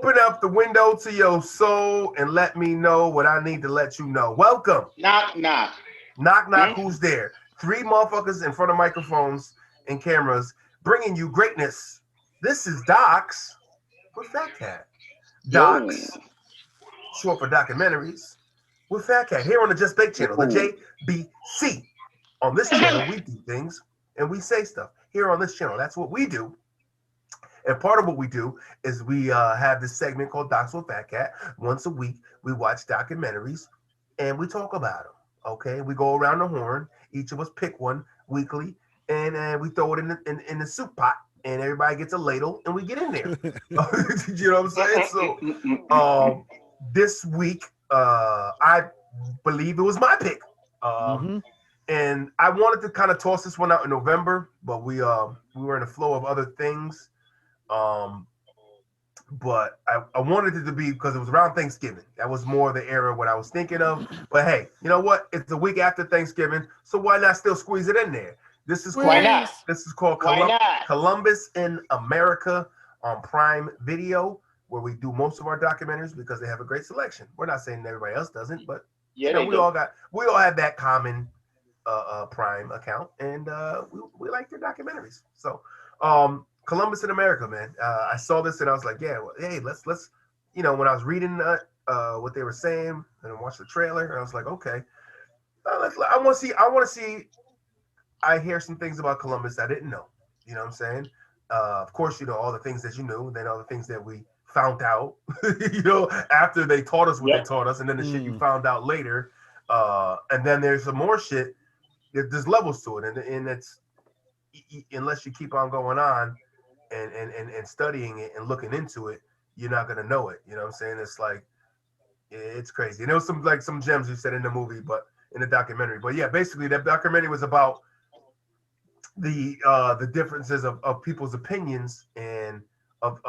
Open up the window to your soul and let me know what I need to let you know. Welcome. Knock, knock. Knock, knock, Hmm? who's there? Three motherfuckers in front of microphones and cameras bringing you greatness. This is Docs with Fat Cat. Yo. Docs, short for documentaries, with Fat Cat here on the Just Bake channel, the Ooh. JBC. On this channel, we do things and we say stuff. Here on this channel, that's what we do. And part of what we do is we have this segment called Docs with Fat Cat. Once a week, we watch documentaries and we talk about them. Okay, we go around the horn. Each of us pick one weekly, and we throw it in the soup pot, and everybody gets a ladle, and we get in there. You know what I'm saying? So, this week, I believe it was my pick. And I wanted to kind of toss this one out in November, but we were in a flow of other things. But I wanted it to be because it was around Thanksgiving. That was more the era what I was thinking of. But hey, you know what? It's a week after Thanksgiving, so why not still squeeze it in there? This is Why not? Columbus in America on Prime Video, where we do most of our documentaries because they have a great selection. We're not saying everybody else doesn't, but Yeah, we all have that common Prime account, and we like their documentaries. So Columbus in America, man. I saw this and I was like, yeah, well, hey, let's when I was reading what they were saying and I watched the trailer, and I was like, okay, I want to see. I hear some things about Columbus I didn't know. You know what I'm saying? Of course, all the things that you knew, and then all the things that we found out, after they taught us what they taught us, and then the shit you found out later. And then there's some more shit. There's levels to it, and it's unless you keep on going on and studying it and looking into it, you're not gonna know it. You know what I'm saying? It's like it's crazy. And there was some gems you said in the movie, but in the documentary. But yeah, basically that documentary was about the differences of people's opinions and of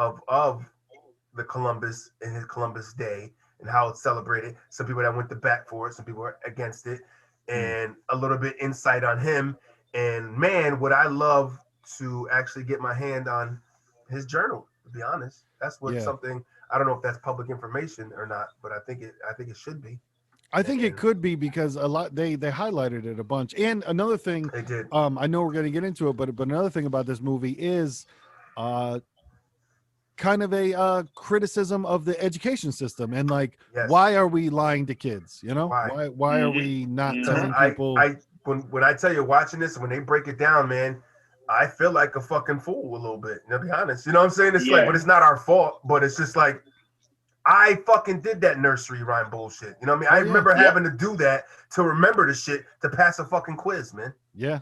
the Columbus and his Columbus Day and how it's celebrated. Some people that went to bat for it, some people are against it, and a little bit insight on him. And man, would I love to actually get my hand on his journal, to be honest. That's what something I don't know if that's public information or not, but I think it should be. I think it could be because a lot they highlighted it a bunch. And another thing, they did. I know we're going to get into it, but another thing about this movie is kind of a criticism of the education system and why are we lying to kids? Why are we not telling people? When I tell you watching this, when they break it down, man, I feel like a fucking fool a little bit. To be honest, you know what I'm saying? It's like, but it's not our fault. But it's just like I fucking did that nursery rhyme bullshit. You know what I mean? I remember having to do that to remember the shit to pass a fucking quiz, man. Yeah.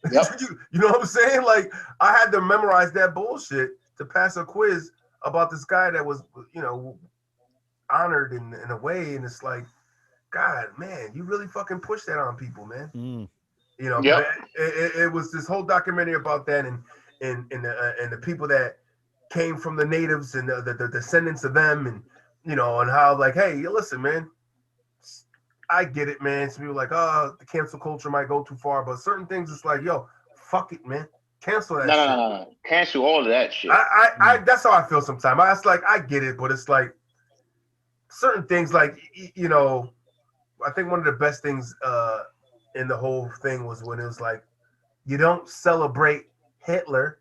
Yep. You know what I'm saying? Like I had to memorize that bullshit to pass a quiz about this guy that was, honored in a way, and it's like, God, man, you really fucking push that on people, man. It was this whole documentary about that, and the people that came from the natives and the descendants of them, and and how like, hey, listen, man, I get it, man. Some people like, oh, the cancel culture might go too far, but certain things, it's like, yo, fuck it, man. Cancel that shit. No. Cancel all of that shit. I that's how I feel sometimes. It's like, I get it, but it's like certain things, like, I think one of the best things in the whole thing was when it was like, you don't celebrate Hitler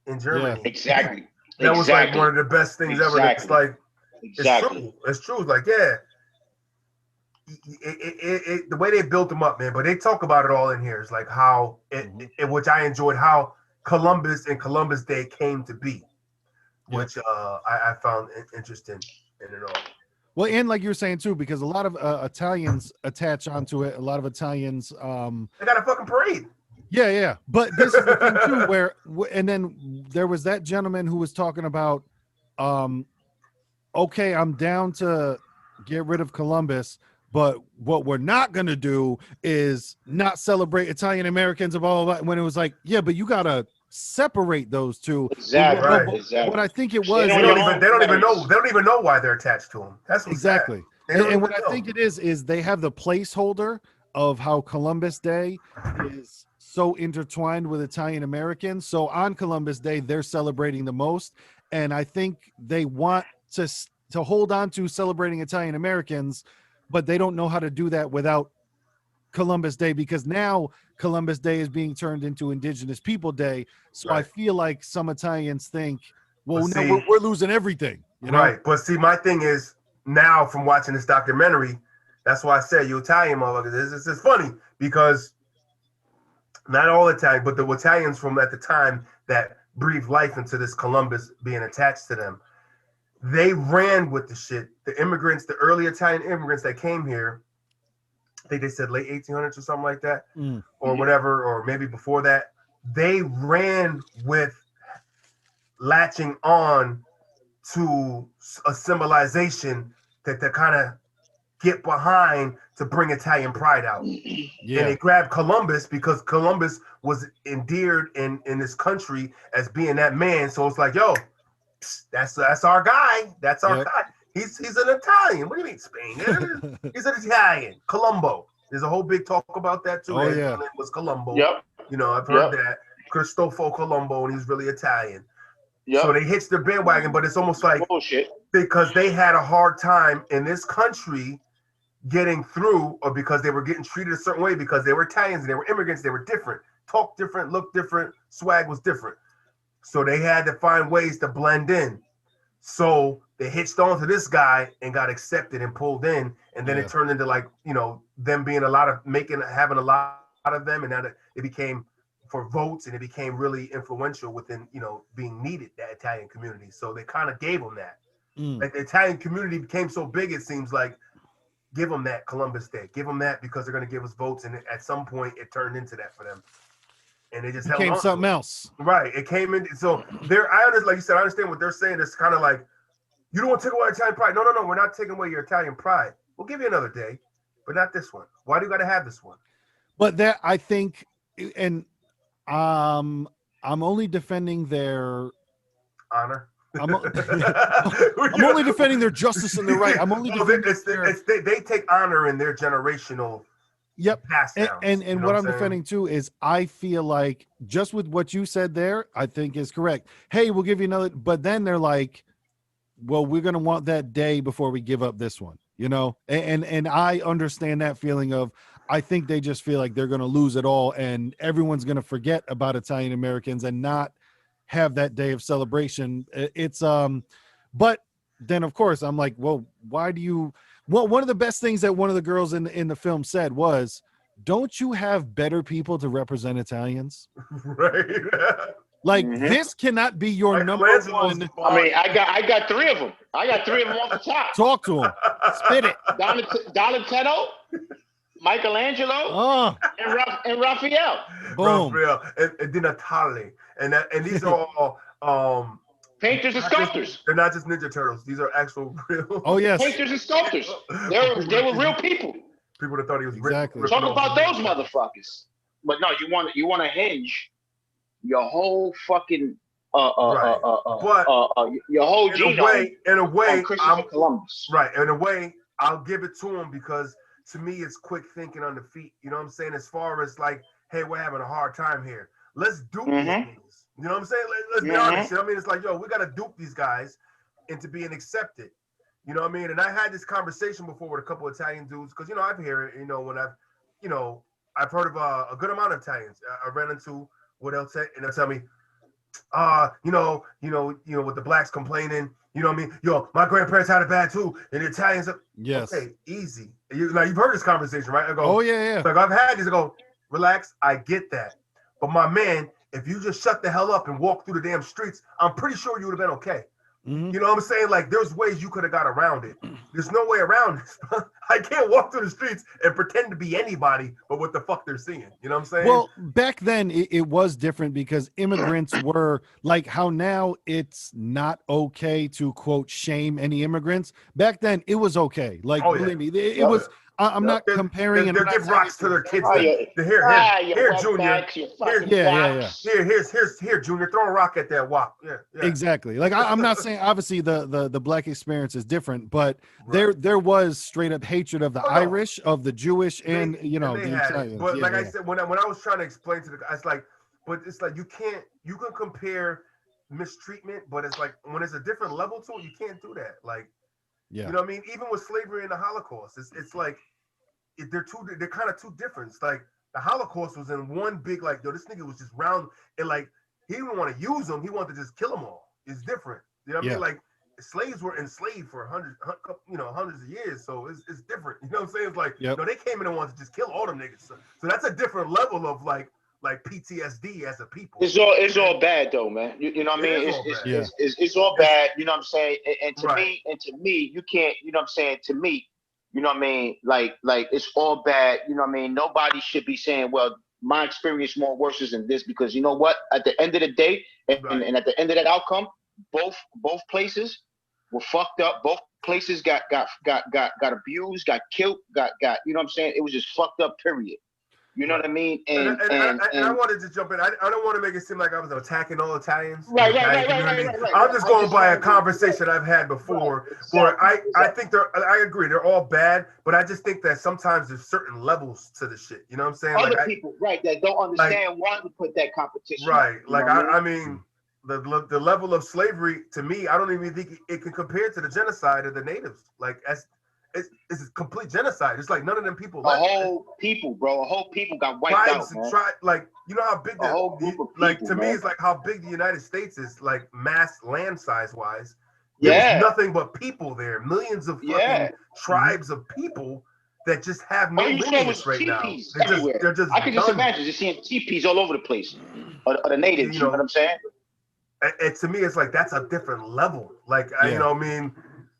in Germany. Yeah. Exactly. That was like one of the best things ever. It's like, exactly. It's true. It's like, yeah. The way they built them up, man, but they talk about it all in here. It's like how which I enjoyed, how Columbus and Columbus Day came to be, which I found interesting in it all. Well, and like you were saying too, because a lot of Italians attach onto it. A lot of Italians, they got a fucking parade. Yeah. But this is the thing too, and then there was that gentleman who was talking about, okay, I'm down to get rid of Columbus, but what we're not going to do is not celebrate Italian Americans and blah, blah, blah. When it was like, yeah, but you got to separate those two. Exactly. Right. What I think it was, they don't even know why they're attached to them. That's what's exactly. And what I think it is they have the placeholder of how Columbus Day is so intertwined with Italian Americans. So on Columbus Day, they're celebrating the most. And I think they want to to hold on to celebrating Italian Americans, but they don't know how to do that without Columbus Day, because now Columbus Day is being turned into Indigenous People Day. So I Right. feel like some Italians think, But well, no, see, we're losing everything, you know? right. But see, my thing is now from watching this documentary, that's why I said you Italian motherfuckers. This is funny because not all Italian, but the Italians from at the time that breathed life into this Columbus being attached to them, they ran with the shit. The immigrants, the early Italian immigrants that came here, I think they said late 1800s or something like that, or whatever, or maybe before that, they ran with latching on to a symbolization that they kind of get behind to bring Italian pride out. And they grabbed Columbus because Columbus was endeared in this country as being that man. So it's like, yo, that's our guy. That's our guy. He's an Italian. What do you mean Spain? He's an Italian. Colombo. There's a whole big talk about that too. Oh, His yeah. name was Colombo. Yep. You know, I've heard that. Cristoforo Colombo, and he's really Italian. Yep. So they hitched the bandwagon, but it's almost like bullshit because they had a hard time in this country getting through, or because they were getting treated a certain way because they were Italians and they were immigrants, they were different, talk different, look different, swag was different. So they had to find ways to blend in. So they hitched on to this guy and got accepted and pulled in, and then it turned into like, you know, them being having a lot of them, and now it became for votes, and it became really influential within, you know, being needed, that Italian community. So they kind of gave them that. Like the Italian community became so big, it seems like, give them that Columbus Day, give them that because they're going to give us votes, and at some point it turned into that for them, and they just became something else. Right, it came in. So like you said, I understand what they're saying. It's kind of like, you don't want to take away Italian pride. No, we're not taking away your Italian pride. We'll give you another day, but not this one. Why do you got to have this one? But that, I think, and I'm only defending their honor. I'm only defending their justice and their right. I'm only defending they take honor in their generational. Pass downs, and what I'm defending too is, I feel like just with what you said there, I think is correct. Hey, we'll give you another, but then they're like, well, we're gonna want that day before we give up this one, you know. And I understand that feeling of, I think they just feel like they're gonna lose it all, and everyone's gonna forget about Italian Americans and not have that day of celebration. It's but then of course I'm like, well, why do you? Well, one of the best things that one of the girls in the film said was, don't you have better people to represent Italians? Right. Like this cannot be your like number one. I mean, I got three of them. I got three of them off the top. Talk to them. Spit it. Donatello, Michelangelo, and Raphael. Boom. Raphael and Di Natale, and these are all painters and sculptors. They're not just Ninja Turtles. These are actual real. Oh yes. Painters and sculptors. They were real people. People that thought he was exactly. Talk about those motherfuckers. But no, you want to hinge your whole fucking your whole genome. In a way, Christopher Columbus. Right. In a way, I'll give it to him because to me it's quick thinking on the feet. You know what I'm saying? As far as like, hey, we're having a hard time here. Let's dupe these things. You know what I'm saying? Let's be honest. You know what I mean? It's like, yo, we got to dupe these guys into being accepted. You know what I mean? And I had this conversation before with a couple of Italian dudes because, you know, I've heard it, you know, when I've heard of a good amount of Italians. I ran into what they'll say, and they'll tell me, you know, with the blacks complaining, you know what I mean? Yo, my grandparents had it bad too, and the Italians. Yes. Okay, easy. Now you've heard this conversation, right? I go, oh yeah. Like I've had this. I go, relax. I get that, but my man, if you just shut the hell up and walk through the damn streets, I'm pretty sure you would have been okay. You know what I'm saying? Like, there's ways you could have got around it. There's no way around this. I can't walk through the streets and pretend to be anybody but what the fuck they're seeing. You know what I'm saying? Well, back then it was different because immigrants were like how now it's not okay to quote shame any immigrants. Back then it was okay. Like, believe me, it was. I'm not comparing. They give rocks to their kids. Here, Junior. Here, Junior. Throw a rock at that wop. Yeah. Exactly. Like I'm not saying obviously the black experience is different, but there was straight up hatred of the Irish, of the Jewish, and the Italians. But like I said, when I was trying to explain to the guys, like, but it's like you can compare mistreatment, but it's like when it's a different level to it, you can't do that. Like, Yeah. You know what I mean? Even with slavery and the Holocaust, it's like they're kind of two different. It's like the Holocaust was in one big like, yo, this nigga was just round and like he didn't want to use them, he wanted to just kill them all. It's different. You know what I Yeah. mean? Like slaves were enslaved for hundreds of years, so it's different. You know what I'm saying? It's like Yep. no, they came in and wanted to just kill all them niggas. So that's a different level of like PTSD as a people. It's all bad though, man. You know what I It mean? is It's all it's, bad. Yeah. it's, it's, it's all It's bad. You know what I'm saying? And right, to me, you can't. You know what I'm saying? To me, you know what I mean? Like it's all bad. You know what I mean? Nobody should be saying, well, my experience more worse than this, because you know what? At the end of the day, right. and at the end of that outcome, both places were fucked up. Both places got abused, got killed, got. You know what I'm saying? It was just fucked up. Period. You know Right. what I mean? And, And and, and, and and I and wanted to jump in. I don't want to make it seem like I was attacking all Italians in the right, right, Italian right, right, right, community. right, right, I'm right. just I going just by a wanted to, right, conversation I've had right, before where exactly, I exactly. think I agree, they're all bad, but I just think that sometimes there's certain levels to the shit. You know what I'm saying? Other people, right, that don't Like understand why we put that competition up. right. You know Like what I mean? I mean the level of slavery to me, I don't even think it can compare to the genocide of the natives. Like as it's a complete genocide. It's like none of them people A left. whole people, bro. A whole people got wiped out, Tribes and man. try like you know how big A whole group of like people, to me man. it's like how big the United States is like mass land size wise. There was Yeah, nothing but people there, millions of yeah. fucking Mhm. tribes of people that just have All no you saw lineage was right now. teepees everywhere. They're just I could just done. imagine just seeing teepees all over the place. Or the natives, You you know what know, I'm saying? and to me it's like that's a different level. Like you Yeah. know, I mean,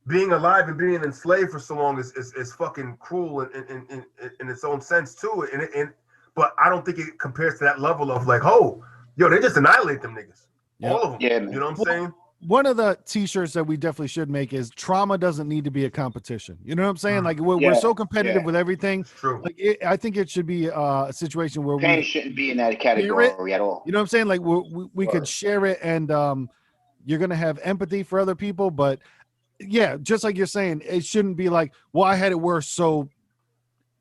being alive and being enslaved for so long is fucking cruel in its own sense too. And but I don't think it compares to that level of like, oh, yo, they just annihilate them niggas, Yep. all of them. Yeah, You man. know what I'm Well, saying? one of the t-shirts that we definitely should make is trauma doesn't need to be a competition. You know what I'm saying? Like we're Yeah, so competitive yeah. with everything. It's true. Like I think it should be a situation where Pain we shouldn't be in that share it. category at all. You know what I'm saying? Like we could Word. share it, and you're gonna have empathy for other people. But yeah, just like you're saying, it shouldn't be like, well, I had it worse, so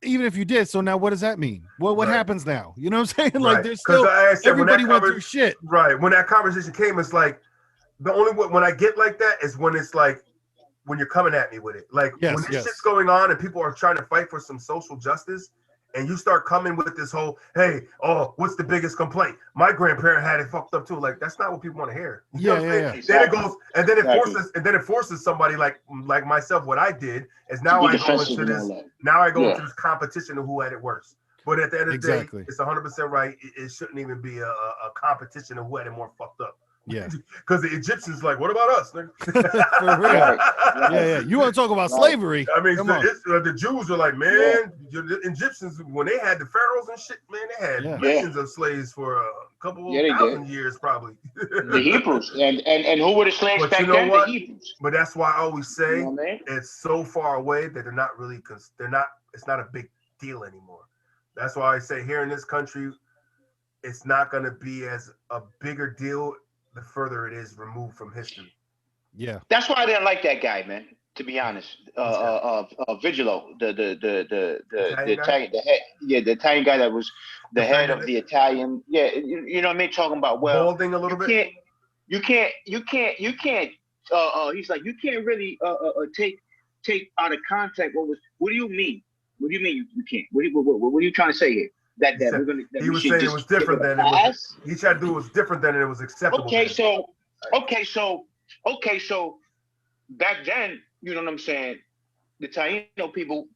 even if you did, so now what does that mean? What Right. happens now? You know what I'm saying? Like Right. there's Because still I said everybody went through shit. when that conversation came, it's like the only when I get like that is when it's like when you're coming at me with it. Like when Yes, this shit's yes. going on and people are trying to fight for some social justice, and you start coming with this whole, hey, oh, what's the biggest complaint? My grandparent had it fucked up too. Like that's not what people want to hear. You know Yeah, what I'm yeah, saying? yeah. Then it Exactly. goes, and then Exactly. it forces somebody like myself. What I did is To now be I go defensive into and all this. that. Now I go into Yeah. this competition of who had it worse. But at the end of the day, Exactly. it's 100% right. It shouldn't even be a competition of who had it more fucked up. Yeah. Because the Egyptians like, what about us? For real. Right. Yeah, Right. yeah. You want to talk about Right. slavery? I mean, Come on. the Jews are like, Yeah. man, the Egyptians, when they had the pharaohs and shit, man, they had Yeah. Yeah. millions of slaves for a Yeah, couple they did. thousand years, probably. The Hebrews. And who were the slaves But you back know then? The what? Hebrews. But that's why I always You say know what I mean? it's so far away that they're not really, they're not, it's not a big deal anymore. That's why I say here in this country, it's not going to be as a bigger deal the further it is removed from history. Yeah. That's why I didn't like that guy, man. To be honest, Which guy? Vigilo, the Italian guy? Italian, the head, yeah, the Italian guy that was the head Defending of it? the Italian, yeah, you know what I mean, talking about, well, Balding a little you bit? can't, you can't. He's like, you can't really take out of context what do you mean? What do you mean you can't? What are you trying to say here? He That said he we was should saying it was just give it different a than it was. pass? He tried to do it was different than it was acceptable Okay, then. so okay, so so back then, you know what I'm saying? The Taino people,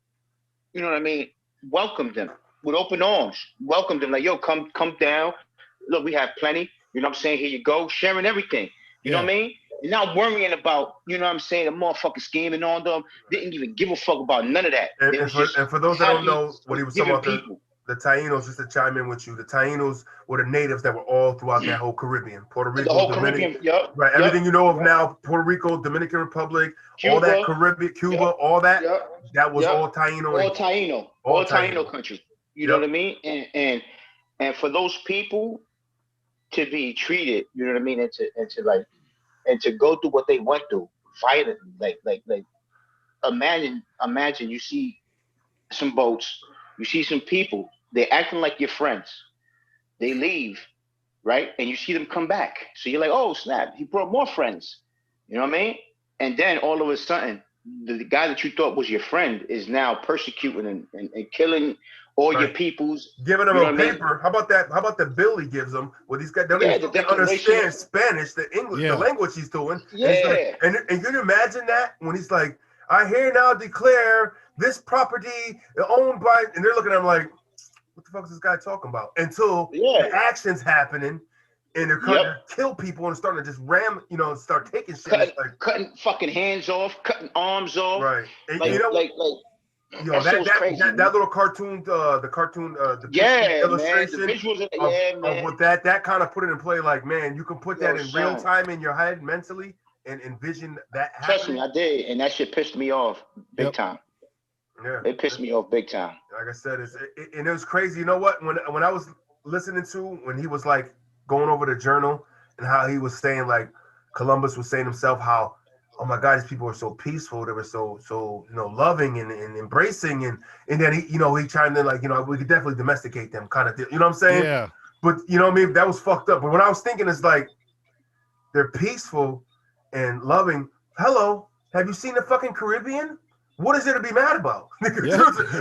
you know what I mean, welcomed them with open arms, welcomed them like, yo, come down. Look, we have plenty. You know what I'm saying? Here you go, sharing everything. You know what Yeah. I mean? You're not worrying about, you know what I'm saying, the motherfucker scheming on them. Didn't even give a fuck about none of that. They was just And for those that don't happy know what he with was talking giving about, people. the Tainos, just to chime in with you, the Tainos were the natives that were all throughout that whole Caribbean, Puerto The Rico, whole Dominican, Caribbean, yup, right? yup, Everything you know of yup. now, Puerto Rico, Dominican Republic, all that Cuba, Caribbean, Cuba, yup, all that, yup, that was yup. all Taino Indian, all All Taino Taino. country. You know Yep. what I mean? And for those people to be treated, you know what I mean, and to go through what they went through violently, like imagine you see some boats, you see some people, they're acting like your friends, they leave, right, and you see them come back, so you're like, oh snap, he brought more friends, you know what I mean, and then all of a sudden the guy that you thought was your friend is now persecuting and killing all your Right. peoples. Giving them You know a what I mean? paper. How about that? How about the bill he gives them? Well, these guys don't even Yeah, the fucking Declaration understand of Spanish, the English, the Yeah. language he's doing. And it's like, yeah. and can you imagine that when he's like, I here now declare this property owned by, and they're looking at him like, what the fuck is this guy talking about? Until Yeah. the action's happening, and they're Yep. starting to kill people and starting to just ram, start taking shit. And Cutting it's like, cutting fucking hands off, cutting arms off. right, and Like you know, that shit that was that crazy, that, man. that little cartoon, the cartoon, the picture Yeah, man. The illustration visuals, of yeah, of man. what that kind of put it in play. Like, man, you can put that Yo, in real son. time in your head mentally and envision that Trust me, happening. I did, and that shit pissed me off big Yep. time. Yeah, It pissed me off big time. like I said, and it was crazy. You know what? When I was listening to when he was like going over the journal and how he was saying like Columbus was saying himself how, oh my God, these people were so peaceful. They were so loving and embracing and then he chimed in like we could definitely domesticate them kind of you know what I'm saying? Yeah. But you know what I mean? That was fucked up. But what I was thinking is like they're peaceful and loving. Hello, have you seen the fucking Caribbean? What is there to be mad about? Yeah.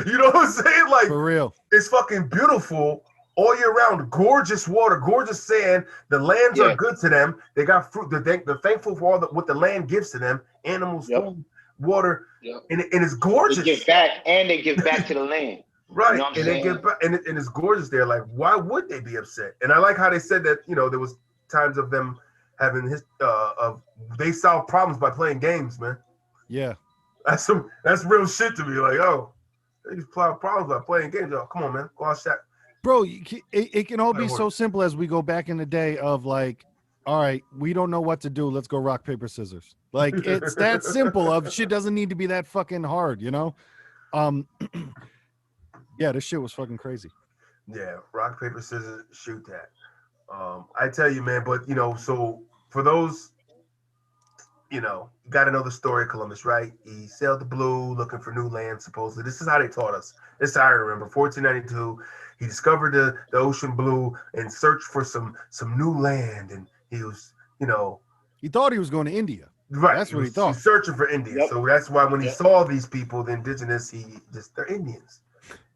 You know what I'm saying? Like For real. it's fucking beautiful all year round. Gorgeous water, gorgeous sand. The lands are Yeah. good to them. They got fruit. They're thankful for what the land gives to them: animals, Yep. food, water, Yep. and it's They gorgeous. give back, and they give back to the land. You Right, know what I'm and they saying? get back, and it's gorgeous there. Like, why would they be upset? And I like how they said that. There was times of them having of they solve problems by playing games, man. Yeah. That's real shit to me. Like, oh, they just solve problems by playing games. Oh, come on, man, go outside. Bro, it can all Play be so horse. simple as we go back in the day of like, all right, we don't know what to do. Let's go rock, paper, scissors. Like it's that simple of shit doesn't need to be that fucking hard, you know? Yeah, this shit was fucking crazy. Yeah, rock paper scissors, shoot that. I tell you, man. But so for those, you got to know the story of Columbus, right? He sailed the blue, looking for new land. Supposedly, this is how they taught us. This is how I remember. 1492, he discovered the ocean blue and searched for some new land, and he was, He thought he was going to India. right. That's He what he was, thought. searching for India. Yep. So that's why when he Yep. saw these people, the indigenous, they're Indians.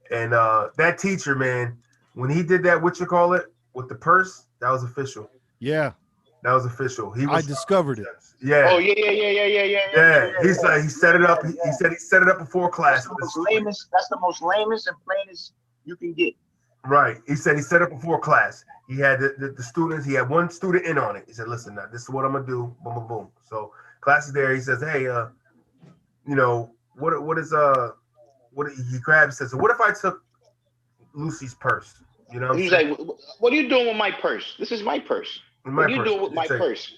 And that teacher, man, when he did that, what you call it, with the purse, that was official. Yeah, That was official. He I was discovered it. yeah. Oh yeah. Yeah, he set it up. He Yeah. said he set it up before That's class the with the most student. lamest. That's the most lamest and plainest you can get. Right. He said he set it up before class. He had the students. He had one student in on it. He said, "Listen, now this is what I'm gonna do." Boom, boom, boom. So class is there. He says, "Hey, what is what?" He grabs. Says, "So what if I took Lucy's purse? You know what I'm He was saying? like, "What are you doing with my purse? This is my purse. My What are you purse. doing with You my take. purse?"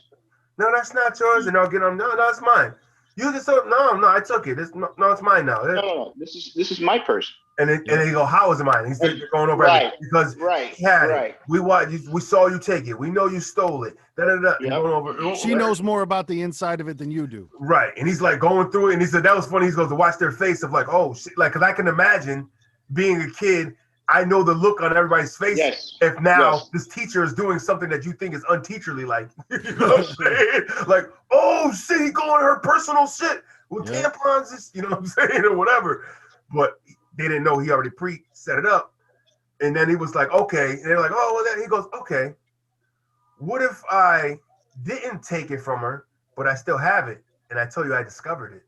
No, that's not yours." And I'll get on. No, it's mine. You just so no, I took it. No, it's mine now. No. This is my purse. And then he go, how is it mine? He's going over Right. everything because Right. he had Right. it. We saw you take it. We know you stole it. Da da da. And Yep. going over. She knows more about the inside of it than you do. Right, and he's like going through it, and he said that was funny. He goes to watch their face of like, oh shit, like because I can imagine being a kid. I know the look on everybody's face. Yes. If now Yes. this teacher is doing something that you think is unteacherly, like you know what I'm saying? Like, oh shit, he going her personal shit with Yeah. tampons, you know what I'm saying, or whatever. But they didn't know he already set it up. And then he was like, okay. And they're like, oh, well, then he goes, okay. What if I didn't take it from her, but I still have it, and I tell you I discovered it?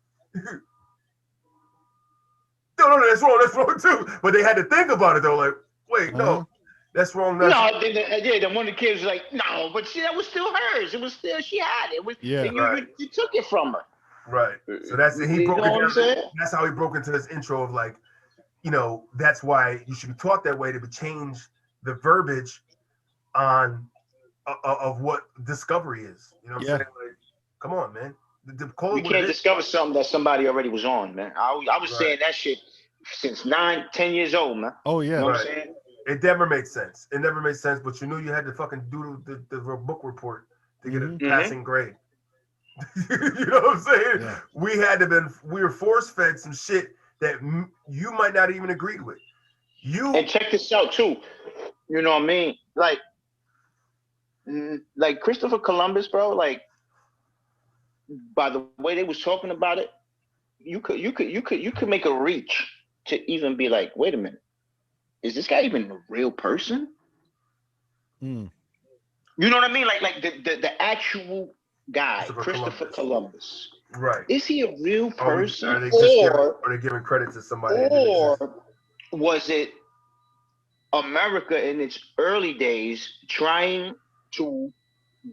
No, that's wrong too. But they had to think about it though. Like, wait, no, that's wrong. No, then one of the kids was like, no, but see, that was still hers. It was still, she had it. It was, Yeah. and Right. you took it from her. Right. So that's he You broke know it what I'm down. saying? That's how he broke into this intro of like, that's why you should be taught that way to change the verbiage on of what discovery is. You know what I'm saying? Like, come on, man. You can't discover something that somebody already was on, man. I was saying that shit since 9, 10 years old, man. Oh yeah. You know what Right. I'm saying? It never made sense. It never made sense, but you knew you had to fucking do the book report to get a passing grade. You know what I'm saying? Yeah. We were force fed some shit that you might not even agree with. And check this out too. You know what I mean? Like Christopher Columbus, bro. Like by the way they was talking about it, you could make a reach to even be like, wait a minute, is this guy even a real person? Mm. You know what I mean? Like the actual guy, Christopher Christopher Columbus. Columbus. Right. Is he a real Are person, they just giving? Are they giving credit to somebody that didn't or exist? was it America in its early days trying to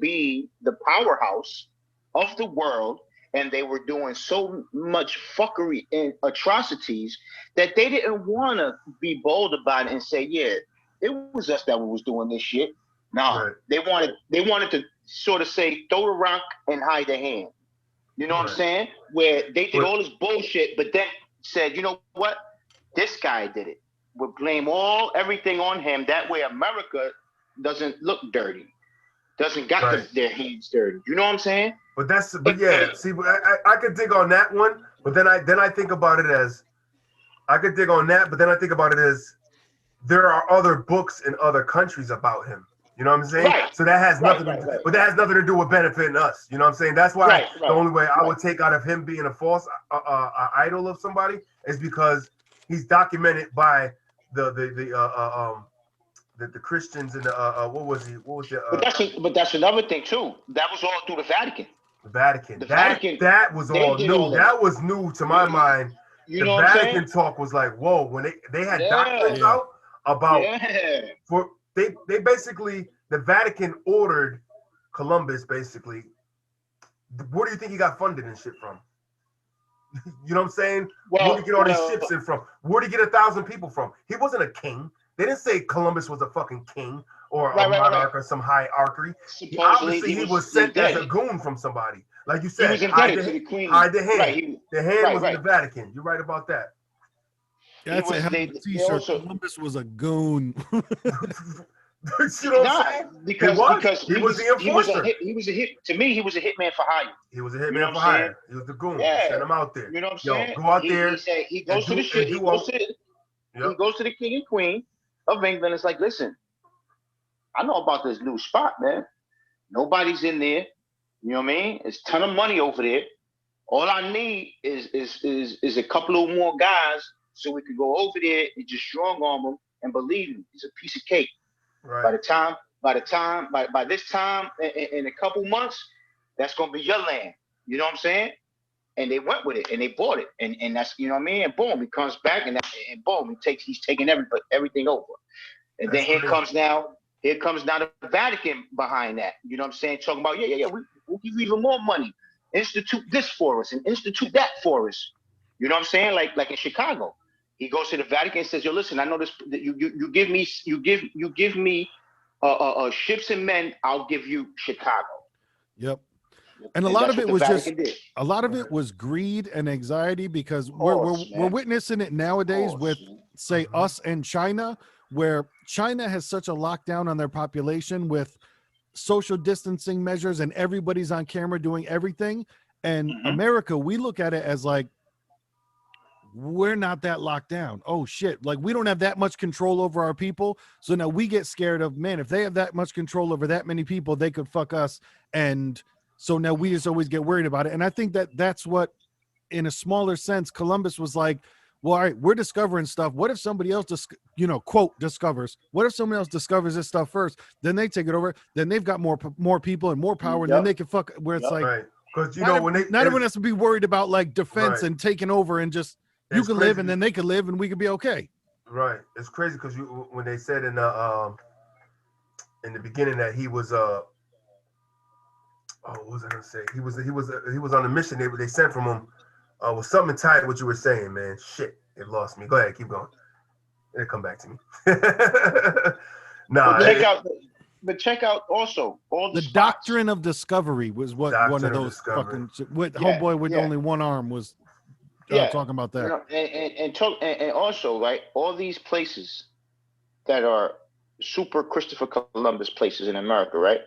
be the powerhouse of the world, and they were doing so much fuckery and atrocities that they didn't want to be bold about it and say, yeah, it was us that was doing this shit. Nah, Right. they wanted to sort of say throw the rock and hide their hand. You know what I'm Right. saying? Where they did But all this bullshit, but then said, you know what? This guy did it. We'll blame everything on him. That way America doesn't look dirty, doesn't got right. their hands dirty. You know what I'm saying? But yeah. See, I could dig on that one, but then I think about it as I could dig on that, but then I think about it as there are other books in other countries about him. You know what I'm saying? Right, So that has right, nothing to right, do, right, but that has nothing to do with benefiting us. You know what I'm saying? That's why right, the right, only way I right. would take out of him being a false idol of somebody is because he's documented by the Christians and what was he? What was But that's another thing too. That was all through the Vatican. the Vatican? The That Vatican, that was they all did new. all of that. That was new to my You, mind. you The know what I'm saying? Vatican talk was like, whoa, when they had Yeah, documents Yeah. out about yeah. for they basically the Vatican ordered Columbus basically. Where do you think he got funded and shit from? You know what I'm saying? Where did he get all these Well, ships in from? Where did he get 1,000 people from? He wasn't a king. They didn't say Columbus was a fucking king or a right. monarch or some hierarchy. He Supposedly obviously he he was was sent as a indebted. goon from somebody. Like you He said, was indebted to the hide queen. the Right. hand. The hand Right, was in the right. Vatican. You're right about that. He That's a was. hell of a They t-shirt. also Columbus was a goon. You know what I'm not saying? He because was. because He was the he was a enforcer. hit. He was a hit. To me, he was a hitman for hire. He was a You know hitman what I'm for saying? hire. He was the goon. He Yeah. sent him out there. You know what I'm Yo, saying? go out He there said he and goes to the shit. He do goes all. to he Yep. goes to the king and queen of England. It's like, listen, I know about this new spot, man. Nobody's in there. You know what I mean? It's a ton of money over there. All I need is a couple of more guys so we can go over there and just strong arm them. And believe me, it's a piece of cake. Right. By this time, in a couple months, that's gonna be your land. You know what I'm saying? And they went with it and they bought it, and that's, you know what I mean. And boom, he comes back, and boom, he's taking everything over. And then That's crazy. here comes now the Vatican behind that. You know what I'm saying? Talking about, yeah. We'll give you even more money. Institute this for us and institute that for us. You know what I'm saying? Like in Chicago, he goes to the Vatican and says, "Yo, listen, I know this. You give me ships and men. I'll give you Chicago." Yep. And a And lot that's of what it the was just Vatican did. a lot of it Right. was greed and anxiety because Of we're course, we're man. Of witnessing it nowadays with, course, man. say, Mhm. us and China, where China has such a lockdown on their population with social distancing measures and everybody's on camera doing everything. And Mm-hmm. America, we look at it as like, we're not that locked down. Oh shit. Like we don't have that much control over our people. So now we get scared of, man, if they have that much control over that many people, they could fuck us. And so now we just always get worried about it. And I think that that's what, in a smaller sense, Columbus was like, well, all right, we're discovering stuff. What if somebody else, quote, discovers? What if someone else discovers this stuff first? Then they take it over. Then they've got more people and more power, and then Yep. they can fuck. Where it's Yep. like, Right. Because not when they not everyone has to be worried about like defense right. and taking over, and just you It's can live and crazy. then they can live and we can be okay. Right. It's crazy because you when they said in the beginning that he was what was I gonna say? He was on a mission they sent from him. Was something tied to what you were saying, man. Shit, it lost me. Go ahead, keep going. It'll come back to me. But Nah, check out, also all the The spots. doctrine of discovery was what one of doctrine of those discovery. fucking with Yeah, homeboy with yeah, only one arm was yeah. talking about You that. know, and also, right, all these places that are super Christopher Columbus places in America, right?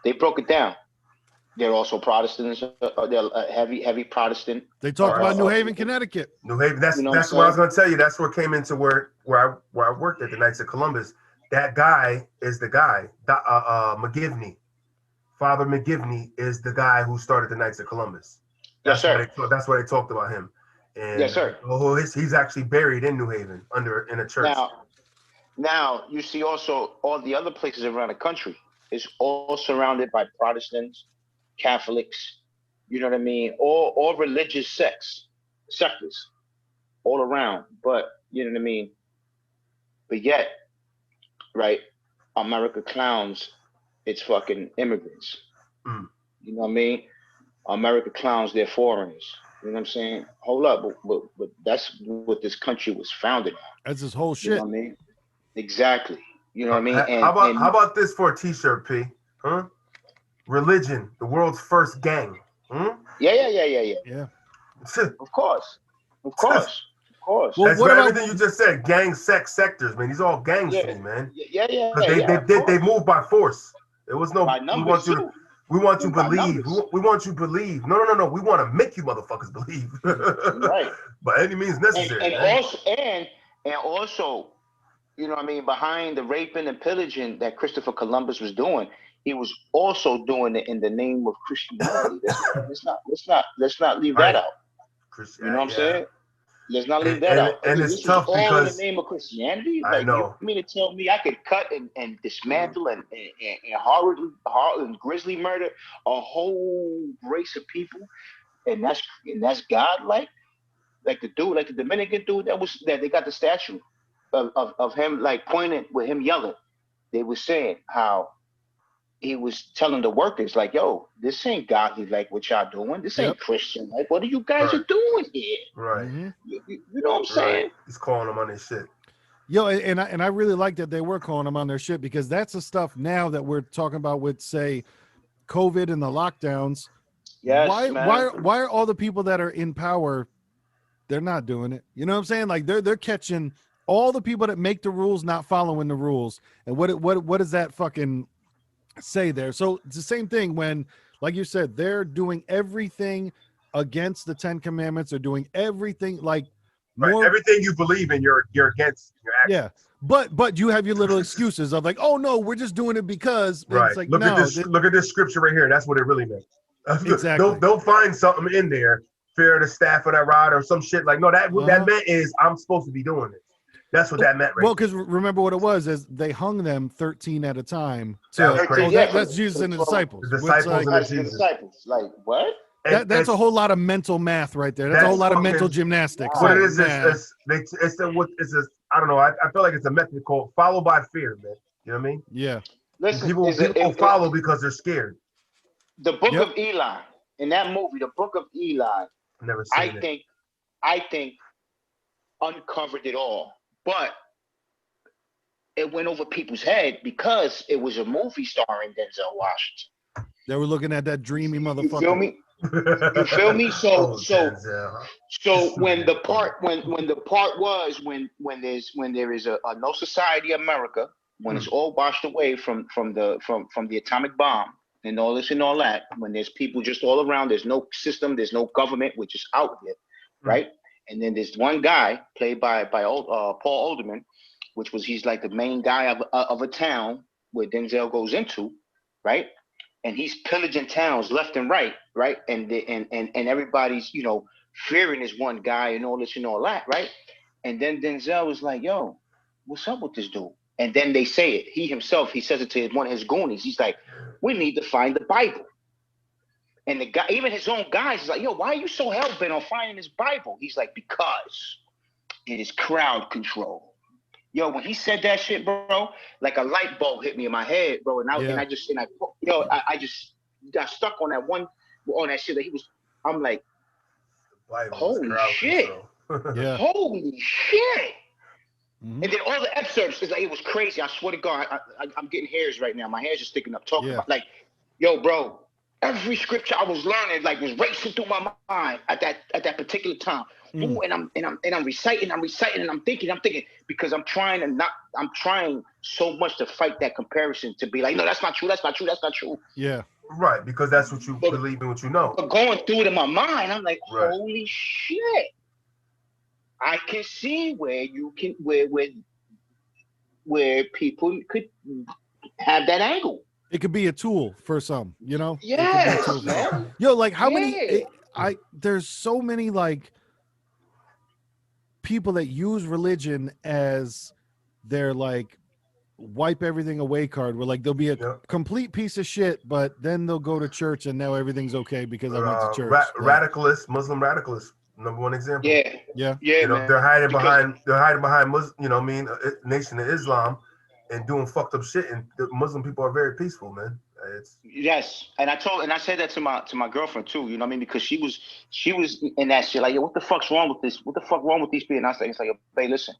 They broke it down. They're also Protestants. They're heavy Protestant. They All talked right. about New Haven, Connecticut. New Haven. You know what I'm That's what I was saying? gonna tell you. That's where it came into where I worked at the Knights of Columbus. That guy is the guy. McGivney. Father McGivney is the guy who started the Knights of Columbus. Yes, sir. That's why they talked about him. and Yes, sir. he's actually buried in New Haven in a church. Now you see also all the other places around the country is all surrounded by Protestants, Catholics, you know what I mean? All religious sectors all around. But you know what I mean? But yet, right, America clowns its fucking immigrants. Mm. You know what I mean? America clowns their foreigners. You know what I'm saying? Hold up, but that's what this country was founded on. That's his whole You know shit. what I mean? Exactly. You know what I mean? How about this for a T-shirt, P? Huh? Religion, the world's first gang. Hmm? Yeah. Yeah. Of course, of course, of course. Well, That's what what about everything you just said. Gang, sex, sectors, man. These all gangs Yeah, to me, man. yeah. Because Of they course. moved by force. There was no. By numbers too. We want you to By believe. numbers. We want you to believe. No. We want to make you motherfuckers believe. Right. By any means And necessary, and man. also and also, you know what I mean, behind the raping and pillaging that Christopher Columbus was doing, he was also doing it in the name of Christianity. Let's not leave that Right. out. You know what I'm Yeah. saying? Let's not And, leave that and out. and This it's was tough all in the because name of Christianity. I Like, you know. mean to tell me I could cut and dismantle and horribly and grisly murder a whole race of people, and that's God? Like the dude, like the Dominican dude that they got the statue of him like pointing with him yelling. They were saying how he was telling the workers like, "Yo, this ain't godly like what y'all doing. This Yep. ain't Christian. Like, what are you guys Right. are doing here? Right. Mhm. You know what I'm Right. saying?" He's calling them on this shit. Yo, and I really like that they were calling them on their shit, because that's the stuff now that we're talking about with, say, COVID and the lockdowns. Yes, Why are all the people that are in power, they're not doing it? You know what I'm saying? Like they're catching all the people that make the rules not following the rules. And what does that fucking say there? So it's the same thing when, like you said, they're doing everything against the 10 commandments. They're doing everything like Right. more. Everything you believe in, you're against your Yeah. actions. But you have your little excuses of like, oh no, we're just doing it because, and Right. it's like, Look at no, this. Look at this scripture right here. That's what it really meant. exactly. They'll find something in there. Fear the staff of that rod or some shit. Like, no, that Uh-huh. meant is I'm supposed to be doing this. That's what that meant right Well, there. because remember what it was is they hung them 13 at a time That was to, crazy. that's Jesus and the The disciples. Which disciples like and the Christ and the Jesus. disciples. Like, what? And that's a whole lot of mental math right there. That's a whole that's lot of fucking mental gymnastics. what it So is. nah. It's a I don't know. I feel like it's a method called follow by fear, man. You know what I mean? Yeah. Listen, People will follow because they're scared. the book Yep. of Eli in that movie, the book of Eli, I've never I seen it. think, I think uncovered it all, but it went over people's head because it was a movie starring Denzel Washington. They were looking at that dreamy You feel motherfucker. me? You feel me? So Oh, so Denzel. so when the part was when there is a no society America, when it's all washed away from the atomic bomb and all this and all that, when there's people just all around, there's no system, there's no government, which is out there, right? And then there's one guy played by Paul Alderman, which was he's like the main guy of a town where Denzel goes into, right? And he's pillaging towns left and right, right? And everybody's fearing this one guy and all this and all that, right? And then Denzel was like, "Yo, what's up with this dude?" And then they say it. He himself, he says it to one of his goonies. He's like, "We need to find the Bible." And the guy, even his own guys, is like, "Yo, why are you so hell bent on finding this Bible?" He's like, "Because it is crowd control." Yo, when he said that shit, bro, like a light bulb hit me in my head, bro. And I just got stuck on that shit that he was. I'm like, holy shit, Yeah. holy shit. Mhm. And then all the excerpts is like, it was crazy. I swear to God, I'm getting hairs right now. My hairs are sticking up talking about like, yo, bro. Every scripture I was learning like was racing through my mind at that particular time. Ooh, and I'm reciting, and I'm thinking because I'm trying so much to fight that comparison to be like, no, that's not true. Yeah. Right, because that's what you believe in, what you know. But going through it in my mind, I'm like, Right. holy shit. I can see where people could have that angle. It could be a tool for some, Yes, man. Yo, like how Yeah. many there's so many like people that use religion as their like wipe everything away card, where like they'll be a Yep. complete piece of shit, but then they'll go to church and now everything's okay because I went to church. Like, Radicalists, Muslim radicalists, number one example. Yeah, yeah, yeah, You know, man. they're hiding behind Muslim, you know, what I mean, Nation of Islam, and doing fucked up shit. And the Muslim people are very peaceful, man. It's Yes, and I said that to my girlfriend too. You know what I mean? Because she was in that shit like, yo, what the fuck's wrong with this? What the fuck wrong with these people? And I was like, it's like, hey, listen,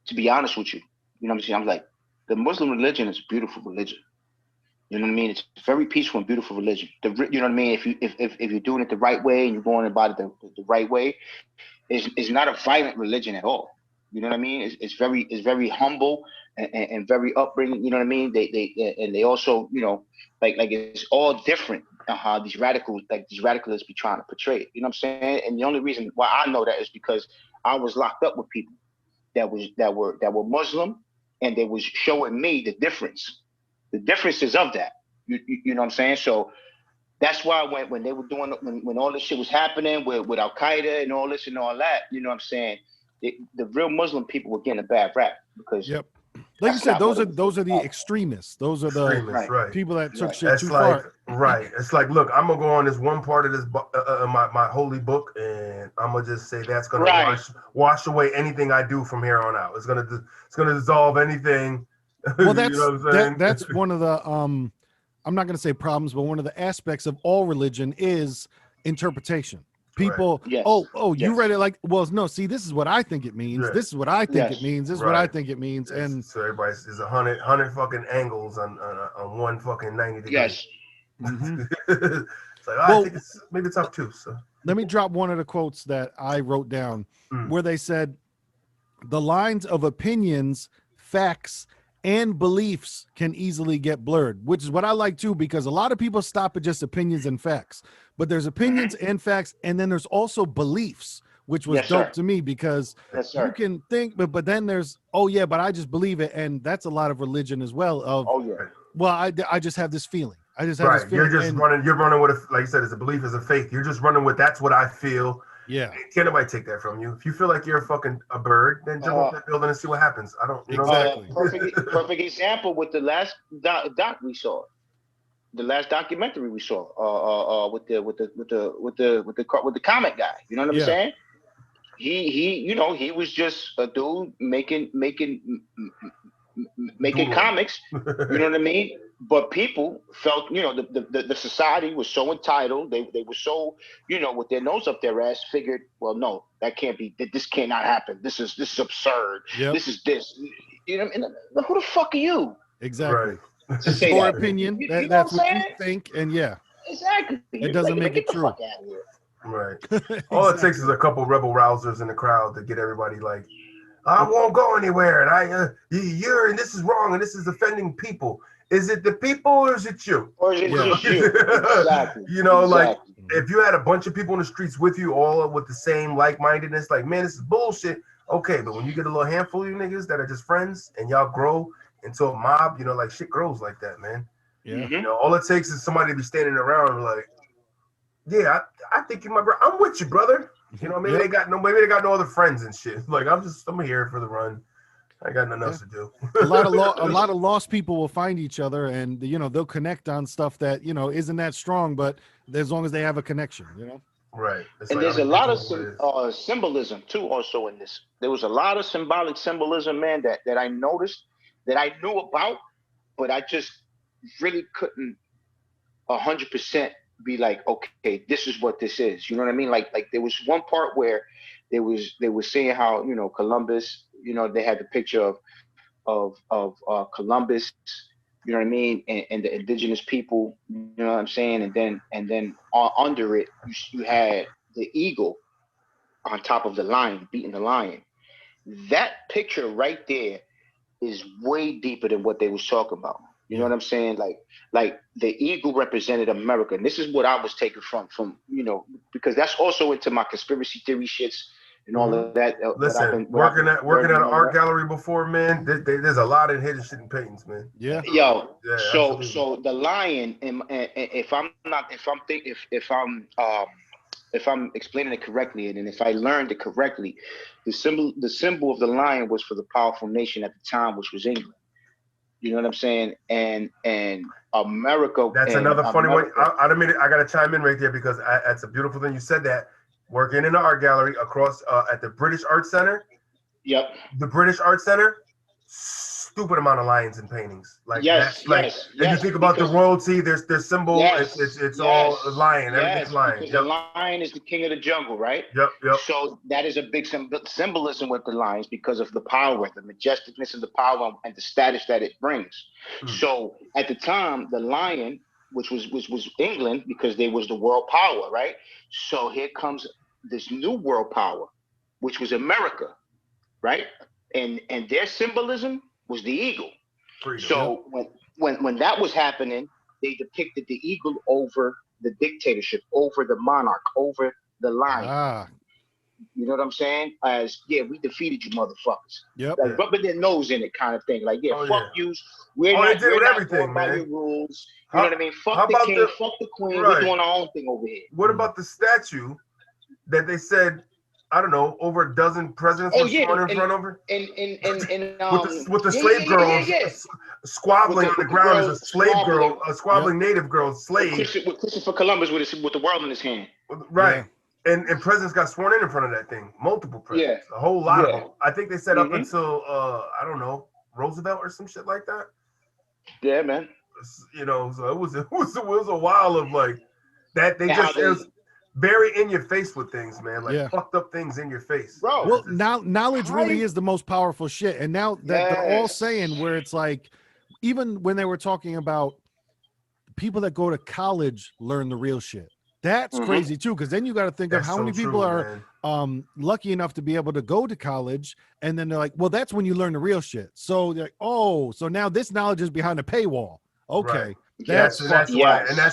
to be honest with you, you know what I'm saying? I'm like, the Muslim religion is a beautiful religion. You know what I mean? It's a very peaceful and beautiful religion. You know what I mean? If you're doing it the right way and you're going about it the right way, it's not a violent religion at all. You know what I mean? It's very humble and very upbringing. You know what I mean? They also, you know, like it's all different. How these radicalists be trying to portray it. You know what I'm saying? And the only reason why I know that is because I was locked up with people that were Muslim, and they was showing me the differences of that. You know what I'm saying? So that's why when they were doing when all this shit was happening with Al Qaeda and all this and all that, you know what I'm saying? The real Muslim people were getting a bad rap because yep. Like you said, those are the extremists. Those are the extremists, right? people that took shit It's too like far. right. It's like, look, I'm gonna go on this one part of this my holy book, and I'm gonna just say that's gonna Right. wash away anything I do from here on out. It's gonna dissolve anything. Well, You know what I'm saying? that's one of the I'm not going to say problems, but one of the aspects of all religion is interpretation. People, Yes. you Yes. read it like, well, no, see, this is what I think it means. Yeah. This is what I think Yes. it means. This is what I Right. think it means. And So everybody's is 100 fucking angles on one fucking 90 degree. Yes. mhm. It's like, I Well, think it's maybe it's up too. So let me drop one of the quotes that I wrote down where they said, the lines of opinions, facts, and beliefs can easily get blurred, which is what I like too, because a lot of people stop at just opinions and facts, but there's opinions and facts, and then there's also beliefs, which was Yes, dope sir. to me because Yes, you sir. can think, but then there's, oh yeah, but I just believe it, and that's a lot of religion as well. Of, Oh yeah. well, I just have this feeling. I just have this right, you're feeling, just and running. You're running with like you said, it's a belief, it's a faith. You're just running with that's what I feel. yeah, Can't nobody take that from you. If you feel like you're a bird, then jump off that building and see what happens. I don't, you know. exactly. Perfect example with the last doc we saw, the last documentary we saw, with the comic guy. You know what I'm Yeah, saying? You know, he was just a dude making Doodling. comics. You know what I mean? But people felt, you know, the society was so entitled. They were so, you know, with their nose up their ass, figured, well, no, that can't be. This cannot happen. This is absurd. yep, This is this. You know, and who the fuck are you exactly. Right. to It's say your that? opinion. You know what That's I'm what you saying? think, and yeah, Exactly. it You're doesn't like, make get it the true. fuck out of here. Right. All it takes is Exactly. a couple rebel rousers in the crowd to get everybody like, I won't go anywhere, and you're and this is wrong, and this is offending people. Is it the people or is it you? Or is it Yeah. just you? Exactly. You know, like Exactly. if you had a bunch of people in the streets with you, all with the same like-mindedness, like, man, this is bullshit. Okay, but when you get a little handful of you niggas that are just friends and y'all grow into a mob, you know, like shit grows like that, man. Yeah. You know, all it takes is somebody to be standing around and like, yeah, I think you, my brother. I'm with you, brother. You know, maybe Yep. they got no other friends and shit. Like I'm here for the run. I got nothing else to do. a lot of lost people will find each other, and you know they'll connect on stuff that you know isn't that strong, but as long as they have a connection, you know. Right. It's And like, I there's a mean, lot of what it is. symbolism too, also in this. There was a lot of symbolic symbolism, man, that I noticed, that I knew about, but I just really couldn't 100% be like, okay, this is what this is. You know what I mean? Like there was one part where they were saying how, you know, Columbus, you know, they had the picture of Columbus, you know what I mean, and the indigenous people, you know what I'm saying, and then under it you had the eagle on top of the lion beating the lion. That picture right there is way deeper than what they was talking about. You know Yeah. what I'm saying? Like the eagle represented America, and this is what I was taking from you know, because that's also into my conspiracy theory shits and all of that. Listen, What I've been working at learning an and all art that. gallery before, man. There's a lot of hidden shit in paintings, man. Yeah. Yo, Yeah, so absolutely. so the lion, and if I'm not, if I'm think, if I'm if I'm explaining it correctly, and if I learned it correctly, the symbol of the lion was for the powerful nation at the time, which was England. You know what I'm saying? And America That's and another funny one. America. I don't mean it, I got to chime in right there because that's a beautiful thing. You said that working in the art gallery across at the British Art Center. Yep. The British Art Center, stupid amount of lions and paintings. Like Yes, that's like, yes, and you yes. think about the Because royalty. Their symbol. yes, It's all a yes, lion. Everything's yes. lion. Because the Yep. lion is the king of the jungle, right? Yep. Yep. So that is a big symbolism with the lions because of the power, the majesticness of the power, and the status that it brings. Hmm. So at the time, the lion, which was England, because they was the world power, right? So here comes this new world power, which was America, right? And their symbolism was the eagle. Freedom. So when that was happening, they depicted the eagle over the dictatorship, over the monarch, over the lion. Ah, You know what I'm saying? As we defeated you, motherfuckers. yep. Like rubbing their nose in it, kind of thing. Like Oh, fuck yeah. yous. We're Oh, they not. did We're with not everything, going by man. your rules. You How- know what I mean? how Fuck the about king. the- Fuck the queen. right. We're doing our own thing over here. What about the statue that they said, I don't know, over a dozen presidents Oh, were yeah, sworn in and- front over? with With the slave girls squabbling With on the the ground is a girls slave girl, squabbling. a squabbling native girl, slave. With Christopher Columbus with the world in his hand. Right. And presidents got sworn in front of that thing. Multiple presidents. A whole lot of them. I think they said up until, I don't know, Roosevelt or some shit like that. Yeah, man. You know, so it was a while of like that. It was very in your face with things, man. Like fucked up things in your face. Bro. Well, now knowledge really is the most powerful shit. And now that they're all saying where it's like, even when they were talking about people that go to college learn the real shit. That's crazy too, because then you got to think of how many people are lucky enough to be able to go to college, and then they're like, well, that's when you learn the real shit. So they're like, oh, so now this knowledge is behind a paywall. Okay. Right. That's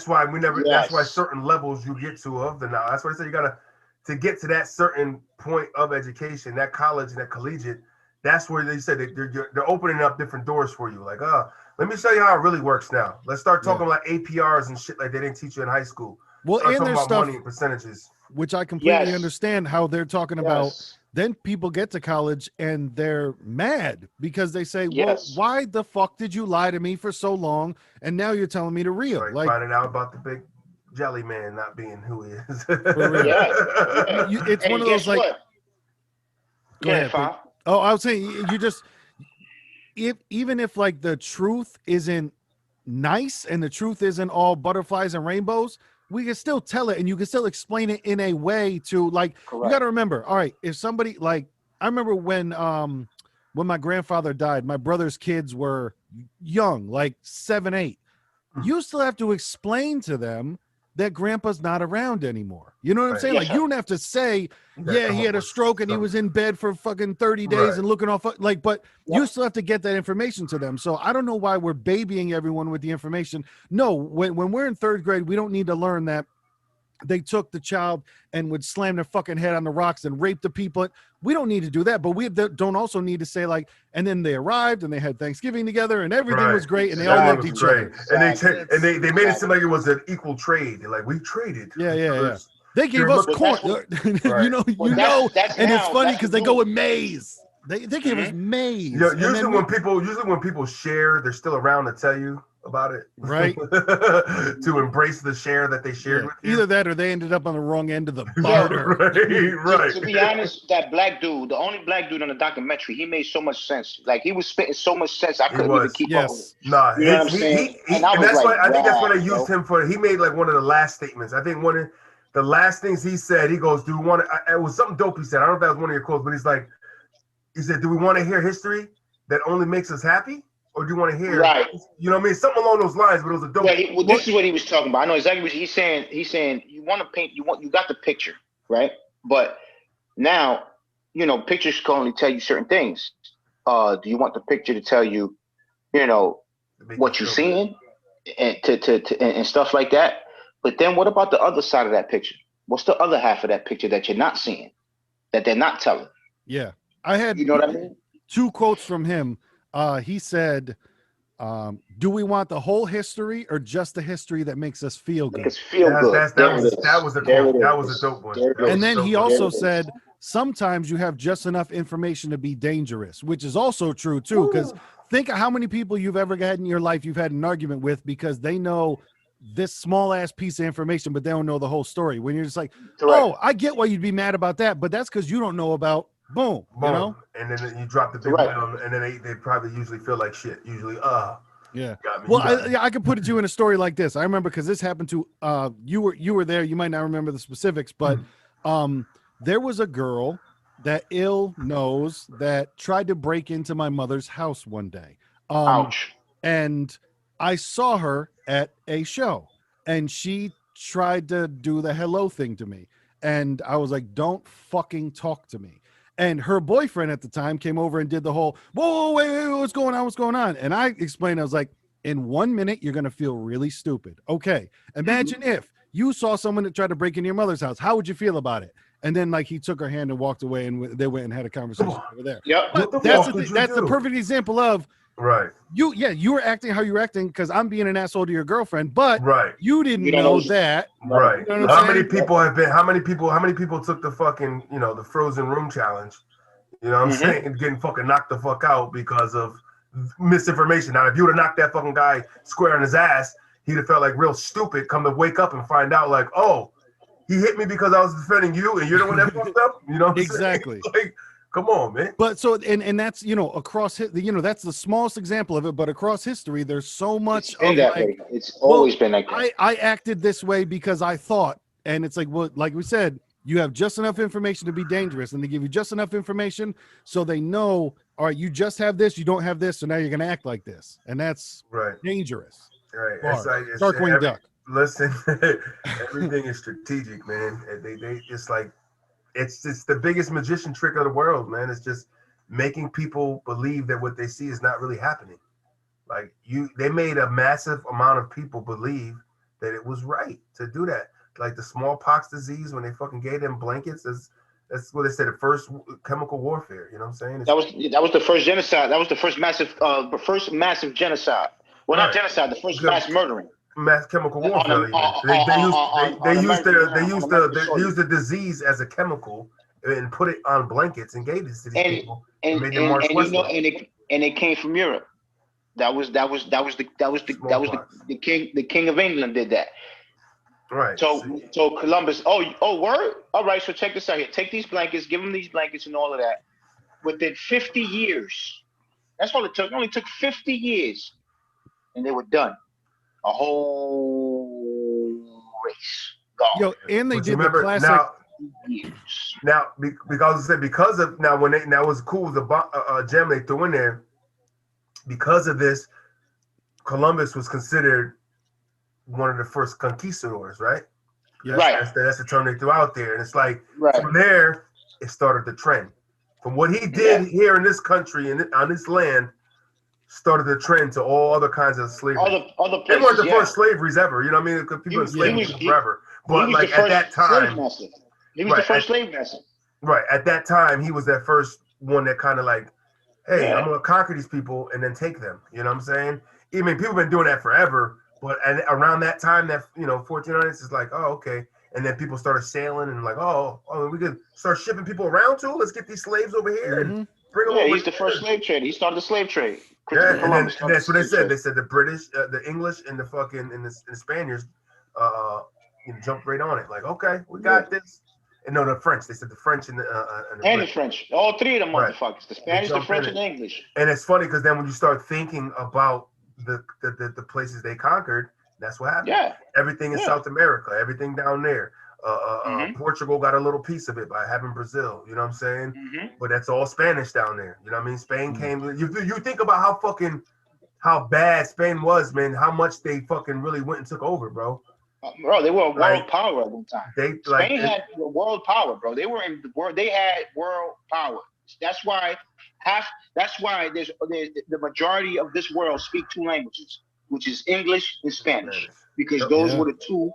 why we never. That's why certain levels you get to of the knowledge. That's why I say you gotta to get to that certain point of education, that college and that collegiate. That's where they said they're opening up different doors for you. Like, let me show you how it really works now. Let's start talking like APRs and shit like they didn't teach you in high school. Well, start and there's stuff money and percentages, which I completely understand how they're talking about. Then people get to college and they're mad because they say, well, why the fuck did you lie to me for so long? And now you're telling me the real. Right, like finding out about the big jelly man not being who he is. For real. It's one of those like. Go ahead. Oh, I was saying you just even if like the truth isn't nice and the truth isn't all butterflies and rainbows, we can still tell it and you can still explain it in a way to like, you got to remember, all right, if somebody like, I remember when my grandfather died, my brother's kids were young, like 7, 8. You still have to explain to them that grandpa's not around anymore. You know what I'm saying? Like, you don't have to say, he had a stroke and he was in bed for fucking 30 days and looking off like, but you still have to get that information to them. So I don't know why we're babying everyone with the information. No, when we're in 3rd grade, we don't need to learn that they took the child and would slam their fucking head on the rocks and rape the people. We don't need to do that, but we don't also need to say like, and then they arrived and they had Thanksgiving together and everything was great and they all loved each other. And they made it seem like it was an equal trade. They're like, we traded. Yeah. They gave us corn. You know, and it's funny because they go with maize. They gave us maize. Yeah, usually when people share, they're still around to tell you about it, right? To embrace the share that they shared with you. Either that or they ended up on the wrong end of the barter. Right. To be honest, that black dude, the only black dude on the documentary, he made so much sense. Like he was spitting so much sense, I couldn't even keep up with it. Nah, you know what I'm saying? And that's why I think that's what I used him for. He made like one of the last statements. I think one of the last things he said, he goes, "Do we want to?" It was something dope he said. I don't know if that was one of your quotes, but he's like, he said, "Do we want to hear history that only makes us happy?" Or do you want to hear, you know what I mean? Something along those lines, but it was a dope. Well, this is what he was talking about. I know exactly what he's saying. He's saying you want to paint, you got the picture, right? But now, you know, pictures can only tell you certain things. Do you want the picture to tell you, you know, what you're seeing and and stuff like that? But then what about the other side of that picture? What's the other half of that picture that you're not seeing, that they're not telling? Yeah. I had, you know what I mean? 2 quotes from him. He said, Do we want the whole history or just the history that makes us feel Make good? us feel good. There it is. That was a There quote. it That was a is. dope one. There it That was And a then is. dope he one. There also it is. said, sometimes you have just enough information to be dangerous, which is also true too. Because Woo. think of how many people you've ever had in your life you've had an argument with because they know this small ass piece of information, but they don't know the whole story. When you're just like, Correct. oh, I get why you'd be mad about that, but that's because you don't know about boom, you Boom. know? And then you drop the big Correct. wheel, and then they probably usually feel like shit. Usually, Yeah. got me. Well, You got me. I could put it to you in a story like this. I remember because this happened to you were there. You might not remember the specifics, but there was a girl that ill knows that tried to break into my mother's house one day. Ouch. And I saw her at a show and she tried to do the hello thing to me. And I was like, don't fucking talk to me. And her boyfriend at the time came over and did the whole, whoa, wait, what's going on? What's going on? And I explained, I was like, in 1 minute, you're going to feel really stupid. Okay. Imagine if you saw someone that tried to break into your mother's house. How would you feel about it? And then like he took her hand and walked away and they went and had a conversation over there. Yep. What the But that's fuck the would you that's the do? perfect example of Right. you were acting how you were acting because I'm being an asshole to your girlfriend, but Right. you didn't You don't know know. that. Right. You know what I'm How many saying? people have been? How many people took the fucking the frozen room challenge? You know what I'm Mm-hmm. saying? Getting fucking knocked the fuck out because of misinformation. Now, if you would have knocked that fucking guy square in his ass, he'd have felt like real stupid. Come to wake up and find out, like, oh, he hit me because I was defending you, and you're the one that fucked up. You know what I'm Exactly. saying? Like, come on, man. But so and that's across that's the smallest example of it. But across history, there's so much It's been of that like, way. It's well, always been like that. I acted this way because I thought, and it's like, well, like we said, you have just enough information to be dangerous, and they give you just enough information so they know, all right, you just have this, you don't have this, so now you're gonna act like this, and that's Right. dangerous. Right. Bars. It's like Darkwing Duck. listen, everything is strategic, man. And they it's like it's the biggest magician trick of the world, man. It's just making people believe that what they see is not really happening. Like they made a massive amount of people believe that it was right to do that. Like the smallpox disease when they fucking gave them blankets, that's what they said. The first chemical warfare. You know what I'm saying? That was the first genocide. That was the first massive genocide. Well, not Right. genocide. The first mass murdering Mass chemical warfare. Even on American ground, on American they soil. used the disease as a chemical and put it on blankets and gave this to these And people and made them march you know, westward. and it came from Europe. Smallpox. The king of England did that. Right. So Columbus. Oh, word. All right. So check this out here. Take these blankets. Give them these blankets and all of that. Within 50 years, that's all it took. It only took 50 years, and they were done. A whole race gone. And they But you did the remember classic. Years. because of now when that was cool the gem they threw in there because of this Columbus was considered one of the first conquistadors, right? Yeah. Right. That's the term they threw out there, and it's like Right. from there it started the trend. From what he did here in this country and on this land, started the trend to all other kinds of slavery. Other They weren't places. the first slaveries ever, you know what I mean? People enslaved forever. But he was like the at first that time, slave master. He was the first slave master. right at that time, he was that first one that kind of like, hey, Yeah. I'm gonna conquer these people and then take them. You know what I'm saying? I mean, people have been doing that forever, but around that time, that 1400s is like, oh, okay. And then people started sailing and like, oh, we could start shipping people around too. Let's get these slaves over here and bring them Yeah, over. he's the first slave trader. He started the slave trade. Yeah, and then Columbus that's what they said. trade. They said the British, the English, and the fucking and the Spaniards, jumped right on it. Like, okay, we got this. And no, the French. They said the French and the French. All three of them Right. motherfuckers. The Spanish, the French, and the English. And it's funny because then when you start thinking about the places they conquered, that's what happened. Yeah. Everything in South America, everything down there. Portugal got a little piece of it by having Brazil. You know what I'm saying? But that's all Spanish down there. You know what I mean? Spain came. You think about how bad Spain was, man. How much they fucking really went and took over, bro. Bro, they were a world power at one time. Spain had world power, bro. They were in the world. They had world power. That's why there's the majority of this world speak two languages, which is English and Spanish, because those were the two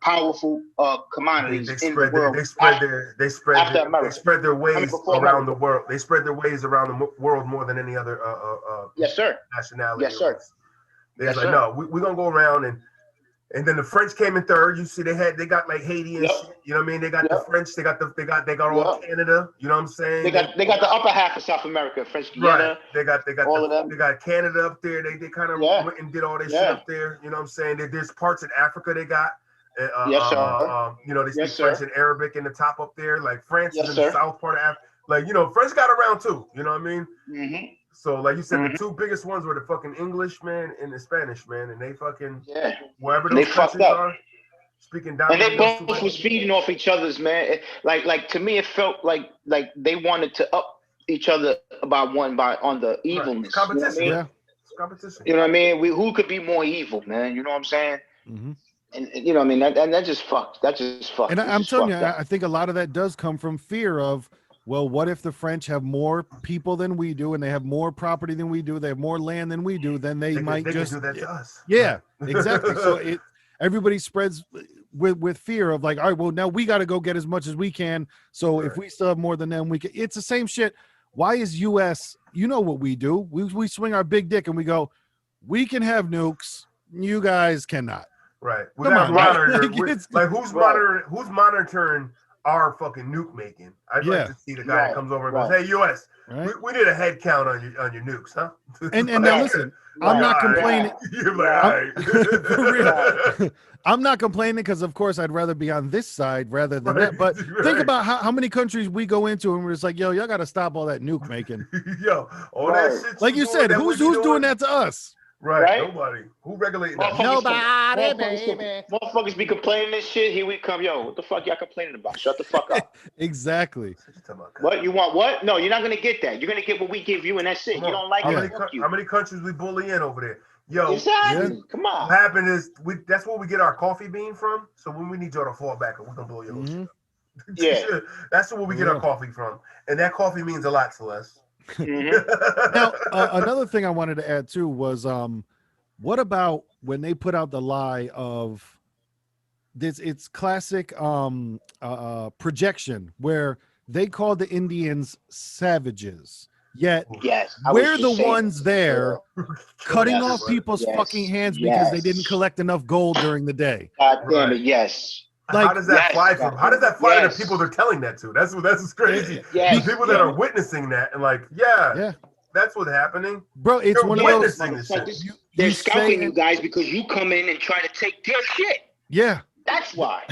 powerful commodities They in the spread their world after they America. spread their I mean, ways before around the America. world. They spread their ways around the world more than any other Yes, sir. nationality Yes, or sir. race. They're Yes, like, sir. no, we're gonna go around and then the French came in third. You see, they got like Haiti and Yep. shit. You know what I mean? They got the Yep. French. They got all Yep. Canada. You know what I'm saying? They got the upper half of South America, French Right. Guiana, They all of them. got Canada up there. They kind of Yeah. went and did all their shit Yeah. up there. You know what I'm saying? There's parts in Africa they got. Yes, sir. You know, they Yes, speak French sir. and Arabic in the top up there. Like France is Yes, in the sir. south part of Africa. Like, you know, French got around too. You know what I mean? Mm-hmm. So, like you said, the Mm-hmm. two biggest ones were the fucking English man and the Spanish man, and they fucking Yeah. wherever And they those fucked countries up. are speaking And they dominant those two both was languages. feeding off each other's, man. Like to me, it felt like they wanted to up each other on the Right. evilness. You know what I Competition, mean? Yeah. man. It's competition. You know what I mean? Who could be more evil, man? You know what I'm saying? Mhm. And you know what I mean? That just fucked. That just fucked. And It's I'm just telling you, fucked up. I think a lot of that does come from fear of, well, what if the French have more people than we do, and they have more property than we do, they have more land than we do, then they might They can just do that to us. yeah, Right. exactly. So everybody spreads with fear of like, all right, well, now we got to go get as much as we can. So if Right. we still have more than them, we can. It's the same shit. Why is U.S. You know what we do? We swing our big dick and we go, we can have nukes, you guys cannot. Right. We Come gotta on, man. monitor. Like, it's- Like who's Right. monitoring our fucking nuke making? I'd like Yeah. to see the guy that Right. comes over and Right. goes, "Hey, U.S. right. We need a head count on your nukes, huh?" And Like, now Right. listen, Right. I'm not all right. complaining. You're like, Right. all I'm, right. for real. Right. I'm not complaining because, of course, I'd rather be on this side rather than Right, that. But think right. about how many countries we go into and we're just like, yo, y'all got to stop all that nuke making. Yo, all Right. that shit Like you doing said, that we who's be doing that to us? Right. Right. Nobody. Who regulating us? Motherfuckers be complaining this shit. Here we come. Yo, what the fuck y'all complaining about? Shut the fuck up. Exactly. What you talking about, What you want? What? No, you're not gonna get that. You're gonna get what we give you, and that's it. Come You on. don't like how it? many Fuck you. how many countries we bully in over there? Yo, Exactly. Come what on. happened is that's where we get our coffee bean from. So when we need y'all to fall back, we're gonna blow your whole Mhm. shit up. Yeah. That's where we For get our real. coffee from, and that coffee means a lot to us. Mm-hmm. Now, another thing I wanted to add too was, what about when they put out the lie of this? It's classic projection where they called the Indians savages, yet Yes. I was we're just the saying ones that. there cutting Yes. off people's Yes. fucking hands because they didn't Yes. collect enough gold during the day. God damn Right. it. Yes. Like, how does that yes, fly from? How does that fly to the yes. people they're telling that to? That's what's crazy. Yes. The people that are witnessing that and like, yeah, yeah, that's what's happening. bro, it's You're one of those. witnessing this shit. Motherfuckers, You they're say scalping you it, guys because you come in and try to take their shit. yeah. That's why.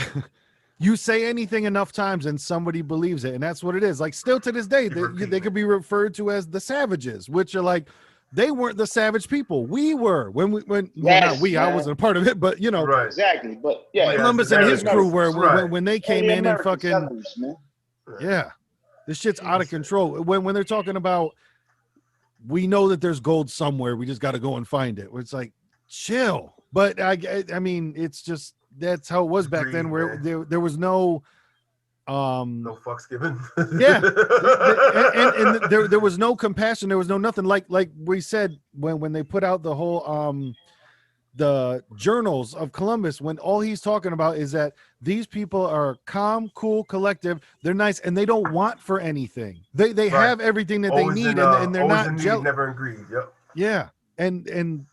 You say anything enough times and somebody believes it, and that's what it is. Like, still to this day, they could be referred to as the savages, which are like, they weren't the savage people. We were when well, not we. I man. wasn't a part of it, but you know, Right. Exactly. But yeah, Yeah, Columbus the and his Americans. crew were Right. when they came the in and American fucking settlers, man. yeah, this shit's out of control. When they're talking about, we know that there's gold somewhere, we just got to go and find it. It's like, chill. But I mean, it's just that's how it was back then, where there was no no fucks given. yeah, and there was no compassion, there was no nothing. Like we said, when they put out the whole the journals of Columbus, when all he's talking about is that these people are calm, cool, collective, they're nice, and they don't want for anything. They Right. have everything that they need, and they're always not in need, jealous. never in greed. Yep. Yeah, and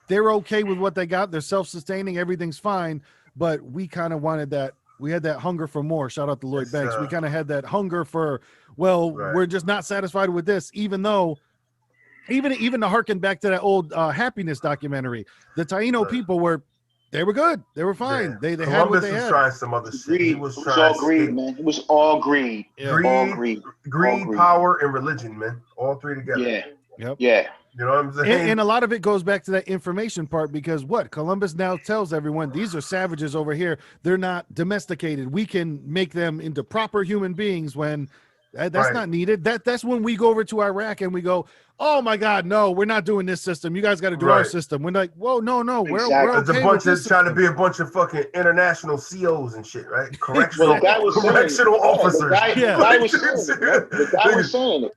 they're okay with what they got. They're self-sustaining. Everything's fine. But we kind of wanted that. We had that hunger for more. Shout out to Lloyd Yes, Banks. We kind of had that hunger for, well, Right. we're just not satisfied with this, even though, even to harken back to that old Happiness documentary, the Taino Right. people they were good. They were fine. Yeah. They had what Columbus they was had. trying some other shit. Greed. He It was was trying all to greed, escape. man. It was all greed. Yeah. All Greed, greed. All greed. power, and religion, man. All three together. Yeah. Yep. Yeah. You know what I'm saying? And a lot of it goes back to that information part, because what Columbus now tells everyone, these are savages over here. They're not domesticated. We can make them into proper human beings when that's Right. not needed. That's when we go over to Iraq and we go, oh my God, no, we're not doing this system. You guys got to do our Right. system. We're like, whoa, no, we're Exactly. It's okay a bunch with of this trying to system. be a bunch of fucking international COs and shit, right? Well, the guy was saying, correctional officers. The guy Yeah. was saying it. Man. The guy was saying it.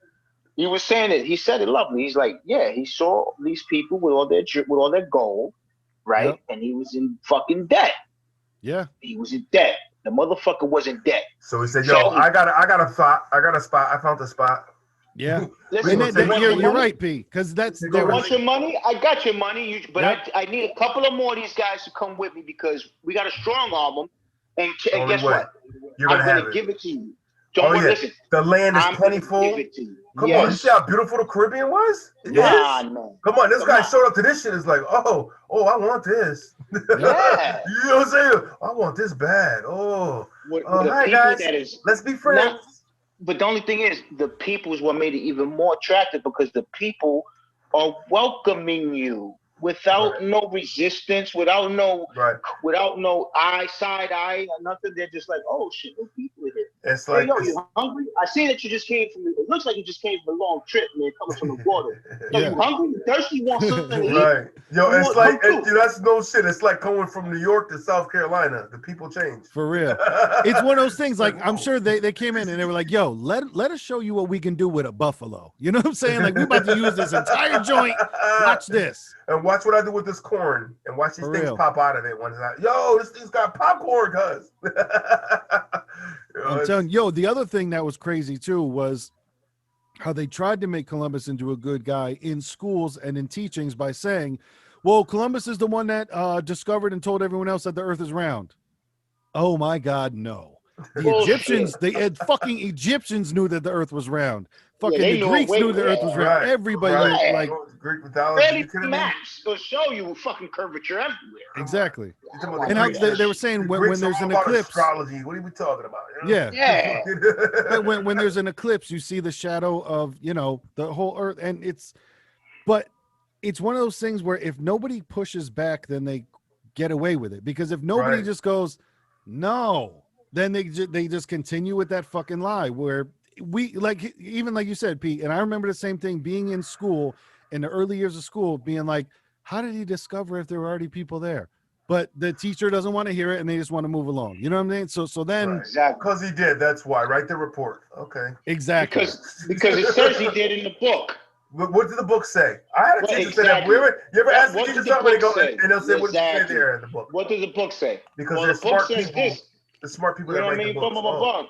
He was saying it. He said it lovely. He's like, yeah, he saw these people with all their gold, right? Yep. And he was in fucking debt. Yeah. He was in debt. The motherfucker was in debt. So he said, "Yo, So I got a spot. I got a spot. I found the spot. Yeah. We listen, And gonna then you take want you're your you. money? right, P, because that's Take there You over. was want your money? I got your money. But yep. I need a couple of more of these guys to come with me because we got to strong arm them. And Only guess way what? you're I'm gonna gonna have it. give it to you. Oh Don't worry. yeah, Listen, the land is I'm gonna give plentiful. it to you. Come on, you see how Yes. beautiful the Caribbean was? It Yeah. Come is. on, man. Come on, this Come guy on. showed up to this shit. Is like, oh, I want this. you know Yep. Yeah. what I'm saying? I want this bad. With the Hi people guys, that is let's be not. friends. But the only thing is, the people is what made it even more attractive because the people are welcoming you without Right, no resistance, right. without no side eye, or nothing. They're just like, oh shit, no people in here. It's Hey, like yo, it's you hungry? I see that you just came from. It looks like you just came from a long trip, man, coming from the water. Yo, you Yeah. hungry? You thirsty? You want something to eat? right. Yo, it's Come like through. that's no shit. It's like coming from New York to South Carolina. The people change. For real. It's one of those things It's like, like I'm whoa. sure they came in and they were like, yo, let us show you what we can do with a buffalo. You know what I'm saying? Like we about to use this entire joint. Watch this. And watch what I do with this corn, and watch these For things real. pop out of it. When it's like, yo, this thing's got popcorn, cuz. I'm telling you, yo, the other thing that was crazy too was how they tried to make Columbus into a good guy in schools and in teachings by saying, well, Columbus is the one that discovered and told everyone else that the earth is round. Oh my God, no. The Bullshit. Egyptians, they had fucking Egyptians knew that the earth was round. Yeah, Fucking they the knew it Greeks way. knew the earth was Yeah, round. right, Everybody right. knew, yeah. like, Greek mythology. You Early kidding me? maps will show you fucking curvature everywhere. exactly. You I talking don't about want And the how none of Greeks? that they were shit. saying The when Greeks are there's all an about eclipse, astrology. What are we talking about? yeah, Yeah. when there's an eclipse, you see the shadow of, the whole earth. And but it's one of those things where if nobody pushes back, then they get away with it. Because if nobody Right. just goes, no, then they just continue with that fucking lie where we like, even like you said, Pete, and I remember the same thing being in school in the early years of school, being like, how did he discover if there were already people there? But the teacher doesn't want to hear it and they just want to move along. You know what I mean? So then Right. Exactly. Because he did. That's why. Write the report. Okay. exactly. Because it says he did in the book. What did the book say? I had a Well, teacher say that. exactly. You ever ask the What teacher did the something and book they go say? and they'll say, "What did you say Exactly. there in the book?" What does the book say? Because Well, there's the book smart says people. this. The smart people You that know what I write the mean? Blah, books. blah, blah, Oh, blah. was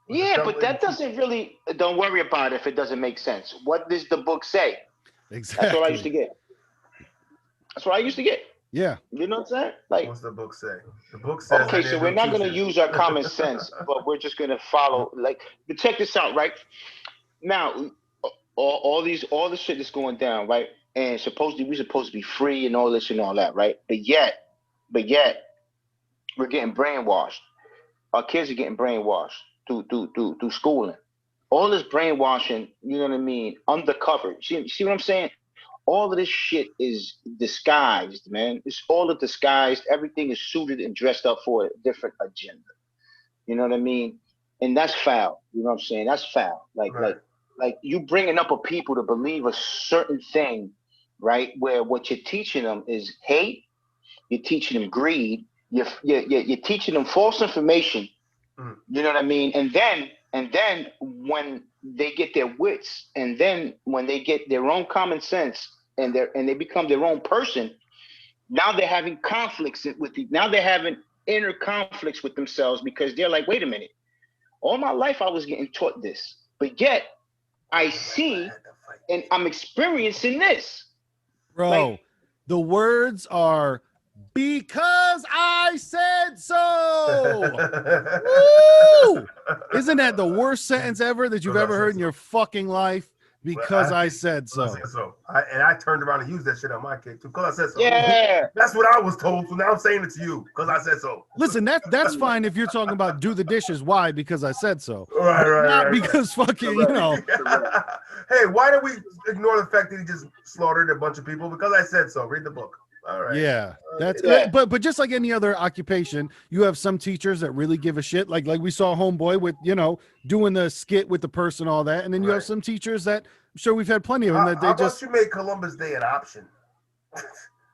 the Yeah, dumb but lady that teacher. doesn't really. Don't worry about it if it doesn't make sense. What does the book say? That's what I used to Exactly. get. That's what I used to get. Yeah. You know what I'm saying? Like, What's the book say? The book says I okay, need a so we're new not going to teacher. use our common sense, but we're just going to follow. Like, but check this out, right? Now, all the shit that's going down, right? And supposedly we're supposed to be free and all this and all that, right? But yet, we're getting brainwashed. Our kids are getting brainwashed through schooling. All this brainwashing, you know what I mean, undercover. See what I'm saying? All of this shit is disguised, man. It's all a disguised. Everything is suited and dressed up for a different agenda. You know what I mean? And that's foul. You know what I'm saying? That's foul. Like Right. like like you bringing up a people to believe a certain thing, right? Where what you're teaching them is hate. You're teaching them greed. You're teaching them false information. Mm. You know what I mean? And then when they get their wits, and then when they get their own common sense, and they become their own person, now they're having conflicts with you. Now they're having inner conflicts with themselves because they're like, wait a minute, all my life I was getting taught this, but yet I I see had to fight. and I'm experiencing this. Bro, Like, the words are because I said so. Woo! Isn't that the worst sentence ever that you've Because I ever said heard in so. your fucking life? Because I said Because I so. said so. And I turned around and used that shit on my kid too. Because I said so. yeah, That's what I was told. So now I'm saying it to you. Because I said so. Listen, that's fine if you're talking about do the dishes. Why? Because I said so. Right, But right, not right, because fucking, correct. Hey, why do we ignore the fact that he just slaughtered a bunch of people? Because I said so. Read the book. All right. Yeah, that's Yeah. but just like any other occupation, you have some teachers that really give a shit. Like we saw Homeboy with doing the skit with the purse and all that, and then you have Right. some teachers that I'm sure we've had plenty of them How, that how they about just you make Columbus Day an option?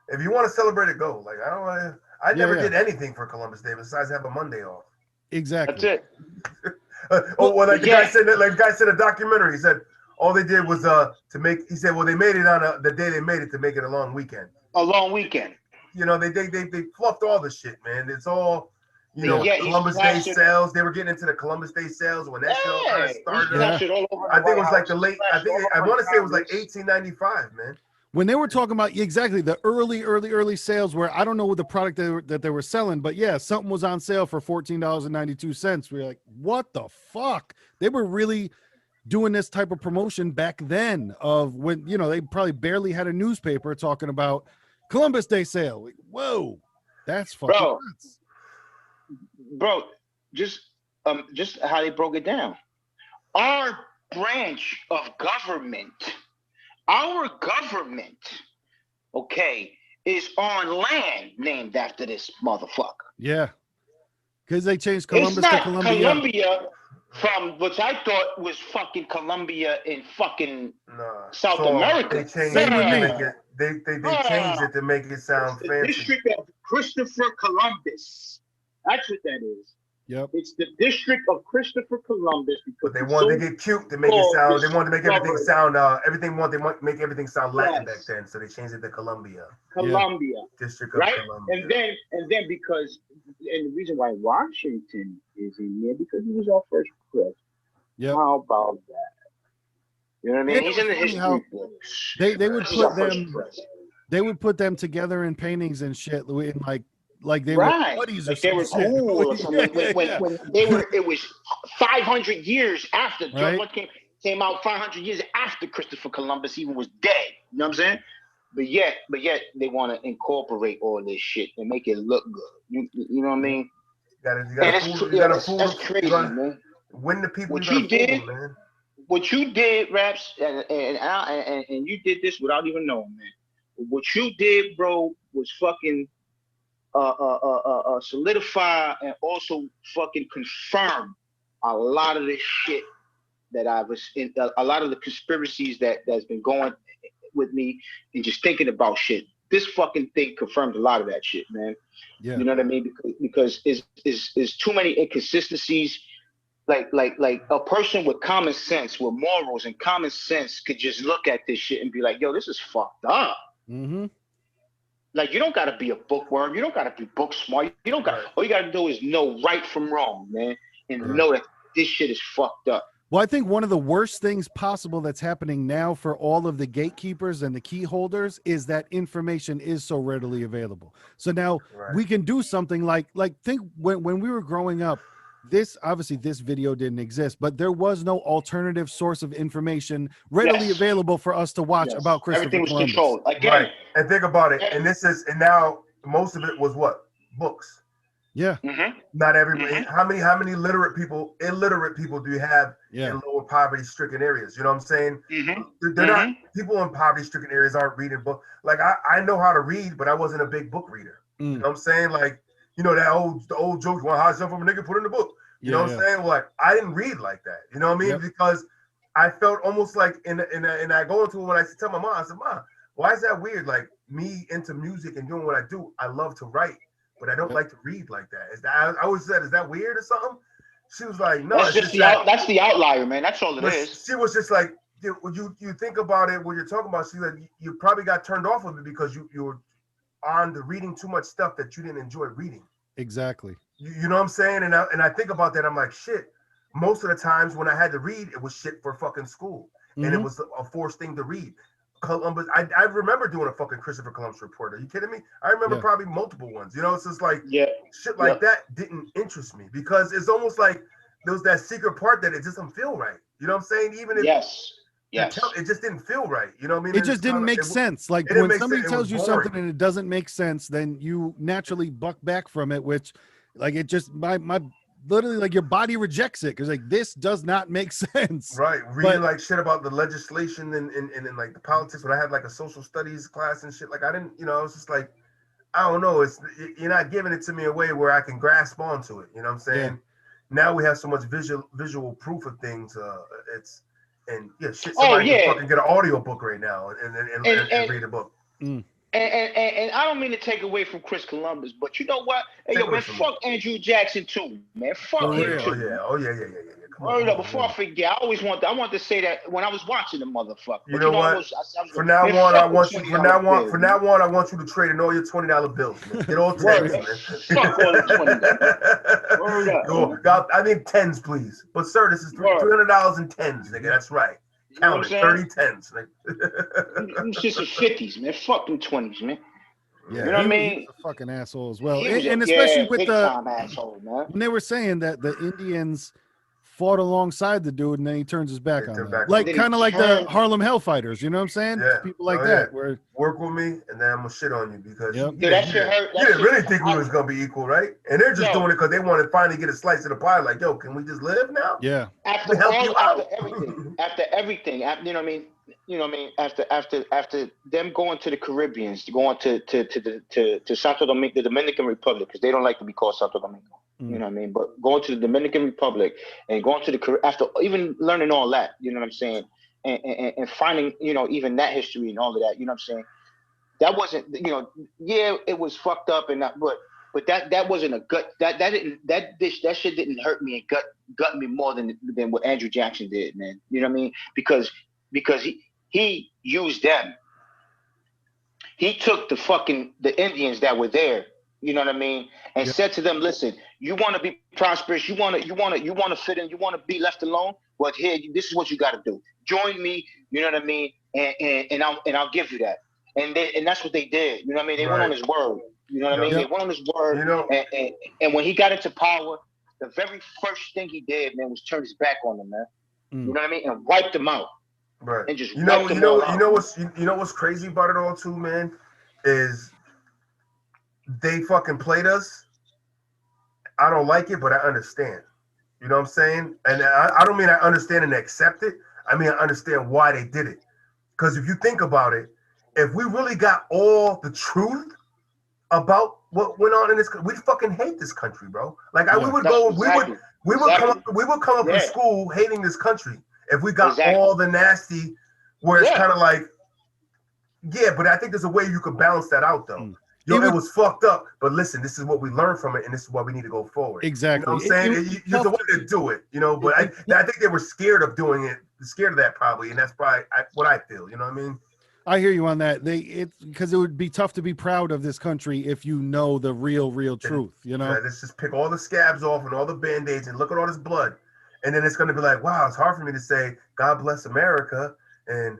If you want to celebrate it, go. Like I don't want to. I yeah never yeah did anything for Columbus Day besides have a Monday off. That's exactly. it. Well, Well, like But the guy yeah, said, like the guy said a documentary. He said all they did was to make. He said, well, they made it on the day they made it to make it a long weekend. a long weekend. You know, they fluffed all the shit, man. It's all, you But know, yet he's Columbus Day plastered. sales. They were getting into the Columbus Day sales when that shit all kind of Yeah, he's started up. Yeah. plastered all over I the think it White was like the House. late. He's I plastered think all I over want to say it was like Congress. 1895, man. When they were talking about exactly the early sales, where I don't know what the product that they were selling, but yeah, something was on sale for $14.92. We're like, what the fuck? They were really doing this type of promotion back then, of when, you know, they probably barely had a newspaper talking about Columbus Day sale. Like, whoa, that's fucking Bro, nuts. bro, just how they broke it down. Our branch of government, our government, okay, is on land named after this motherfucker. Yeah, because they changed It's Columbus to not Columbia. Columbia from which I thought was fucking Columbia in fucking Nah, South so they America. changed Same it with to me. make it. They changed No, it to make it it's sound the fancy. district of Christopher Columbus. That's what that is. Yep. It's the district of Christopher Columbus But because they the wanted to get cute to make it so-called sound. They wanted to make everything discovered, sound. They want to make everything sound Latin back yes, then, so they changed it to Columbia, Yeah. Columbia, District of right? Columbia. And then because and the reason why Washington is in there because he was our first president. Yep. How about that? You know what I mean? And it He's was in the funny how history books. they would This is our put first them president. they would put them together in paintings and shit, in like they were Right. buddies or Like they some were shit. cool or something. Yeah. When they were, it was 500 years after George Right. Washington came out, 500 years after Christopher Columbus even was dead. You know what I'm saying? But yet they want to incorporate all this shit and make it look good. You know what I mean? You And gotta it's fool. You yo, gotta fool. that's You crazy, gotta man. win the people. You What gotta you fool did, them, man. what you did, Raps, and you did this without even knowing, man. What you did, bro, was fucking solidify and also fucking confirm a lot of this shit that I was in, a lot of the conspiracies that's been going with me and just thinking about shit. This fucking thing confirmed a lot of that shit, man. Yeah. You know what I mean? Because is too many inconsistencies. Like a person with common sense, with morals and common sense, could just look at this shit and be like, "Yo, this is fucked up." Mm-hmm. Like you don't gotta be a bookworm. You don't gotta be book smart. You don't got. Right. All you gotta do is know right from wrong, man, and Right. know that this shit is fucked up. Well, I think one of the worst things possible that's happening now for all of the gatekeepers and the key holders is that information is so readily available. So now Right. we can do something like think when we were growing up, this video didn't exist, but there was no alternative source of information readily Yes. available for us to watch Yes. about Christopher Everything was Columbus. controlled. Again, Right. And think about it. Yeah. And now most of it was what? Books. Yeah. mm-hmm. Not everybody. How many illiterate people do you have Yeah. in lower poverty-stricken areas? You know what I'm saying? Mm-hmm. They're not people in poverty-stricken areas aren't reading books. Like I know how to read, but I wasn't a big book reader. You know what I'm saying? Like the old joke, "Well, how from a nigga put in the book." You know what I'm saying? Well, like I didn't read like that. You know what I mean? Yep. Because I felt almost like and I go into it when I tell my mom, I said, "Mom, why is that weird? Like me into music and doing what I do, I love to write, but I don't like to read like that. Is that I always said, is that weird or something?" She was like, "No, That's it's just that." the outlier, man. That's all it But is. she was just like, you think about it when you're talking about. She said you probably got turned off of it because you were on the reading too much stuff that you didn't enjoy reading. Exactly. You know what I'm saying? And I think about that. I'm like, shit. Most of the times when I had to read, it was shit for fucking school, and it was a forced thing to read. Columbus. I remember doing a fucking Christopher Columbus report. Are you kidding me? I remember probably multiple ones. You know, it's just like shit like that didn't interest me because it's almost like there was that secret part that it just doesn't feel right. You know what I'm saying? Even if it just didn't feel right. You know what I mean? It just didn't make sense. Like it didn't when make somebody sense. It was tells you boring. something and it doesn't make sense, then you naturally buck back from it, which like it just my literally like your body rejects it because like this does not make sense. Right. Reading like shit about the legislation and like the politics when I had like a social studies class and shit. Like I didn't, I was just like, I don't know. You're not giving it to me a way where I can grasp onto it. You know what I'm saying? Yeah. Now we have so much visual proof of things. Somebody can fucking get an audio book right now and read a book. And I don't mean to take away from Chris Columbus, but you know what? Hey, yo, man, fuck Andrew Jackson too, man. Fuck him too. Oh yeah. Word up. Before I forget, I want to say that when I was watching the motherfucker. You But know you know, what? I was From going, now man, on, I fuck with want you. $20 bills. From now on, I want you to trade in all your $20 bills, man. Get all Word, tens, man. man. Fuck all the $20. Word up, Yo, man. I need tens, please. But sir, this is Word. $300 in tens, nigga. That's right. You know what Count I'm it. saying? 30 tens, Them shits are 50s, man. Fuck them 20s, man. Yeah, You know what I he was mean? a fucking asshole as well, He was a and especially with big the time asshole, man. when they were saying that the Indians fought alongside the dude and then he turns his back They on turn them, back on like Then him. he kind of like the turned. Harlem Hellfighters. You know what I'm saying? Yeah. People like Oh yeah. that. Where Work with me, and then I'm gonna shit on you because Yep. Yeah, that shit hurt. you That didn't shit. really think we was gonna be equal, right? And they're just Yo, doing it because they want to finally get a slice of the pie. Like, yo, can we just live now? yeah, We help you after out. everything, you know what I mean? You know what I mean? After them going to the Caribbeans, going to Santo Domingo, the Dominican Republic, because they don't like to be called Santo Domingo. You know what I mean? But going to the Dominican Republic and going to the after even learning all that, you know what I'm saying? And finding, you know, even that history and all of that, you know what I'm saying? That wasn't, you know, yeah, it was fucked up and that, but that wasn't a gut. That shit didn't hurt me and gut me more than what Andrew Jackson did, man. You know what I mean? Because he used them. He took the Indians that were there. You know what I mean? And Yep. said to them, "Listen, you want to be prosperous. You want to fit in. You want to be left alone. Well, here, this is what you got to do. Join me. You know what I mean? And I'll give you that." And that's what they did. You know what I mean? They went on Right. his word. You know what I Yep. mean? They Yep. went on his word. You know, And when he got into power, the very first thing he did, man, was turn his back on them, man. You know what I mean? And wiped them out. right. And just wiped them all out. You know what's crazy about it all too, man, is they fucking played us. I don't like it, but I understand. You know what I'm saying? And I don't mean I understand and accept it. I mean I understand why they did it. Because if you think about it, if we really got all the truth about what went on in this, we fucking hate this country, bro. Like we Yeah. would That's go, exactly. we would come up in Yeah. school hating this country if we got Exactly. all the nasty. Where it's Yeah. kind of like, yeah, but I think there's a way you could balance that out, though. Mm. Yo, It it was was fucked up, but listen, this is what we learned from it, and this is why we need to go forward. exactly. You know what I'm saying? It was There's a tough way to do it, you know. But it- I think they were scared of doing it, scared of that probably, and that's probably what I feel. You know what I mean? I hear you on that. Because it would be tough to be proud of this country if you know the real truth. You know. Let's just pick all the scabs off and all the band-aids and look at all this blood, and then it's gonna be like, wow, it's hard for me to say God bless America and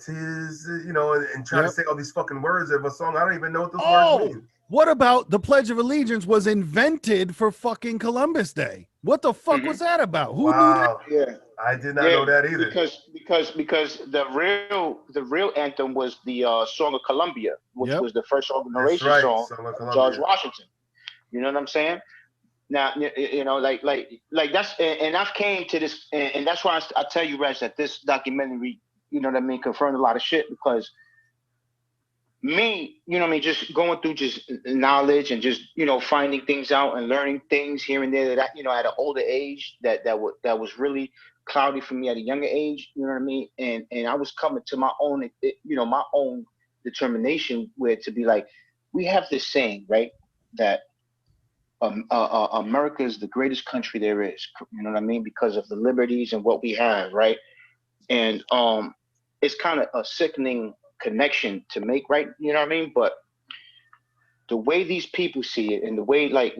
tis, you know, and try to Yep. say all these fucking words of a song. I don't even know what those Oh, words mean. what about the Pledge of Allegiance was invented for fucking Columbus Day? What the fuck was that about? Who knew that? Wow, Yeah. I did not Yeah. know that either. Because the real anthem was the Song of Columbia, which Yep. was the first That's inauguration right, song Song of of George Columbia. Washington. You know what I'm saying? Now, you know, like that's, and I've came to this, and that's why I tell you, Reg, that this documentary, you know what I mean, confirmed a lot of shit because me, you know what I mean, just going through just knowledge and just, you know, finding things out and learning things here and there that, you know, at an older age that was really cloudy for me at a younger age, you know what I mean? And I was coming to my own, you know, my own determination where to be like, we have this saying, right? That America is the greatest country there is, you know what I mean? Because of the liberties and what we have, right? And it's kind of a sickening connection to make, right? You know what I mean? But the way these people see it and the way like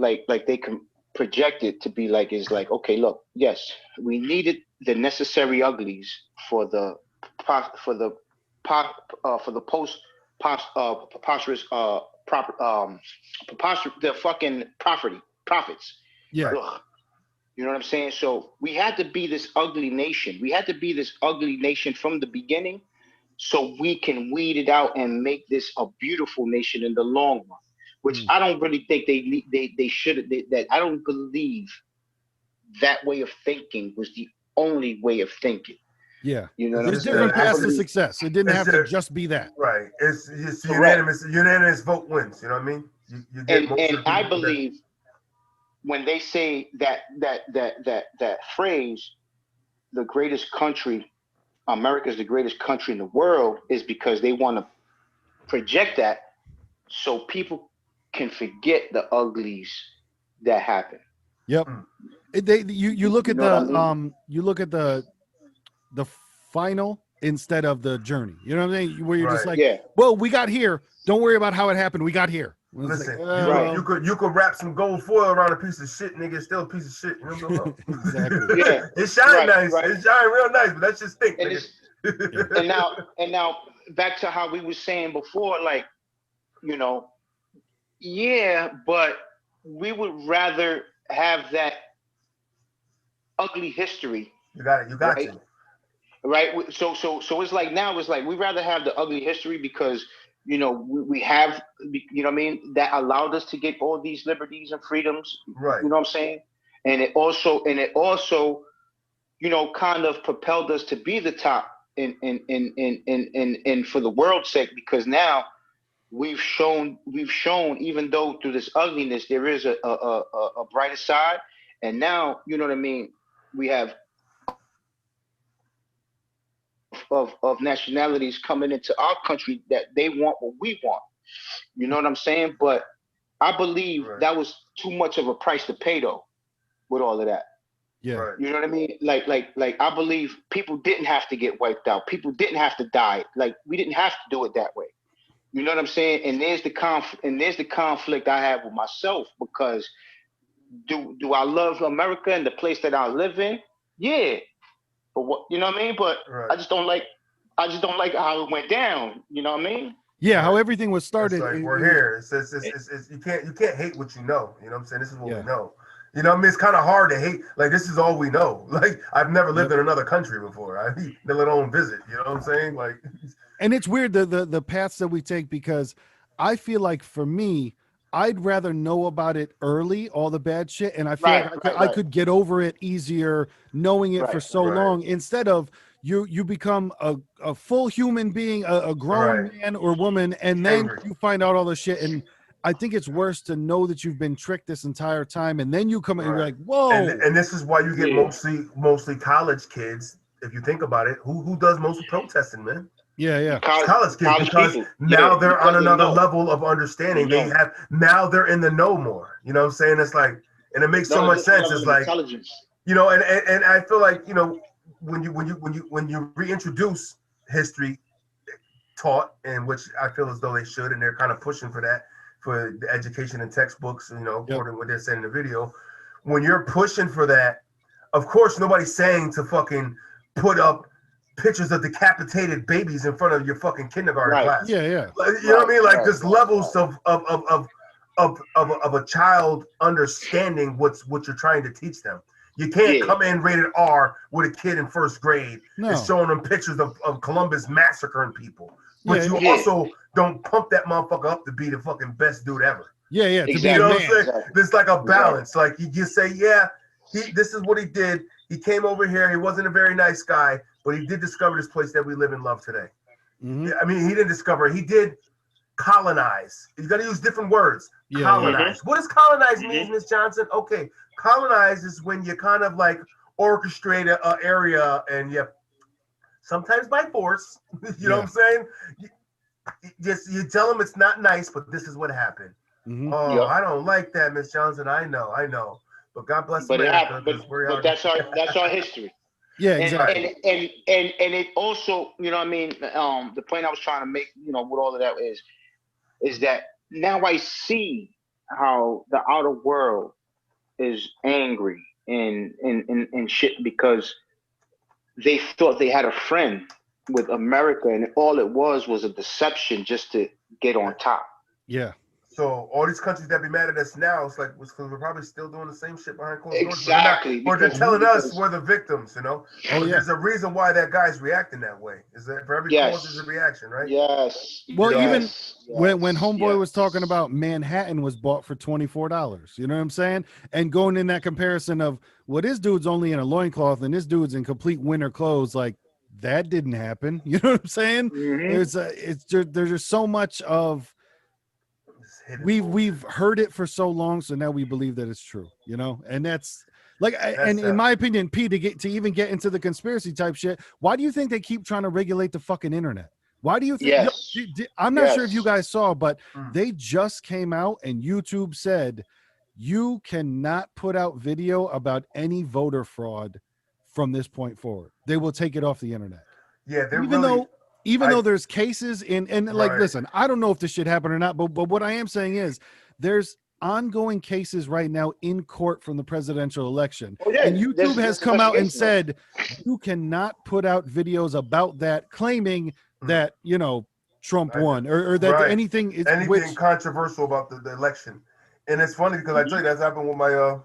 they can project it to be like is like, okay, look, yes, we needed the necessary uglies for the for the for the post preposterous proper preposterous the fucking profits. Yeah. Ugh. You know what I'm saying? So we had to be this ugly nation. We had to be this ugly nation from the beginning so we can weed it out and make this a beautiful nation in the long run, which I don't really think they should. That I don't believe that way of thinking was the only way of thinking. Yeah. You know what I'm There's It's saying? different I paths to believe success. It didn't it's have to just be that. right. It's correct. unanimous vote wins. You know what I mean? You get most of And the I people that. believe when they say that phrase, the greatest country, America is the greatest country in the world, is because they want to project that so people can forget the uglies that happen. Yep. You look You at know what I the mean? you look at the final instead of the journey. You know what I mean? Where you're just Right. like, Yeah, well, we got here. Don't worry about how it happened. We got here. It's like, Listen, right. well, you could wrap some gold foil around a piece of shit, nigga. It's still a piece of shit. You know what I'm talking exactly. about? Yeah, It shine right, nice. right. It shine real nice, but that shit stink, And nigga. it's Yeah. and now back to how we were saying before, like, you know, yeah, but we would rather have that ugly history, You got it. You got right? to. Right. So it's like now it's like we rather have the ugly history because we have, what I mean, that allowed us to get all these liberties and freedoms. Right. You know what I'm saying? And it also kind of propelled us to be the top in for the world's sake, because now we've shown, even though through this ugliness there is a brighter side. And now, you know what I mean, we have of nationalities coming into our country that they want what we want. You know what I'm saying? But I believe Right. that was too much of a price to pay, though, with all of that. Yeah. Right. You know what I mean? Like I believe people didn't have to get wiped out. People didn't have to die. Like, we didn't have to do it that way. You know what I'm saying? And there's the conflict I have with myself, because do I love America and the place that I live in? Yeah. But what, you know what I mean? But Right. I just don't like how it went down. You know what I mean? Yeah. How Right. everything was It's started. like we're It was, here. It's you can't hate what you know. You know what I'm saying? This is what we yeah. know. You know what I mean? It's kind of hard to hate. Like, this is all we know. Like, I've never lived Yep. in another country before. I never don't visit. You know what I'm saying? Like, And it's weird the paths that we take, because I feel like for me, I'd rather know about it early, all the bad shit, and I feel like Right, I could, right, I right, could get over it easier knowing it for right, so right, long, instead of you become a full human being, a grown right, man or woman, and then angry. you find out all the shit. And I think it's worse to know that you've been tricked this entire time, and then you come and you're Right. like, And whoa. and this is why you get yeah, mostly college kids. If you think about it, who does most of protesting, man? Yeah, yeah. It's college college kids, college because people, yeah, now they're on because they another know, level of they understanding. They know. have Now they're in the know more. You know what I'm saying? It's like, and it makes so No, a much different sense. level It's of like, intelligence. and I feel like, when you reintroduce history taught, and which I feel as though they should, and they're kind of pushing for that, for the education and textbooks, Yep. according to what they're saying in the video. When you're pushing for that, of course nobody's saying to fucking put up pictures of decapitated babies in front of your fucking kindergarten Right, class. Yeah, yeah. Like, you know what right, I mean? Like, right, there's right, levels right. of a child understanding what you're trying to teach them. You can't Yeah, come in rated R with a kid in first grade and No. showing them pictures of Columbus massacring people. But Yeah, you yeah, also don't pump that motherfucker up to be the fucking best dude ever. yeah, yeah. To be You a know exactly, what I'm man. saying? exactly, There's like a exactly. balance. Like, you just say, yeah, this is what he did. He came over here. He wasn't a very nice guy, but he did discover this place that we live and love today. Hmm. I mean, he didn't discover it. He did colonize. You got to use different words. Yeah, yeah. Mhm, Colonize. What does colonize mean, mhm. Miss Johnson? Okay, colonize is when you kind of like orchestrate a area, and you sometimes by force. You know what Yeah. I'm saying? You tell them it's not nice, but this is what happened. Hmm. Oh, Yep. I don't like that, Miss Johnson. I know. But God bless But it America, happened. But because we're but out. that's our history. Yeah, And Right. exactly. and and and it also, you know what I mean. The point I was trying to make, with all of that is that now I see how the outer world is angry and shit, because they thought they had a friend with America, and all it was a deception just to get Yeah. on top. Yeah. So all these countries that be mad at us now, it's like, because we're probably still doing the same shit behind closed doors, but they're not. Exactly, But they're because Hmm. telling us because we're the victims. Oh But yeah. there's a reason why that guy's reacting that way. Is that for every cause there's a yes, reaction, right? yes, Well, even yes, when yes, Homeboy was talking yes. about Manhattan was bought for $24, you know what I'm saying? And going in that comparison of, well, this dude's only in a loincloth and this dude's in complete winter clothes, like that didn't happen. You know what I'm saying? Hmm. There's just so much of, It's hidden bullshit. we've heard it for so long, so now we believe that it's true, and that's like, and That's in my opinion, P, to even get into the conspiracy type shit, why do you think they keep trying to regulate the fucking internet? Why do you think, Yes, I'm not sure if you yes. guys saw, but mm, they just came out and YouTube said you cannot put out video about any voter fraud from this point forward. They will take it off the internet. Yeah, they're Even really. though even I though there's cases and like right. listen, I don't know if this should happen or not, but what I am saying is there's ongoing cases right now in court from the presidential election. Oh yeah, And YouTube has there's come out and investigation on it. said you cannot put out videos about that claiming Mm, that, Trump I know. won or that Right. anything is Anything which controversial about the election, and it's funny because I tell you that's happened with my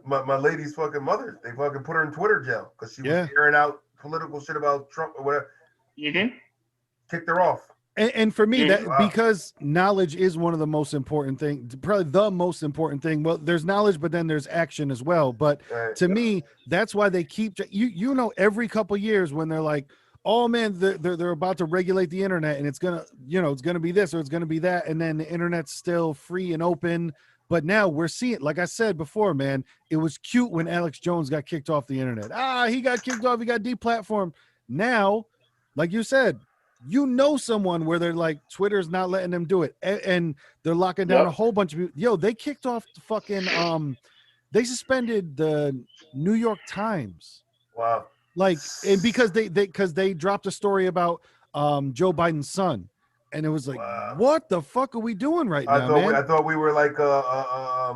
my lady's fucking mother. They fucking put her in Twitter jail because she was yeah. airing out political shit about Trump or whatever. Mm-hmm. Kicked her off. And for me, Mm-hmm. that Wow. because knowledge is one of the most important things, probably the most important thing. Well, there's knowledge, but then there's action as well. But Right. to me, that's why they keep every couple years when they're like, oh man, they're about to regulate the internet and it's gonna be this or it's gonna be that, and then the internet's still free and open. But now we're seeing, like I said before, man, it was cute when Alex Jones got kicked off the internet. He got kicked off, he got deplatformed. Now, like you said, someone where they're like Twitter's not letting them do it, and they're locking down a Yep. whole bunch of people. Yo, they kicked off the fucking they suspended the New York Times, Wow. like, and because they dropped a story about Joe Biden's son, and it was like, Wow. what the fuck are we doing right I now, thought man? I thought we were like a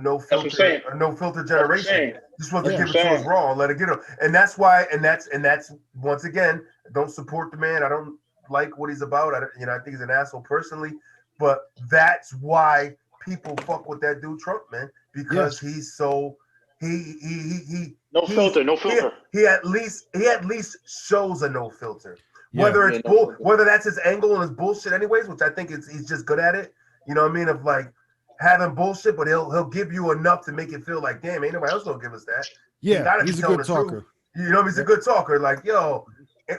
no That's what I'm saying. filter That's what I'm generation. saying. You're supposed to That's Yeah. what give I'm it to us saying. raw and let it get them. And that's why and that's once again, I don't support the man. I don't like what he's about. I think he's an asshole personally, but that's why people fuck with that dude Trump, man, because he's so No he's filter. No he, filter. he at least shows a no filter. Yeah. Whether Yeah, it's no filter. whether that's his angle and his bullshit anyways, which I think he's just good at it. You know what I mean? Of like having bullshit, but he'll give you enough to make it feel like, damn, ain't nobody else gonna give us that. He Yeah, gotta be he's a telling good the truth. talker. You know, he's a Yep. good talker. Like, yo,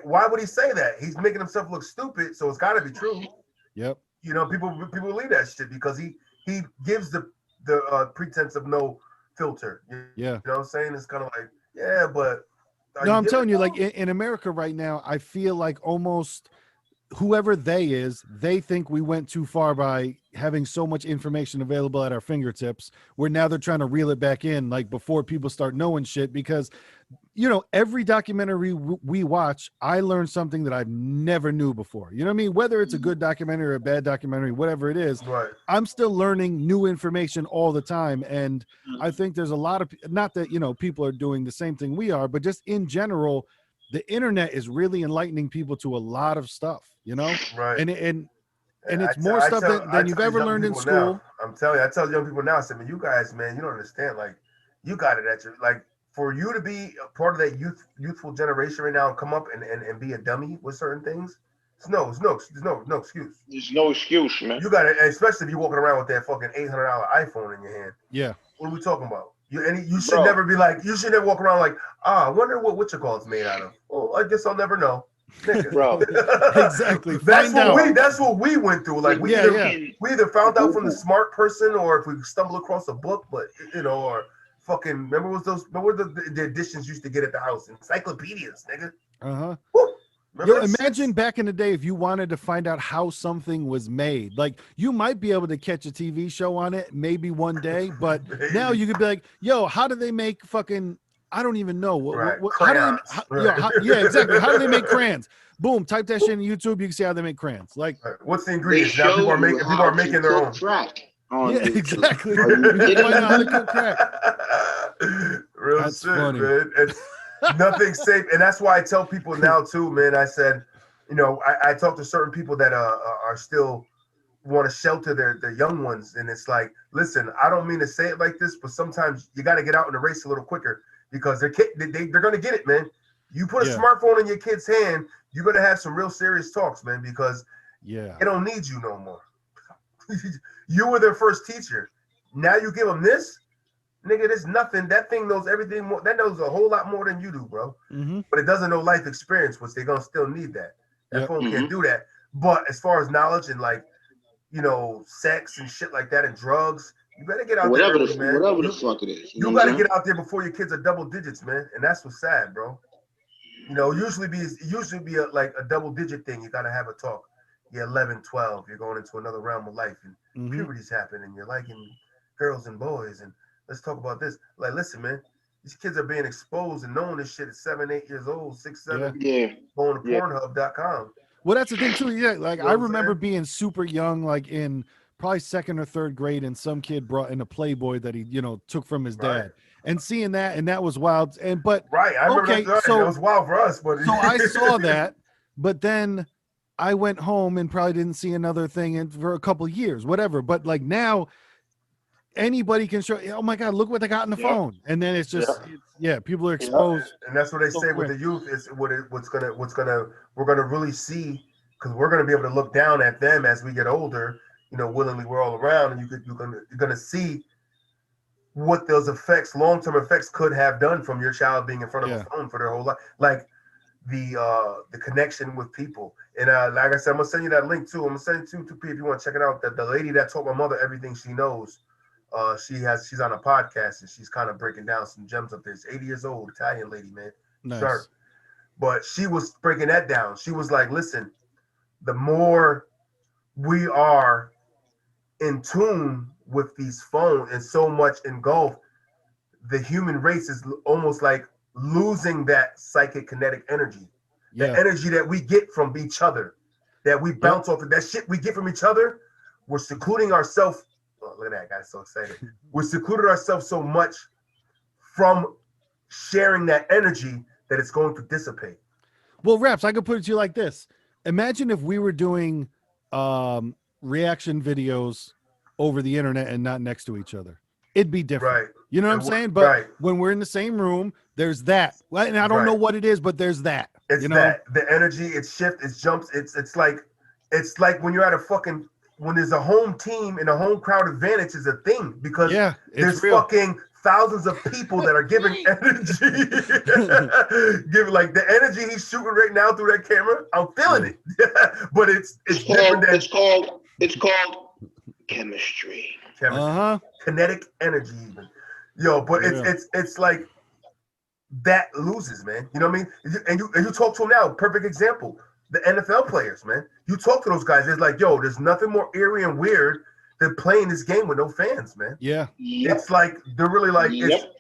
why would he say that? He's making himself look stupid, so it's gotta be true. Yep. You know, people believe that shit because he gives the pretense of no filter. You Yeah. know what I'm saying? It's kind of like, yeah, but are No, you I'm giving telling it you, though? like in America right now, I feel like almost whoever they think we went too far by having so much information available at our fingertips, where now they're trying to reel it back in, like before people start knowing shit. Because every documentary we watch, I learn something that I never knew before. You know what I mean? Whether it's a good documentary or a bad documentary, whatever it is, Right. I'm still learning new information all the time. And I Mhm. think there's a lot of, not that, people are doing the same thing we are, but just in general, the internet is really enlightening people to a lot of stuff, Right. and and I it's tell more I stuff tell than, I than you've tell these ever young learned in people now. school. I'm telling you, I tell young people now. I said, man, you guys, man, you don't understand. Like, you got it at your like for you to be a part of that youthful generation right now and come up and be a dummy with certain things. There's no excuse. There's no excuse, man. You got it, especially if you're walking around with that fucking $800 iPhone in your hand. Yeah. What are we talking about? You should Bro, never be like you should never walk around like I wonder what your call is made out of. Well, I guess I'll never know, nigga. bro. Exactly. that's Find what out. we that's what we went through. Like When we Yeah, you either yeah. can we either found out from the Google, smart person or if we stumble across a book, but or fucking remember the editions used to get at the house? Encyclopedias, nigga. Uh-huh. Woo! Remember Yo, that shit? imagine back in the day if you wanted to find out how something was made. Like, you might be able to catch a TV show on it maybe one day, but now Maybe. you could be like, yo, how do they make fucking, I don't even know. Right. How do they, Crayons. Right. yeah, exactly. How do they make crayons? Boom, type that shit in YouTube, you can see how they make crayons. Like, Right. What's the they ingredients? Now show you people how are to making their cook own. crack on yeah, YouTube. exactly. Are you You can kidding find out how to me? cook crack. Real That's shit, funny. man. It's nothing safe, and that's why I tell people now too, man. I said, I talk to certain people that are still want to shelter their young ones, and it's like, listen, I don't mean to say it like this, but sometimes you got to get out in the race a little quicker because they're gonna get it, man. You put a Yeah. smartphone in your kid's hand, you're gonna have some real serious talks, man, because Yeah. they don't need you no more. You were their first teacher. Now you give them this, nigga. There's nothing. That thing knows everything more. That knows a whole lot more than you do, bro. Mm-hmm. But it doesn't know life experience, which they're gonna still need that. That Yep. phone Mhm. can't do that. But as far as knowledge and like, sex and shit like that and drugs, you better get out there early, man. Whatever the You fuck it is. You know you what got I'm to saying? get out there before your kids are double digits, man. And that's what's sad, bro. Usually be like a double digit thing. You got to have a talk. You're 11, 12. You're going into another realm of life, and Mm-hmm. puberty's happening. You're liking girls and boys, and let's talk about this. Like, listen, man, these kids are being exposed and knowing this shit at 7, 8 years old, 6, Yeah. 7, Yeah. going to Yeah. Pornhub.com. Well, that's the thing too. Yeah, like You know I what I'm remember saying? being super young, like in probably second or third grade, and some kid brought in a Playboy that he, took from his Right. dad, and seeing that, and that was wild. And but Right. I remember okay, that. Right. That so was wild for us, but I saw that, but then I went home and probably didn't see another thing for a couple of years, whatever. But like now, anybody can show. Oh my God, look what they got in the Yep. phone, and then it's just, Yep. people are Yep. exposed and that's what they so say with quick. the youth is what's gonna we're gonna really see, because we're gonna be able to look down at them as we get older. Willingly we're all around, and you're gonna see what those effects, long-term effects, could have done from your child being in front of a Yeah, phone for their whole life. Like the connection with people. And like I said, I'm gonna send you that link too. I'm gonna send it to P if you want to check it out. The lady that taught my mother everything she knows. She's on a podcast and she's kind of breaking down some gems up there. She's 80 years old, Italian lady, man, nice. sharp. But she was breaking that down. She was like, listen, the more we are in tune with these phones and so much engulfed, the human race is almost like losing that psychic kinetic energy, the Yeah. energy that we get from each other, that we Yep. bounce off of, that shit we get from each other. We're secluding ourselves. Oh, look at that guy, so excited. We're secluded ourselves so much from sharing that energy that it's going to dissipate. Well, Raps, I could put it to you like this. Imagine if we were doing reaction videos over the internet and not next to each other. It'd be different. Right. You know what I'm saying? But Right. when we're in the same room, there's that. Well, and I don't know Right. what it is, but there's that. It's that the energy, it shifts, it jumps. It's like when you're at a fucking, when there's a home team and a home crowd advantage is a thing, because Yeah, it's there's real. fucking thousands of people that are giving energy. Give like the energy he's shooting right now through that camera. I'm feeling it, but it's different than It's called chemistry. Uh-huh. kinetic energy, even. Yo, but Yeah. it's like that loses, man. You know what I mean? And you talk to them now. Perfect example. The NFL players, man. You talk to those guys. It's like, yo, there's nothing more eerie and weird than playing this game with no fans, man. Yeah. Yep. It's like they're really like Yep.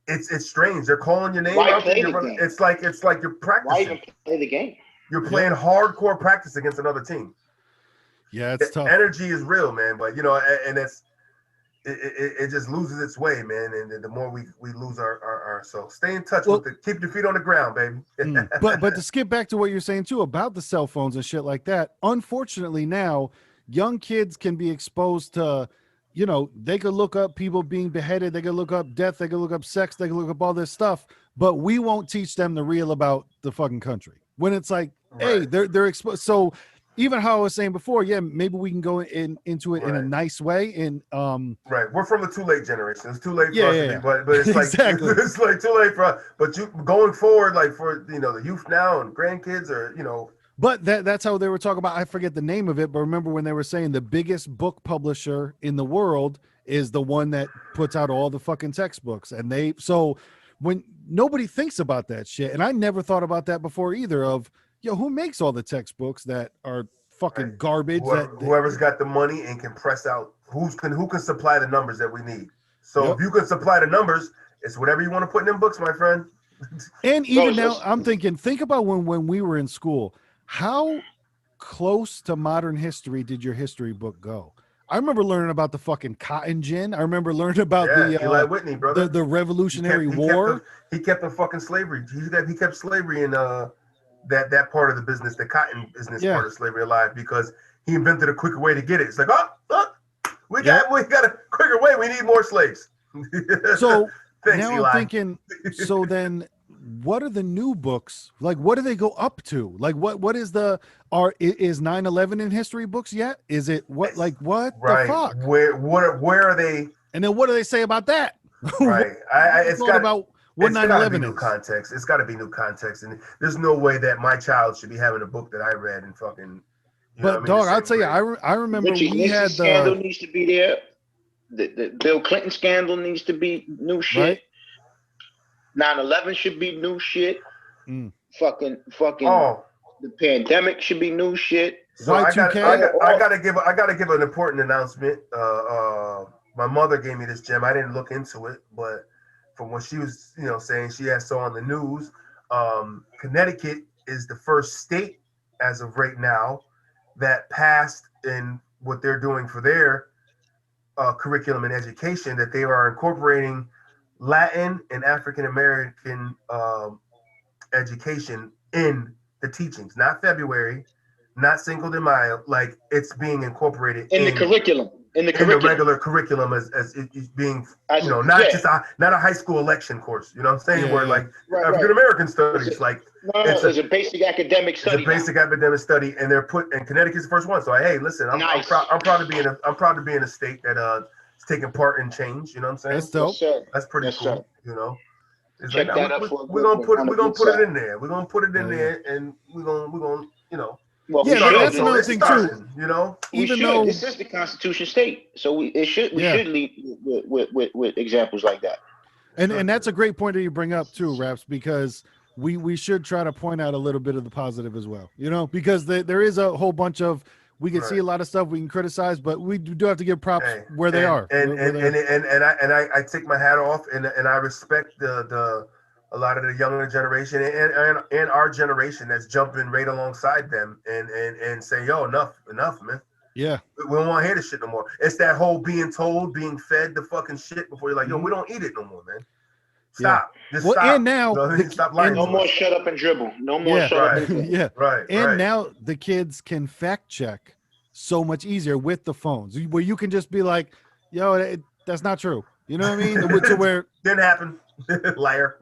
it's strange. They're calling your name Why out there. play the game? It's like you're Why practicing. even play the game? You're playing hardcore practice against another team. Yeah, it's The tough. energy is real, man. But and it just loses its way, man. And the more we lose our so stay in touch with it. Keep your feet on the ground, baby. But to skip back to what you're saying too about the cell phones and shit like that, unfortunately now young kids can be exposed to, they could look up people being beheaded, they could look up death, they could look up sex, they could look up all this stuff, but we won't teach them the real about the fucking country. When it's like, hey, Right. they're exposed. So even how I was saying before, yeah, maybe we can go into it in a Right. nice way. And Right, we're from the too late generation. It's too late for Yeah, us yeah, to be, yeah. but it's like Exactly. it's like too late for us. But you going forward, like for the youth now and grandkids, or But that's how they were talking about. I forget the name of it, but remember when they were saying the biggest book publisher in the world is the one that puts out all the fucking textbooks. And so when nobody thinks about that shit, and I never thought about that before either, of who makes all the textbooks that are fucking Right. garbage? Whoever's got the money and can press out, who can supply the numbers that we need. So Yep. if you can supply the numbers, it's whatever you want to put in them books, my friend. And even So- now, I'm thinking, think about when we were in school. How close to modern history did your history book go? I remember learning about the fucking cotton gin. I remember learning about Yeah, Eli Whitney, brother. the Revolutionary He kept War. he kept the fucking slavery. He kept slavery in that part of the business, the cotton business Yeah. part of slavery alive, because he invented a quicker way to get it. It's like, we Yep. got a quicker way. We need more slaves. So Thanks, now Eli. I'm thinking, so then what are the new books? Like, what do they go up to? Like, what is is 9/11 in history books yet? Is it what the Right. fuck? Where are they? And then what do they say about that? Right. It's thought got about what it's got to be 9/11 new is. context. It's got to be new context, and there's no way that my child should be having a book that I read and fucking. But dog, I'll tell you, I remember Richard we Nixon had scandal needs to be there. The Bill Clinton scandal needs to be new shit. Right. 9/11 should be new shit. Mm. Fucking. Oh, The pandemic should be new shit. so I Y2K? gotta give an important announcement. my mother gave me this gem. I didn't look into it, but from what she was, saying she had saw on the news, Connecticut is the first state as of right now that passed in what they're doing for their curriculum and education that they are incorporating Latin and African American education in the teachings. Not February, not Cinco de Mayo. Like it's being incorporated in the curriculum. In the in the curriculum. regular curriculum as it is being, As not just not a high school election course. You know what I'm saying? Yeah, Where yeah. like Right, African American studies, It's a- like no, it's a basic academic it's study. a basic academic study, and they're and Connecticut's the first one. So hey, listen, I'm Nice. proud to be in a state that is taking part in change. You know what I'm saying? That's Yes, dope. sir. That's pretty Yes, cool. sir. It's Check like that up for a we're good gonna one, put on the we're gonna good put it side. in there. We're gonna put it in Yeah, there, and we're gonna Well, Yeah, we but should. that's another it's thing too. starting, We Even should. though, This is the Constitution state, so we yeah, should lead with examples like that. and that's a great point that you bring up too, Raps, because we should try to point out a little bit of the positive as well. Because there is a whole bunch of, we can see a Right. lot of stuff we can criticize, but we do have to give props Hey, where they are. I take my hat off, and I respect the a lot of the younger generation and our generation that's jumping right alongside them and say, yo, enough, man. Yeah. We don't want to hear this shit no more. It's that whole being told, being fed the fucking shit before you're like, yo, we don't eat it no more, man. Stop. Just Well, stop. and now Stop lying No to more us. shut up and dribble. No more Yeah. shut up Right. and dribble. Yeah. Right. And now the kids can fact check so much easier with the phones, where you can just be like, yo, that's not true. You know what I mean? To where didn't happen. Liar.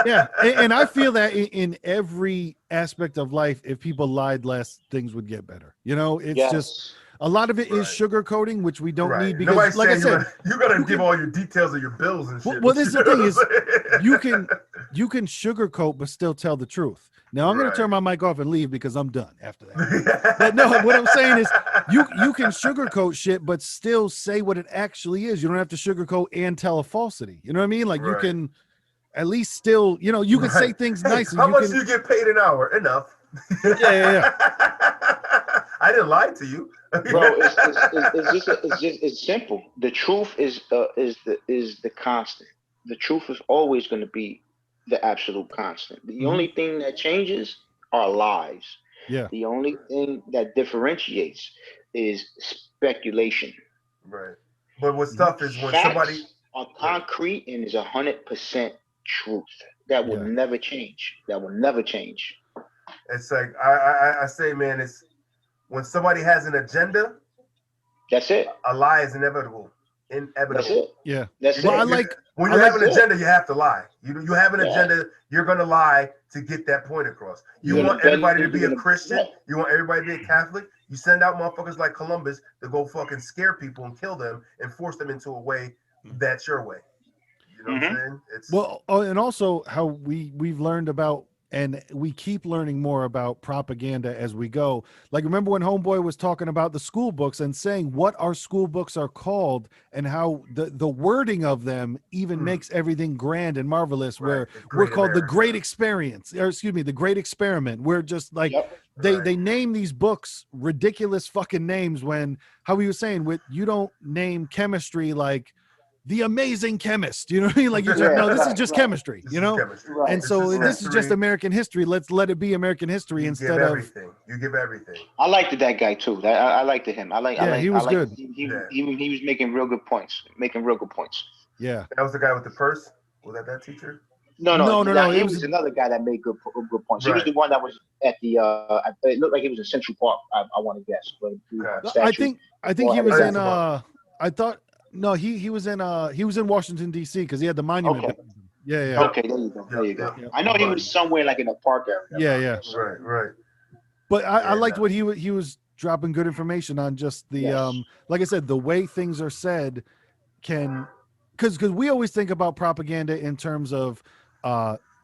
yeah, and I feel that in every aspect of life, if people lied less, things would get better. It's just Yes. a lot of it is Right. sugarcoating, which we don't Right. need because, Nobody's like I saying said, you gotta you give can- all your details of your bills and shit. well, this is the thing is, you can. you can sugarcoat but still tell the truth. Now I'm going to turn my mic off and leave because I'm done after that. But no, what I'm saying is you can sugarcoat shit, but still say what it actually is. You don't have to sugarcoat and tell a falsity. You know what I mean? Like you Right. can at least still, you can say things nicely. How much do you get paid an hour? Enough. Yeah. I didn't lie to you. Bro, it's simple. The truth is the constant. The truth is always going to be the absolute constant. The only thing that changes are lies. Yeah. The only thing that differentiates is speculation. Right. But what's tough is when Facts somebody are concrete and is 100% truth. That will never change. That will never change. It's like I say, man, it's when somebody has an agenda, That's it. a lie is inevitable. That's it. Yeah. That's Well, it. When you have an That's it. agenda, you have to lie. You have an Yeah. agenda, you're gonna lie to get that point across. You You're want gonna- everybody to be you're a gonna- Christian, right. you want everybody to be a Catholic, you send out motherfuckers like Columbus to go fucking scare people and kill them and force them into a way that's your way. You know what I'm saying? It's Well, and also how we've learned about, and we keep learning more about propaganda as we go. Like, remember when Homeboy was talking about the school books and saying what our school books are called and how the wording of them even makes everything grand and marvelous, where we're called the Great Experience, or excuse me, the Great Experiment. We're just like, they name these books ridiculous fucking names when, how he was saying, with you don't name chemistry like the amazing chemist, you know what I mean? Like you just no, this is just chemistry, This is chemistry. Right. And so this is just history. American history. Let's let it be American history You instead give of everything. You give everything. I liked that guy too. I liked him. he was good. He was making real good points. Yeah. That was the guy with the purse. Was that teacher? No. It He was was another guy that made good points. He was Right. the one that was at the. It looked like he was in Central Park. I want to guess. But I think he was in Well, I thought no, he was in Washington D.C. because he had the monument. Okay. Yeah. Okay, there you go. Yeah. I know he was somewhere like in a park area. Yeah. Right. But I liked what he was dropping good information on, just the like I said, the way things are said can, because we always think about propaganda in terms of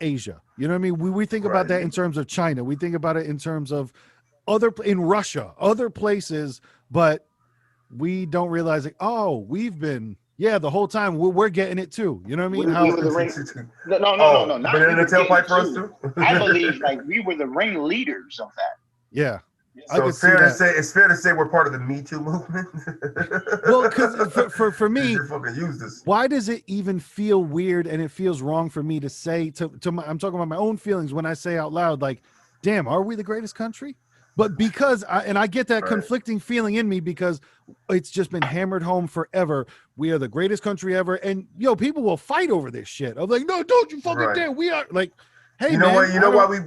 Asia. You know what I mean? We think about that in terms of China. We think about it in terms of in Russia, other places, but we don't realize like, oh, we've been the whole time we're getting it too. You know what I mean? We were the ring. No. Not Been in the tailpipe for us too. too. I believe like we were the ringleaders of that. Yeah. I So could see that. it's fair to say we're part of the Me Too movement. Well, because for You me, should fucking use this. why does it even feel weird and it feels wrong for me to say I'm talking about my own feelings when I say out loud, like, damn, are we the greatest country? But because I get that Right. conflicting feeling in me because it's just been hammered home forever. We are the greatest country ever. And people will fight over this shit. I'm like, no, don't you fucking Right. dare. We are like, hey You know man, what? I don't You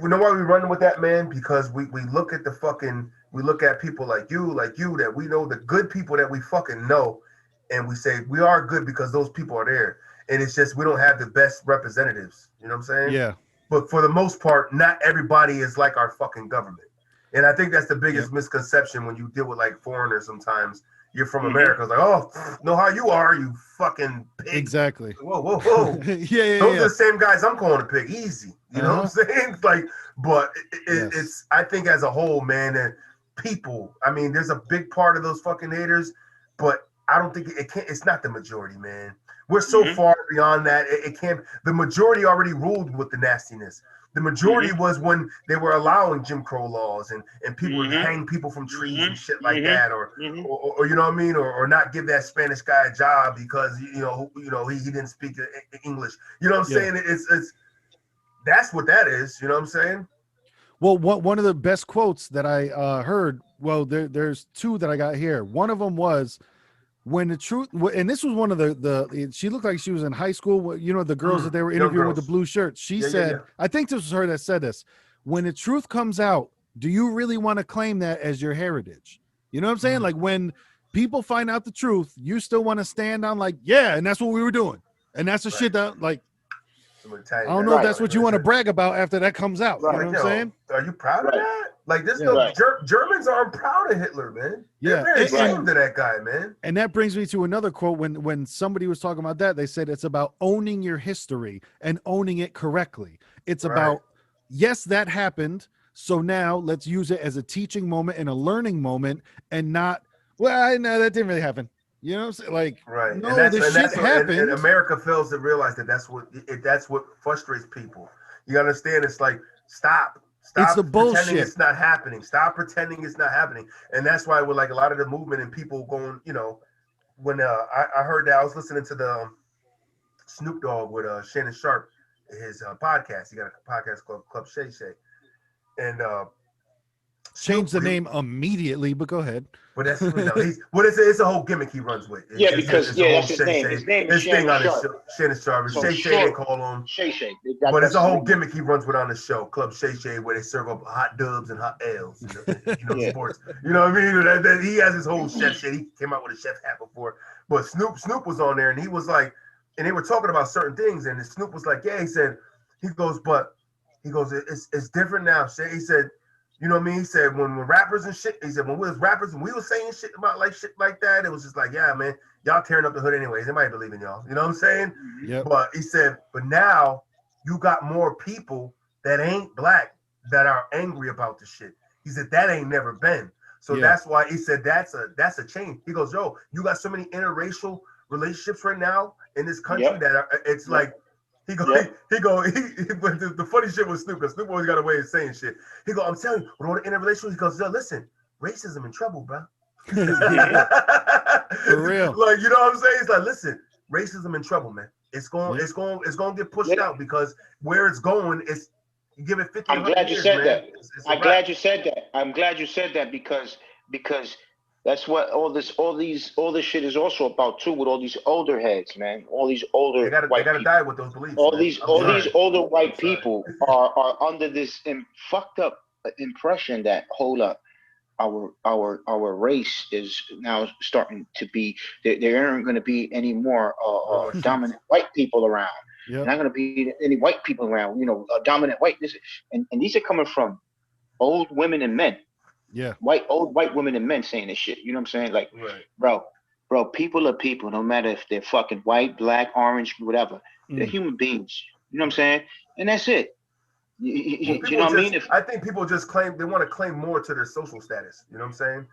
know why we running with that, man? Because we look at the fucking we look at people like you that we know the good people that we fucking know, and we say we are good because those people are there. And it's just we don't have the best representatives. You know what I'm saying? yeah. But for the most part, not everybody is like our fucking government. And I think that's the Yep. biggest misconception when you deal with like foreigners sometimes. You're from Hmm. America. It's like, oh, know how you are, you fucking pig. Exactly. Whoa, whoa, whoa. Yeah. Those are the same guys I'm calling a pig. Easy. You know what I'm Uh-huh. saying? Like, but Yes. it's, I think as a whole, man, and people, I mean, there's a big part of those fucking haters, but I don't think it can't, it's not the majority, man. We're so Hmm. far beyond that. It can't, the majority already ruled with the nastiness. The majority Hmm. was when they were allowing Jim Crow laws and people would Hmm. hang people from trees and shit like Hmm. that, Hmm. or you know what I mean, or not give that Spanish guy a job because he didn't speak English. You know what I'm Yeah. saying? It's that's what that is. You know what I'm saying? Well, one of the best quotes that I heard, well, there's two that I got here. One of them was when the truth, and this was one of she looked like she was in high school. The girls that they were Young interviewing with the girls. blue shirts. She Yeah. said, I think this was her that said this. When the truth comes out, do you really want to claim that as your heritage? You know what I'm saying? Mm, Like when people find out the truth, you still want to stand on like, yeah, and that's what we were doing. And that's the right. shit that like, Some I Italian don't guy know if was Right. that's telling what me you that want to shit. brag about after that comes out. You know Right. what Like, I'm saying? are you proud of Right. that? Like, there's Yeah. no Right. Germans aren't proud of Hitler, man. They're Yeah. very Right. ashamed of that guy, man. And that brings me to another quote when somebody was talking about that, they said it's about owning your history and owning it correctly. It's Right. about, yes, that happened, so now let's use it as a teaching moment and a learning moment, and not, well, no, that didn't really happen. You know what I'm saying? Like, Right, no, this shit and happened. America fails to realize that that's what frustrates people. You understand? It's like It's the stop pretending bullshit. it's not happening. Stop pretending it's not happening, and that's why with like a lot of the movement and people going, when I heard that I was listening to the Snoop Dogg with Shannon Sharp, his podcast. He got a podcast called Club Shay Shay, and Change Snoop the name immediately, but go ahead. But that's he's it's a whole gimmick he runs with. Yeah, because It's a yeah, whole that's his Shay name. Shay. His name is His thing Shannon on his Sharp. show, Shannon Sharp. So Shay Shay they short, call him. Shay Shay. But it's That's a his whole nickname. gimmick he runs with on the show, Club Shay Shay, where they serve up hot dubs and hot ales, Yeah. sports. You know what I mean? He has his whole chef shit. He came out with a chef hat before. But Snoop was on there and he was like, and they were talking about certain things, and Snoop was like, yeah, he goes, it's different now. He said, you know what I mean? He said when rappers and shit, he said when we was rappers and we was saying shit about like shit like that, it was just like, yeah, man, y'all tearing up the hood anyways. They might believe in y'all. You know what I'm saying? Mhm. Yep. But he said, but now you got more people that ain't black that are angry about the shit. He said that ain't never been. So Yeah. that's why he said that's a change. He goes, yo, you got so many interracial relationships right now in this country Yep. that it's Yep. like Yep. but the funny shit was Snoop, because Snoop always got a way of saying shit. He go, I'm telling you, with all the interrelations, he goes, yo, listen, racism in trouble, bro. Yeah. For real. Like, you know what I'm saying? It's like, listen, racism in trouble, man. Yep. It's going to get pushed Yeah. out because where it's going is you give it 50, I'm 100 glad you years, said man. that. It's a I'm wrap. glad you said that. I'm glad you said that because that's what all this shit is also about too. With all these older heads, man, all these They older gotta they white gotta people, die with those beliefs, man. I'm all these sorry. older I'm white sorry. people are under this fucked up impression that hold up. Our race is now starting to be there aren't going to be any more No more sheets. dominant white people around. There Yep. not going to be any white people around. Dominant white. And these are coming from old women and men, Yeah. old white women and men saying this shit. You know what I'm saying? Like, Right. bro, people are people, no matter if they're fucking white, black, orange, whatever. They're Mm. human beings. You know what I'm saying? And that's it. You, Well, you know what I mean? If I think people just claim they want to claim more to their social status. You know what I'm saying?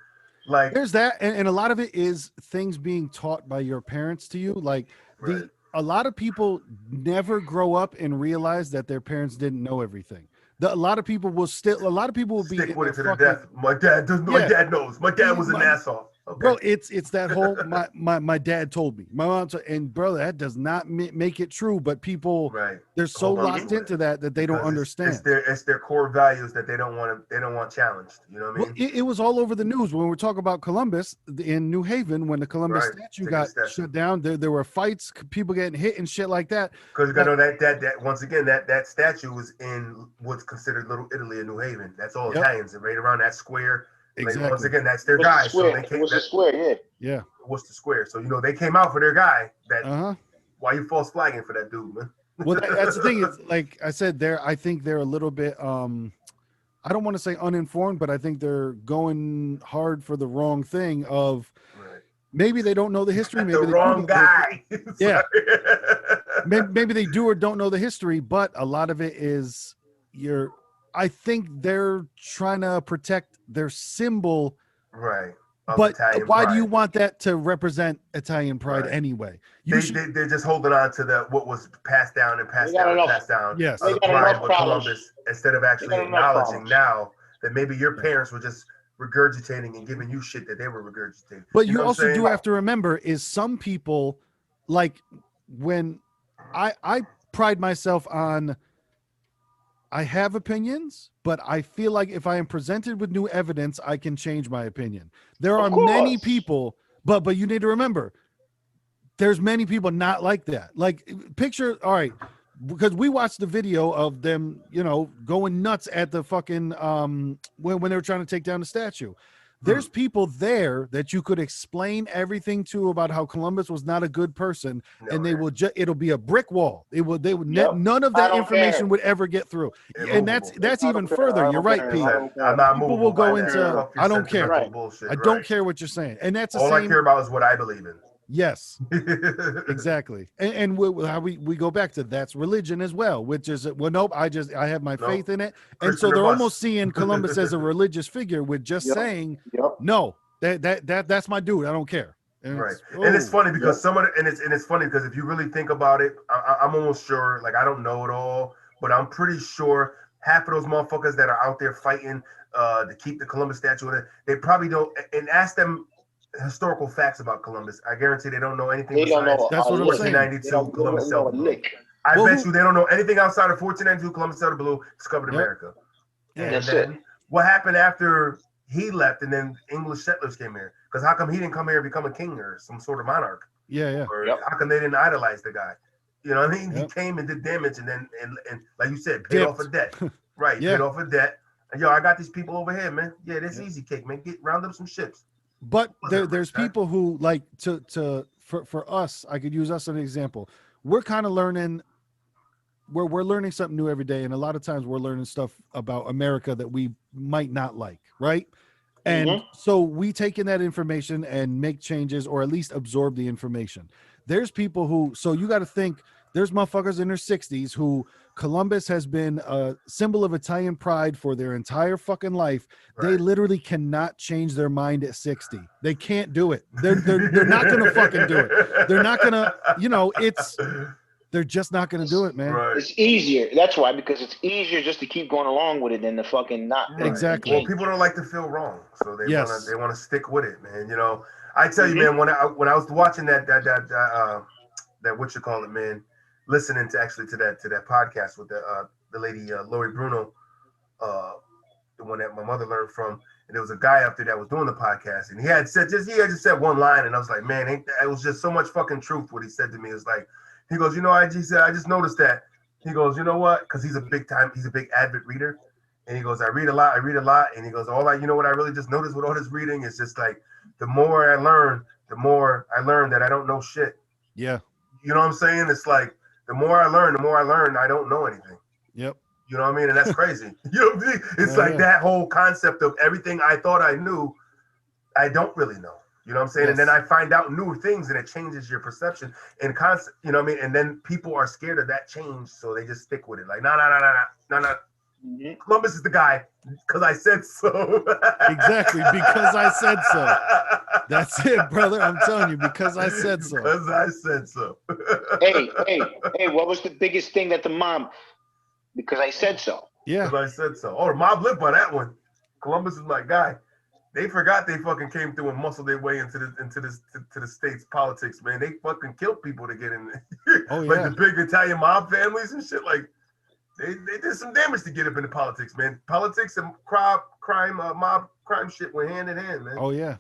Like, There's that, and a lot of it is things being taught by your parents to you. Like right. a lot of people never grow up and realize that their parents didn't know everything. A lot of people will be Stick in with their it to the fucking, death. My yeah, dad knows. My dad was an asshole. Okay. bro. It's that whole my dad told me, my mom told, and brother, that does not make it true. But people, Right. they're so Hold on locked to it into that they don't because understand. it's their core values that they don't want challenged. You know what I Well, mean? it was all over the news when we talk about Columbus in New Haven when the Columbus Right. statue Taking the got statue. shut down. There were fights, people getting hit and shit like that. Because you gotta But know that once again that statue was in what's considered Little Italy in New Haven. That's all yep, Italians, and right around that square. Like once exactly. again, that's their What's the guy. So square? they came What's the that square? Yeah. Yeah. what's the square. So they came out for their guy. That Uh-huh. why you false flagging for that dude, man? Well, that's the thing. Is like I said, I think they're a little bit I don't want to say uninformed, but I think they're going hard for the wrong thing of Right. maybe they don't know the history, The maybe they do wrong know the history. guy. Yeah. Sorry. Maybe they do or don't know the history, but a lot of it is I think they're trying to protect their symbol. Right. Of But Italian why do you pride. want that to represent Italian pride Right. anyway? They're just holding on to what was passed down and They passed got down and enough. passed down Yes. of They the got pride enough with problems. Columbus instead of They actually got enough acknowledging problems. now that maybe your Yeah. parents were just regurgitating and giving you shit that they were regurgitating. But You you know what I'm also saying? do have to remember is some people, like when I pride myself on, I have opinions, but I feel like if I am presented with new evidence, I can change my opinion. There Of are many course. people, but you need to remember, there's many people not like that. Like picture, all right, because we watched the video of them, going nuts at the fucking when they were trying to take down the statue. There's people there that you could explain everything to about how Columbus was not a good person, and they No, will it'll be a brick wall. They would Yep. none of I that don't information care. would ever get through. And that's immovable. that's I even don't care. further. I You're don't right, care. He Pete. I said, don't "I'm care. not People movable will by go that into puffy I don't care. sentimental Right. bullshit." I don't Right. care what you're saying. And that's the All I same. care about is what I believe in. Yes. Exactly. And how we go back to that's religion as well, which is, well, nope, I have my Nope. faith in it. And Christian so or they're bust. almost seeing Columbus as a religious figure with just Yep. saying, Yep. no, that's my dude. I don't care. And Right, it's, and it's oh, funny because Yep. some of the, and it's funny because if you really think about it, I'm almost sure. Like I don't know it all, but I'm pretty sure half of those motherfuckers that are out there fighting to keep the Columbus statue, they probably don't. And ask them historical facts about Columbus. I guarantee they don't know anything They don't besides know that's a what I'm lick. saying. They 1492 Columbus don't know sailed a the blue. lick. I Well, bet you they don't know anything outside of 1492 Columbus sailed the blue, discovered Yep. America. Yeah. And That's it. then what happened after he left and then English settlers came here? Because how come he didn't come here and become a king or some sort of monarch? Yeah. Or Yep. how come they didn't idolize the guy? You know what I mean? Yep. He came and did damage and then and like you said, paid Dipped. off a debt. Right, Yeah. paid off a debt. And I got these people over here, man. Yeah, that's easy cake, man. Round up some ships. But Wasn't a there's rich guy. people who like for us, I could use us as an example. We're kind of learning, we're learning something new every day, and a lot of times we're learning stuff about America that we might not like, right? And so we take in that information and make changes or at least absorb the information. There's people who, so you got to think, there's motherfuckers in their 60s who Columbus has been a symbol of Italian pride for their entire fucking life. They Right. literally cannot change their mind at 60. They can't do it. They're not going to fucking do it. They're not going to, they're just not going to do it, man. Right. It's easier. That's why, because it's easier just to keep going along with it than to fucking not. Right. Exactly. Well, people don't like to feel wrong, so they Yes. wanna stick with it, man. I tell you, man, when I was watching that what you call it, man, listening to that podcast with the lady Lori Bruno, the one that my mother learned from, and there was a guy up there that was doing the podcast, and he had just said one line, and I was like, man, it was just so much fucking truth what he said to me. It was like, he goes, I just noticed that. He goes, you know what? Because he's a big avid reader. And he goes, I read a lot. And he goes, what I really just noticed with all this reading is just like, the more I learn that I don't know shit. Yeah. You know what I'm saying? It's like, the more I learn, I don't know anything. Yep. You know what I mean? And that's crazy. You know what I mean? It's like that whole concept of everything I thought I knew, I don't really know. You know what I'm saying? Yes. And then I find out new things and it changes your perception and concept, you know what I mean? And then people are scared of that change, so they just stick with it. Like, no. Columbus is the guy because I said so. Exactly, because I said so. That's it, brother. I'm telling you, because I said so. Because I said so. Hey, what was the biggest thing that the mom? Because I said so. Yeah. I said so. Oh, the mob lived by that one. Columbus is my guy. They forgot they fucking came through and muscled their way into the state's politics, man. They fucking killed people to get in there. Oh Like the yeah. big Italian mob families and shit. Like they did some damage to get up into politics, man. Politics and mob crime shit went hand in hand, man. Oh yeah.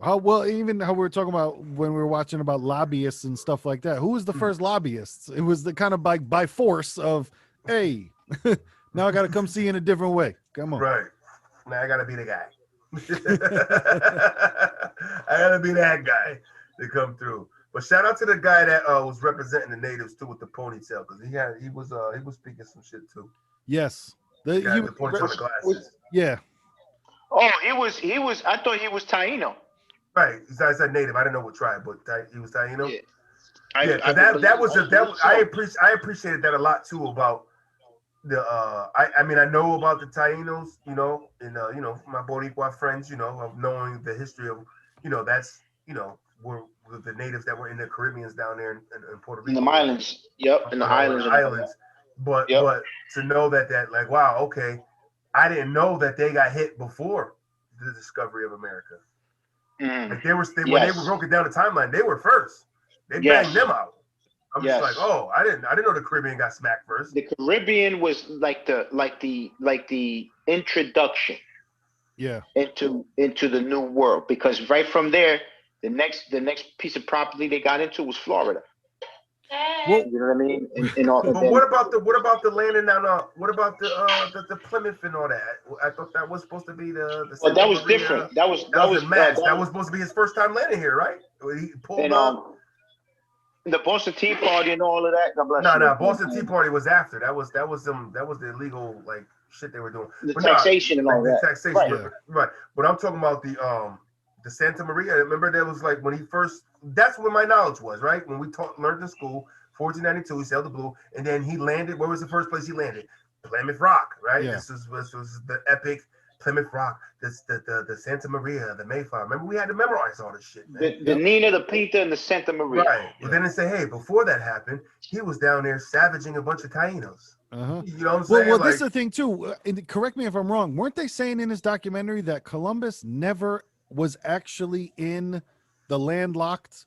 Oh well, even how we were talking about when we were watching about lobbyists and stuff like that. Who was the first lobbyists? It was the kind of by force of, hey, now I got to come see you in a different way. Come on. Right. Now I gotta be the guy. I gotta be that guy to come through. But shout out to the guy that was representing the natives too with the ponytail, because he was speaking some shit too. Yes. The guy with the ponytail and the glasses. Yeah. Oh, he was. I thought he was Taino. Right. I said native. I didn't know what tribe, but he was Taino. Yeah. Yeah, I appreciated that a lot too about the I mean I know about the Tainos, you know, and my Boricua friends, you know, of knowing the history of, that's, were the natives that were in the Caribbeans down there in Puerto In Rico. the islands. Yep. In the islands. But Yep. but to know that like, wow, okay, I didn't know that they got hit before the discovery of America. Like when they broke it down the timeline, they were first. They banged them out. I'm just like, oh, I didn't know the Caribbean got smacked first. The Caribbean was like the introduction. Yeah. Into the new world, because right from there, the next piece of property they got into was Florida. Well, you know what I mean? But what about the landing on what about the Plymouth and all that? I thought that was supposed to be the. Well, that was different. That was Max. That was supposed to be his first time landing here, right? He pulled up. The Boston Tea Party and all of that. God bless you. No, Boston Tea Party was after. That was the illegal like shit they were doing. The taxation and all that. Taxation, right? But I'm talking about the Santa Maria. Remember, that was like when he first. That's where my knowledge was, right? When we learned in school, 1492, he sailed the blue, and then he landed. Where was the first place he landed? Plymouth Rock, right? Yeah. This was the epic Plymouth Rock. The Santa Maria, the Mayflower. Remember, we had to memorize all this shit, man. The Nina, the Pinta, and the Santa Maria. Right. But then they say, hey, before that happened, he was down there savaging a bunch of Tainos. Uh-huh. You know what I'm saying? Well, this is the thing too. Correct me if I'm wrong. Weren't they saying in this documentary that Columbus never was actually in the landlocked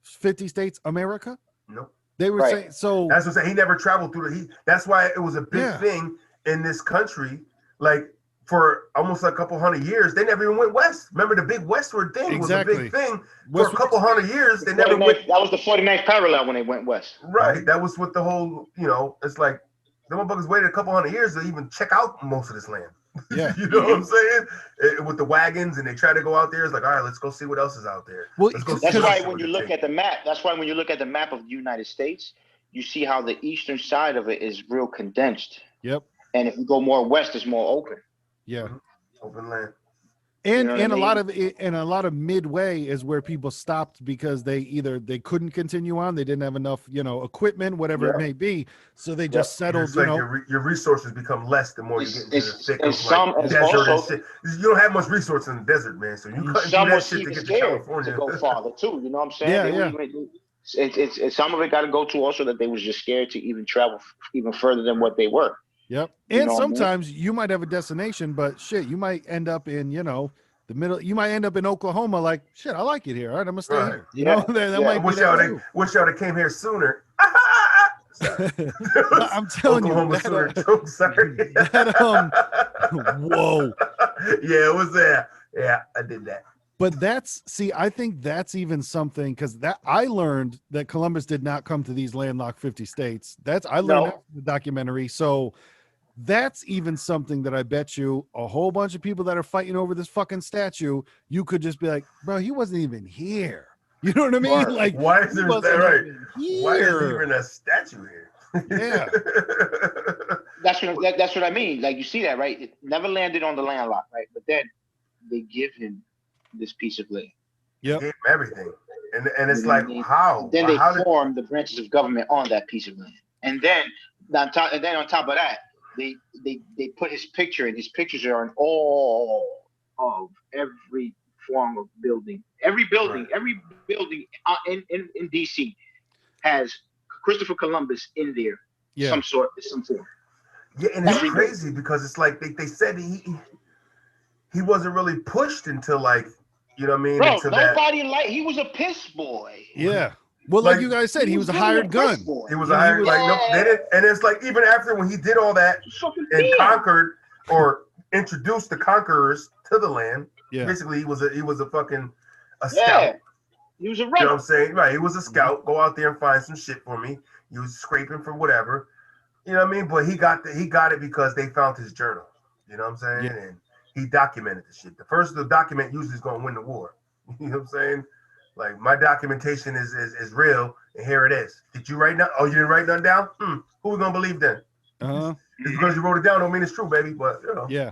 50 states America? Nope. They were saying so. That's what I'm saying. He never traveled through that's why it was a big thing in this country. Like for almost a couple hundred years, they never even went west. Remember, the big westward thing was a big thing. For a couple hundred years, they never went. That was the 49th parallel when they went west. Right. That was with the whole, it's like the motherfuckers waited a couple hundred years to even check out most of this land. Yeah. You know what I'm saying? With the wagons, and they try to go out there. It's like, all right, let's go see what else is out there. Well, that's why when you look at the map, of the United States, you see how the eastern side of it is real condensed. Yep. And if you go more west, it's more open. Yeah. Open land. And a lot of midway is where people stopped because they couldn't continue on, they didn't have enough equipment, whatever it may be, so they just settled. Like your resources become less the more you get into the thick of like desert and shit. You don't have much resource in the desert, man. So you cut through that shit to get to California. To go farther too, you know what I'm saying? It's some of it got to go to also that they was just scared to even travel even further than what they were. Yep. And sometimes you might have a destination, but shit, you might end up in, the middle. You might end up in Oklahoma. Like, shit, I like it here. All right, I'm gonna stay here. You know, that might be wish y'all came here sooner. I'm telling Oklahoma you, sooner joke. Sorry. Whoa. Yeah, it was there. Yeah, I did that. But I think that's even something, because that I learned that Columbus did not come to these landlocked 50 states. I learned that from the documentary. So that's even something that I bet you a whole bunch of people that are fighting over this fucking statue, you could just be like, bro, he wasn't even here. You know what I mean? Right. Like, why is there right? Why is there even a statue here? Yeah. That's what I mean. Like, you see that, right? It never landed on the landlocked, right? But then they give him this piece of land. Yep. Gave him everything. And it's like, how? Then they formed the branches of government on that piece of land. And then on top of that, they put his picture, and his pictures are in all of every form of building. Every building in DC has Christopher Columbus in there, some form. Yeah, and it's crazy because it's like they said he wasn't really pushed until like, you know what I mean, Bro, into that. nobody he was a piss boy. Yeah. Well, like Like, you guys said, He he was was a really a hired piss gun. boy. he was He a hired, was- like, nope, they didn't. And it's like, even after when he did all that Fucking and PM. conquered or introduced the conquerors to the land, Yeah. basically he was a fucking a Yeah. scout. He was a You know what rebel. I'm saying? Right. He was a scout. Go out there and find some shit for me. He was scraping for whatever. You know what I mean? But he got it because they found his journal. You know what I'm saying? Yeah. And he documented the shit. The first the document usually is gonna win the war. You know what I'm saying? Like, my documentation is real, and here it is. Did you write nothing? Oh, you didn't write nothing down? Who we gonna believe then? Uh-huh. Just because you wrote it down don't mean it's true, baby. But you know. Yeah.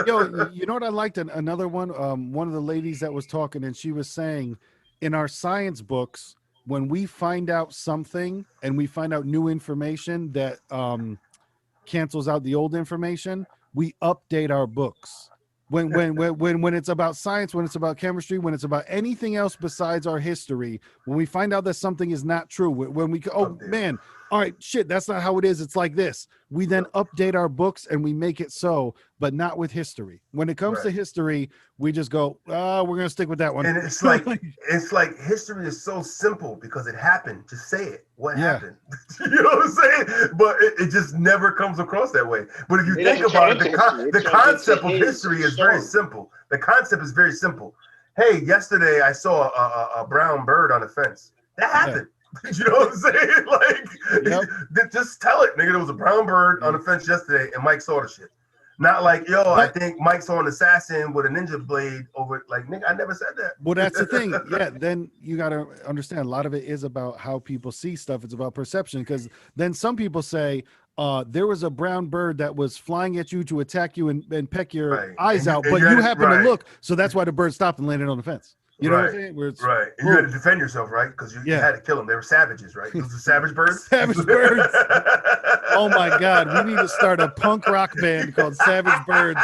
Yo, you know what I liked? Another one. One of the ladies that was talking, and she was saying, in our science books, when we find out something and we find out new information that cancels out the old information, we update our books. When it's about science, when it's about chemistry, when it's about anything else besides our history, when we find out that something is not true, when we oh man, all right, shit, that's not how it is. It's like this. We then update our books and we make it so, but not with history. When it comes to history, we just go, we're gonna stick with that one. And it's like history is so simple because it happened. Just say it. What happened? You know what I'm saying? But it just never comes across that way. But if you think about it, the concept of history is very simple. The concept is very simple. Hey, yesterday I saw a brown bird on a fence. That happened. You know what I'm saying? Like, just tell it, nigga. There was a brown bird on the fence yesterday, and Mike saw the shit. Not like, I think Mike saw an assassin with a ninja blade over. Like, nigga, I never said that. Well, that's the thing. Yeah, then you got to understand a lot of it is about how people see stuff. It's about perception, because then some people say there was a brown bird that was flying at you to attack you and peck your eyes out, but you happen to look, so that's why the bird stopped and landed on the fence. You know what I'm saying? Right. And you had to defend yourself, right? Because you had to kill them. They were savages, right? Those were savage birds? Savage birds. Oh, my God. We need to start a punk rock band called Savage Birds.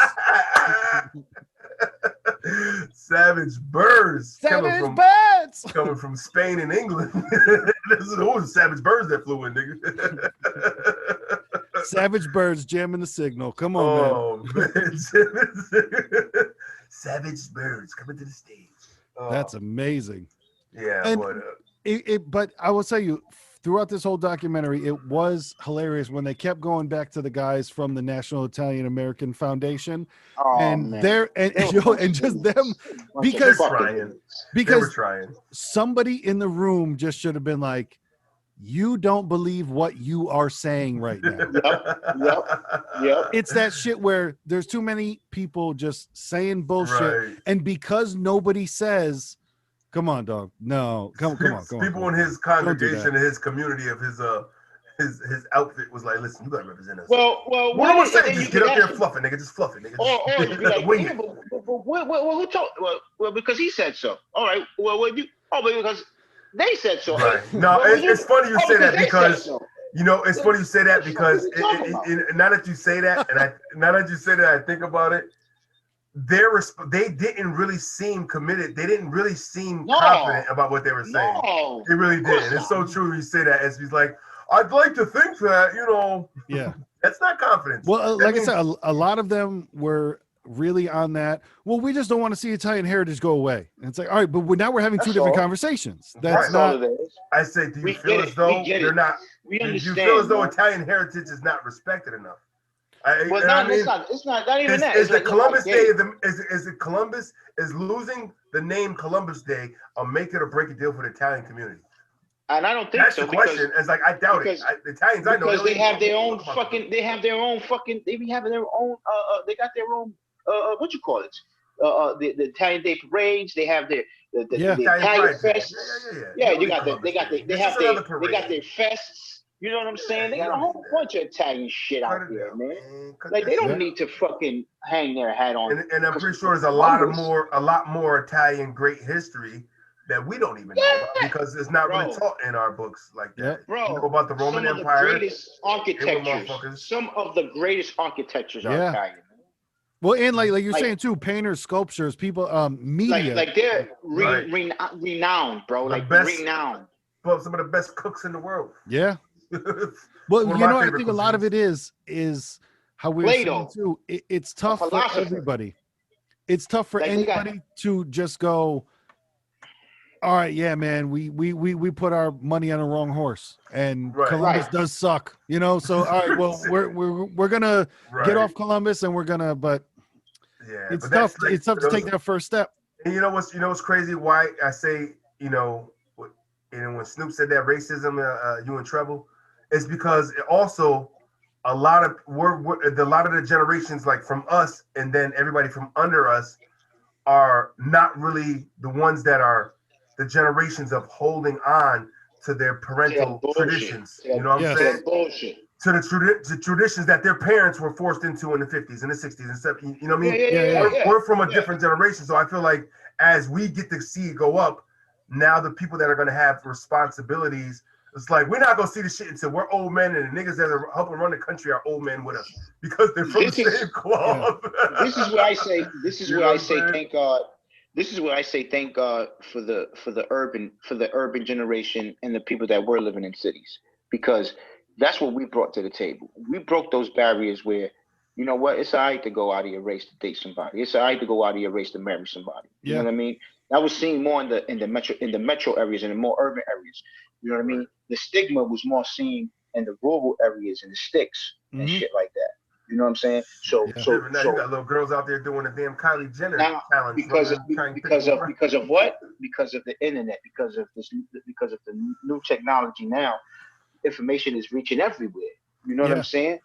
Savage birds. Savage birds. Coming from Spain and England. Those are savage birds that flew in, nigga. Savage birds jamming the signal. Come on, man. Savage birds coming to the stage. That's amazing. Yeah, and but I will tell you, throughout this whole documentary, it was hilarious when they kept going back to the guys from the National Italian American Foundation, just them, because somebody in the room just should have been like, you don't believe what you are saying right now. Yep. It's that shit where there's too many people just saying bullshit, and because nobody says, "Come on, dog, no, come on." People in his congregation, in his community, of his outfit was like, "Listen, you gotta represent us." Well, what am I saying? Just get up there and fluff it, nigga. Just fluff it, nigga. Or you be like, yeah, but who told? Well, because he said so. All right. Well, because they said so. Right. No, it's funny you say that because it's funny you say that because now that you say that, and I think about it. They didn't really seem committed. They didn't really seem confident about what they were saying. No, it really did. It's so true. You say that as he's like, I'd like to think that, Yeah, that's not confidence. Well, I said, a lot of them were really on that. Well, we just don't want to see Italian heritage go away. And it's like, all right, but now we're having two different conversations. That's not. All it is. I say, do you feel as though they're not? Do you feel as though Italian heritage is not respected enough? It's not even that. Is the Columbus Day? Is it Columbus is losing the name Columbus Day a make it or break it deal for the Italian community? And I don't think that's the question. It's like I doubt it. The Italians, I know, because they have their own fucking. They have their own fucking. They be having their own. They got their own. What you call it? The Italian Day parades. They have their the Italian fest. Yeah. They got their fests. You know what I'm saying? They got a whole bunch of Italian shit out there, man. Like they don't need to fucking hang their hat on. And I'm pretty sure there's a lot more Italian great history that we don't even know about because it's not really taught in our books like that. Bro, you know about the Roman Empire. Some of the greatest architectures are Italian. Well, and like you're saying too, painters, sculptures, people, media. Like they're renowned, bro. Renowned. Well, some of the best cooks in the world. Yeah. Well, One of you my know, I favorite think a lot of it cuisines. is how we were saying Plato, too. It's a tough for philosopher. everybody. It's tough for Like they got anybody to just go, all right, yeah, man, we put our money on the wrong horse, and Right, right. Columbus does suck, you know. So all right, well, we're gonna get right. off Columbus, and we're gonna, but Yeah, it's but tough. that's like It's tough to take those. that first step. And you know what's crazy? Why I say when Snoop said that racism, you in trouble, is because it also a lot of a lot of the generations like from us and then everybody from under us are not really the ones that are the generations of holding on to their To that parental bullshit. traditions. You know what I'm To Yes. saying? that bullshit. To the traditions that their parents were forced into in the 50s and the 60s and 70s. You know what I Yeah, mean? yeah, Yeah, yeah, yeah. yeah, We're from a yeah. different generation. So I feel like as we get to see it go up, now the people that are going to have responsibilities, it's like we're not going to see the shit until we're old men and the niggas that are helping run the country are old men with us because they're from the This is same cloth. this is where I say this is You where know I what I'm say saying? thank God. This is where I say thank God for the urban generation and the people that were living in cities, because that's what we brought to the table. We broke those barriers where, you know what, it's all right to go out of your race to date somebody. It's all right to go out of your race to marry somebody. You know Yeah. what I mean? That was seen more in the metro areas and the more urban areas. You know what I Right. mean? The stigma was more seen in the rural areas and the sticks and Hmm. shit like that. You know what I'm saying? Shit, Yeah. now you got little girls out there doing the damn Kylie Jenner Now, challenge, running and trying to take over. because of what? Because of the internet, because of the new technology now, information is reaching everywhere. You know what I'm Yeah. saying?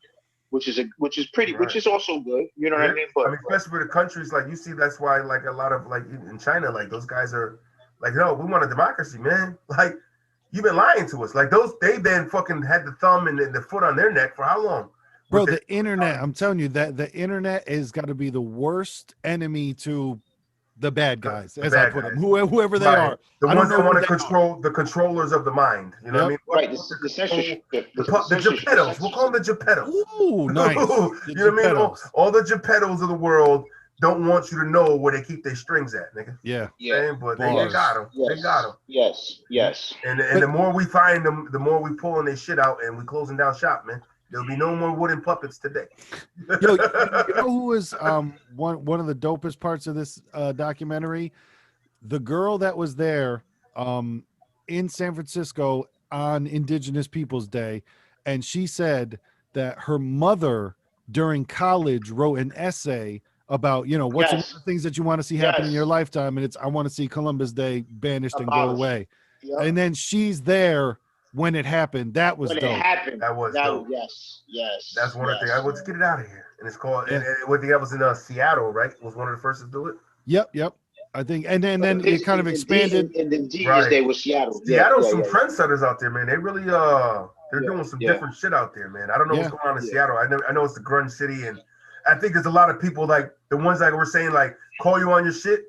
Which Right. is also good. You know what Yeah, I mean? I mean, especially for the countries like you see, that's why like a lot of like in China, like those guys are like, no, we want a democracy, man. Like you've been lying to us. Like those, they've been fucking had the thumb and the foot on their neck for how long? With Bro, their the internet, I'm telling you that the internet has got to be the worst enemy to the bad guys, the as I bad put them, guys, whoever they right? are. The I don't ones know that want who to they are. control the controllers of the mind. You know what I Yep. mean? Right. Want to The control censorship. The the censorship. The Geppettos. We'll call them censorship. the Geppettos. Ooh, nice. The You know what I mean? Geppettos. All the Geppettos of the world don't want you to know where they keep their strings at, nigga. Yeah. Yeah. But they got Bars. them. They got Yes. them. Yes. Yep. Yes. And But the more we find them, the more we pulling their shit out and we closing down shop, man. There'll be no more wooden puppets today. yo, you know who was one of the dopest parts of this documentary? The girl that was there um in San Francisco on Indigenous Peoples Day, and she said that her mother during college wrote an essay about, you know, what's one of Yes. the things that you want to see happen in your Yes. lifetime, and it's I want to see Columbus Day banished and go Abolished. away. Yep. And then she's there when it happened. That was When it dope. happened, That was that dope. yes, That's yes, one of the things. yes. Let's get it out of here. And it's called. Yeah. And what that was in Seattle, right? Was one of the first to do it. Yep. Yep. I think, and But then it kind of expanded. in Indigenous Right. Day was Seattle. Yeah, Seattle's yeah, some yeah, trendsetters out there, man. They really they're yeah, doing some yeah, different shit out there, man. I don't know what's Yeah. going on in yeah, Seattle. I know it's the grunge city, and I think there's a lot of people like the ones that were saying like call you on your shit.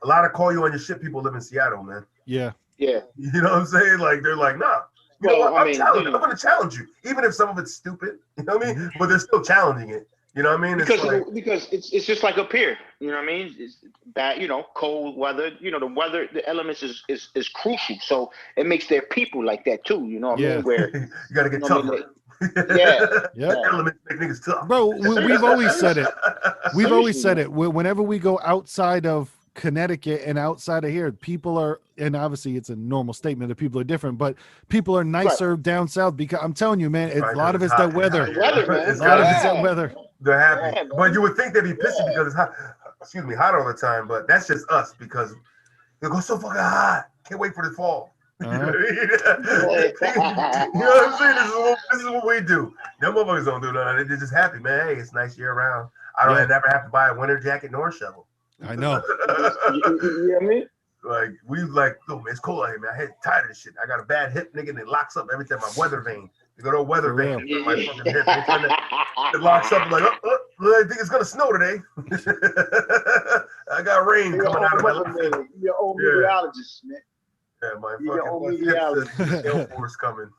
A lot of call you on your shit people live in Seattle, man. Yeah. yeah. You know what I'm saying? Like they're like, nah. You know Well, what? I mean, you I'm know, gonna challenge you, even if some of it's stupid. You know what I mean? Mhm. But they're still challenging it. You know what I mean? It's like because it's just like up here. You know what I mean? It's bad. You know, cold weather. You know, the weather, the elements is crucial. So it makes their people like that too. You know what I Yeah. mean? Where you gotta you get know what I mean? tougher. Yeah, Yep. yeah. Elements make niggas tough. Bro, we've always said Seriously, it. We've always seriously, said man. it. Whenever we go outside of Connecticut and outside of here, people are, and obviously it's a normal statement that people are different, but people are Right. nicer down south because I'm telling you, man, a Right, lot because of it's it's that hot. It's weather. hot The here. weather, man. A It's lot gotta of be. it's that Yeah, weather. They're happy, yeah, but man. you would think they'd be pissy Yeah. because it's hot. Excuse me, hot all the time. But that's just us because it goes so fucking hot. Can't wait for the fall. You know Uh-huh. what I mean? You know what I'm saying? This is what we do. Them motherfuckers don't do nothing. They're just happy, man. Hey, it's nice year round. I Yeah, never have to buy a winter jacket nor a shovel. I know. You know what I mean? Like we like, oh man, it's cold out here, man. I hit tired of this shit. I got a bad hip, nigga, and it locks up every time. My weather vane. You go to a weather For vane real. in my fucking hip. Anytime that it locks up, I'm like, I think it's gonna snow today. I got rain You're coming your out own of my left hip. weatherman. You're your own Yeah, meteorologist, man. yeah, my You're your fucking own left hip says meteorologist. the gale force coming.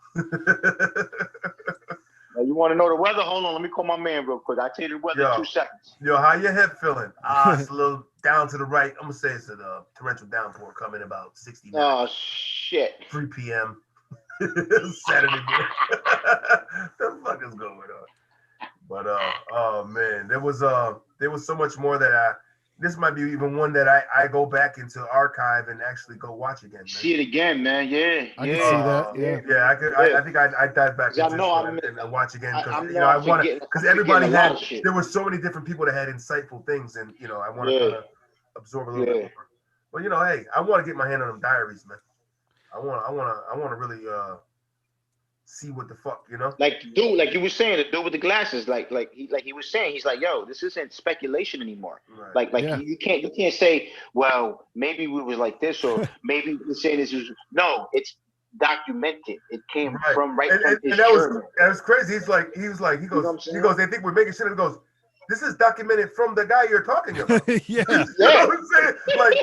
Now, you want to know the weather? Hold on, let me call my man real quick. I'll tell you the weather in Yo, 2 seconds. yo, how your hip feeling? It's a little down to the right. I'm gonna say it's a torrential downpour coming about 60 minutes. Oh shit. 3 p.m. Saturday morning. The fuck is going on? But oh man, there was so much more that this might be even one that I go back into archive and actually go watch again, man. See it again, man. Yeah, I can see that. yeah, Yeah, I could. yeah. I think I dive back 'Cause I into this know one and watch again because I know I want to because I'm forgetting everybody a lot had of shit. there were so many different people that had insightful things and I want to Yeah, kind of absorb a little bit yeah. more. But hey, I want to get my hand on them diaries, man. I want to really see what the fuck, Like the dude, like you were saying, the dude with the glasses, like he was saying, he's like, yo, this isn't speculation anymore. Right. Like Yeah. you can't say, well, maybe we was like this, or maybe we're saying this is no, it's documented. It came Right. from right And, from and, his and journal. that was crazy. You know what I'm He saying? goes, they think we're making shit. He goes, this is documented from the guy you're talking about. You Yeah. know Yeah. what I'm saying? Like,